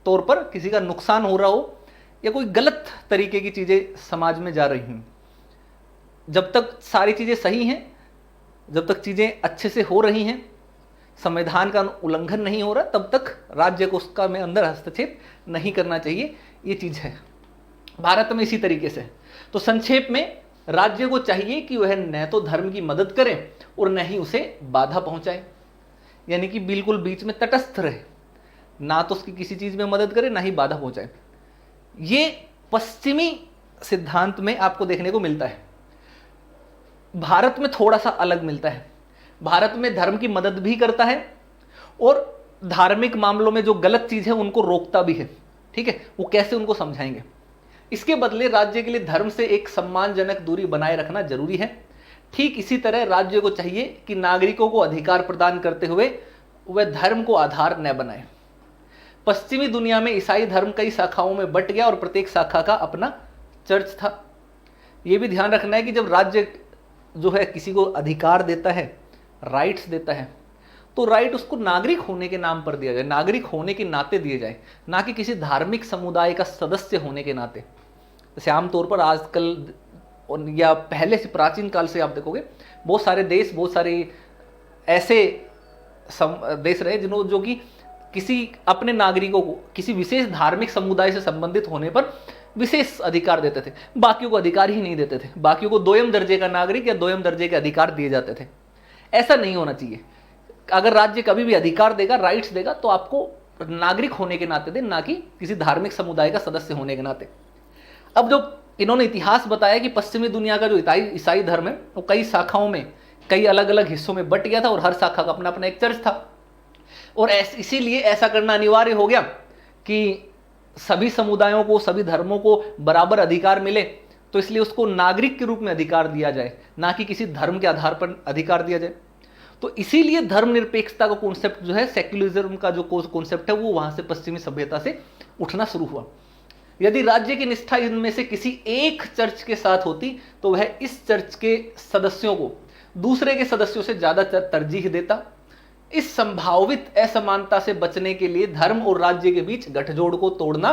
तौर पर किसी का नुकसान हो रहा हो या कोई गलत तरीके की चीजें समाज में जा रही हैं। जब तक सारी चीजें सही हैं, जब तक चीजें अच्छे से हो रही हैं, संविधान का उल्लंघन नहीं हो रहा, तब तक राज्य को उसका में अंदर हस्तक्षेप नहीं करना चाहिए। ये चीज है भारत में इसी तरीके से। तो संक्षेप में राज्य को चाहिए कि वह न तो धर्म की मदद करे और न ही उसे बाधा पहुंचाए, यानी कि बिल्कुल बीच में तटस्थ रहे, ना तो उसकी किसी चीज में मदद करे ना ही बाधा पहुंचाए। ये पश्चिमी सिद्धांत में आपको देखने को मिलता है। भारत में थोड़ा सा अलग मिलता है। भारत में धर्म की मदद भी करता है और धार्मिक मामलों में जो गलत चीज है उनको रोकता भी है, ठीक है। वो कैसे, उनको समझाएंगे। इसके बदले राज्य के लिए धर्म से एक सम्मानजनक दूरी बनाए रखना जरूरी है। ठीक इसी तरह राज्य को चाहिए कि नागरिकों को अधिकार प्रदान करते हुए वह धर्म को आधार न बनाए। पश्चिमी दुनिया में ईसाई धर्म कई शाखाओं में बंट गया और प्रत्येक शाखा का अपना चर्च था। यह भी ध्यान रखना है कि जब राज्य जो है किसी को अधिकार देता है, राइट्स देता है, तो राइट उसको नागरिक होने के नाम पर दिया जाए, नागरिक होने के नाते दिए जाए, ना कि किसी धार्मिक समुदाय का सदस्य होने के नाते। जैसे आमतौर पर आजकल या पहले से प्राचीन काल से आप देखोगे बहुत सारे देश, बहुत सारे ऐसे देश रहे जो कि किसी अपने नागरिकों को किसी विशेष धार्मिक समुदाय से संबंधित होने पर विशेष अधिकार देते थे, बाकियों को अधिकार ही नहीं देते थे। बाकियों को दोयम दर्जे का नागरिक या दोयम दर्जे के अधिकार दिए जाते थे। ऐसा नहीं होना चाहिए। अगर राज्य कभी भी अधिकार देगा, राइट्स देगा, तो आपको नागरिक होने के नाते दे, ना कि किसी धार्मिक समुदाय का सदस्य होने के नाते। अब जो इन्होंने इतिहास बताया कि पश्चिमी दुनिया का जो ईसाई धर्म है वो कई शाखाओं में, कई अलग अलग हिस्सों में बंट गया था और हर शाखा का अपना अपना एक चर्च था। और इसीलिए ऐसा करना अनिवार्य हो गया कि सभी समुदायों को, सभी धर्मों को बराबर अधिकार मिले। तो इसलिए उसको नागरिक के रूप में अधिकार दिया जाए, ना कि किसी धर्म के आधार पर अधिकार दिया जाए। तो इसीलिए धर्मनिरपेक्षता का कॉन्सेप्ट जो है, सेक्युलरिज्म का जो कॉन्सेप्ट है, वो वहां से पश्चिमी सभ्यता से उठना शुरू हुआ। यदि राज्य की निष्ठा इनमें से किसी एक चर्च के साथ होती तो वह इस चर्च के सदस्यों को दूसरे के सदस्यों से ज्यादा तरजीह देता। इस संभावित असमानता से बचने के लिए धर्म और राज्य के बीच गठजोड़ को तोड़ना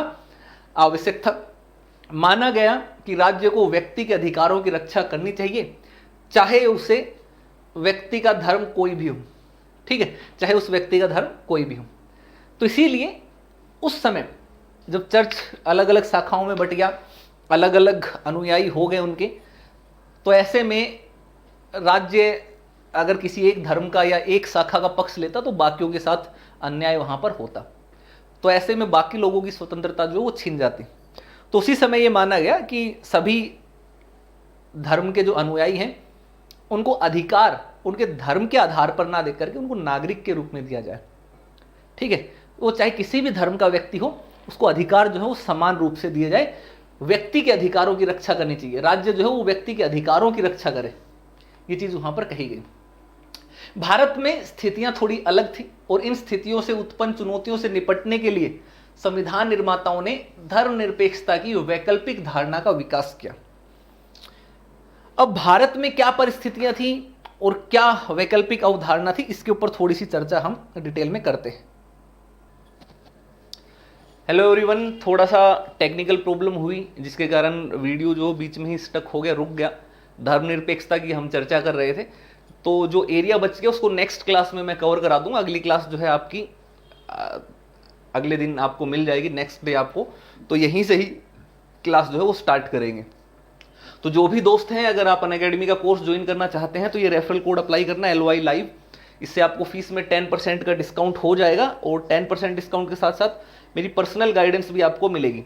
आवश्यक था। माना गया कि राज्य को व्यक्ति के अधिकारों की रक्षा करनी चाहिए, चाहे उसे व्यक्ति का धर्म कोई भी हो, ठीक है, चाहे उस व्यक्ति का धर्म कोई भी हो। तो इसीलिए उस समय जब चर्च अलग अलग शाखाओं में बट गया, अलग अलग अनुयायी हो गए उनके, तो ऐसे में राज्य अगर किसी एक धर्म का या एक शाखा का पक्ष लेता तो बाकियों के साथ अन्याय वहां पर होता। तो ऐसे में बाकी लोगों की स्वतंत्रता जो वो छीन जाती। तो उसी समय ये माना गया कि सभी धर्म के जो अनुयायी हैं उनको अधिकार उनके धर्म के आधार पर ना देकर के उनको नागरिक के रूप में दिया जाए, ठीक है। वो चाहे किसी भी धर्म का व्यक्ति हो, उसको अधिकार जो है वो समान रूप से दिए जाए। व्यक्ति के अधिकारों की रक्षा करनी चाहिए, राज्य जो है वो व्यक्ति के अधिकारों की रक्षा करे, ये चीज वहां पर कही गई। भारत में स्थितियां थोड़ी अलग थी और इन स्थितियों से उत्पन्न चुनौतियों से निपटने के लिए संविधान निर्माताओं ने धर्मनिरपेक्षता की वैकल्पिक धारणा का विकास किया। अब भारत में क्या परिस्थितियां थी और क्या वैकल्पिक अवधारणा थी, इसके ऊपर थोड़ी सी चर्चा हम डिटेल में करते हैं। हेलो एवरीवन, थोड़ा सा टेक्निकल प्रॉब्लम हुई जिसके कारण वीडियो जो बीच में ही स्टक हो गया, रुक गया। धर्मनिरपेक्षता की हम चर्चा कर रहे थे, तो जो एरिया बच गया उसको नेक्स्ट क्लास में मैं कवर करा दूंगा। अगली क्लास जो है आपकी अगले दिन आपको मिल जाएगी, नेक्स्ट डे आपको, तो यहीं से ही क्लास जो है वो स्टार्ट करेंगे। तो जो भी दोस्त हैं, अगर आप अनअकैडमी का कोर्स ज्वाइन करना चाहते हैं तो ये रेफरल कोड अप्लाई करना LY लाइव। इससे आपको फीस में 10% का डिस्काउंट हो जाएगा और 10% डिस्काउंट के साथ साथ मेरी पर्सनल गाइडेंस भी आपको मिलेगी।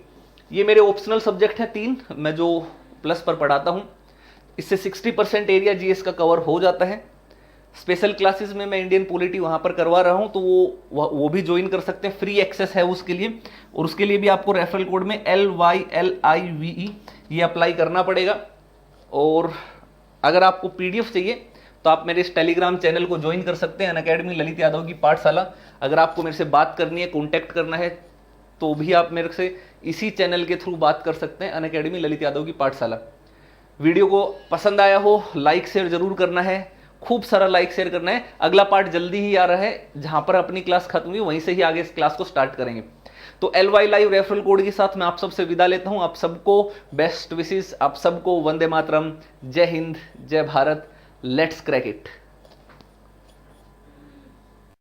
ये मेरे ऑप्शनल सब्जेक्ट हैं 3, मैं जो प्लस पर पढ़ाता हूँ। इससे 60% एरिया GS का कवर हो जाता है। स्पेशल क्लासेस में मैं इंडियन पॉलिटी वहाँ पर करवा रहा हूँ, तो वो भी ज्वाइन कर सकते हैं, फ्री एक्सेस है उसके लिए। और उसके लिए भी आपको रेफरल कोड में LYLIVE ये अप्लाई करना पड़ेगा। और अगर आपको PDF चाहिए तो आप मेरे इस टेलीग्राम चैनल को ज्वाइन कर सकते हैं, अनअकैडमी ललित यादव की पाठशाला। अगर आपको मेरे से बात करनी है, कॉन्टैक्ट करना है, तो भी आप मेरे से इसी चैनल के थ्रू बात कर सकते हैं, अनअकैडमी ललित यादव की पाठशाला। वीडियो को पसंद आया हो लाइक शेयर जरूर करना है, खूब सारा लाइक शेयर करना है। अगला पार्ट जल्दी ही आ रहा है, जहां पर अपनी क्लास खत्म हुई वहीं से ही आगे इस क्लास को स्टार्ट करेंगे। तो LY लाइव रेफरल कोड के साथ मैं आप सबसे विदा लेता हूं। आप सबको बेस्ट विशेस, आप सबको वंदे मातरम, जय हिंद, जय भारत, लेट्स क्रैक इट।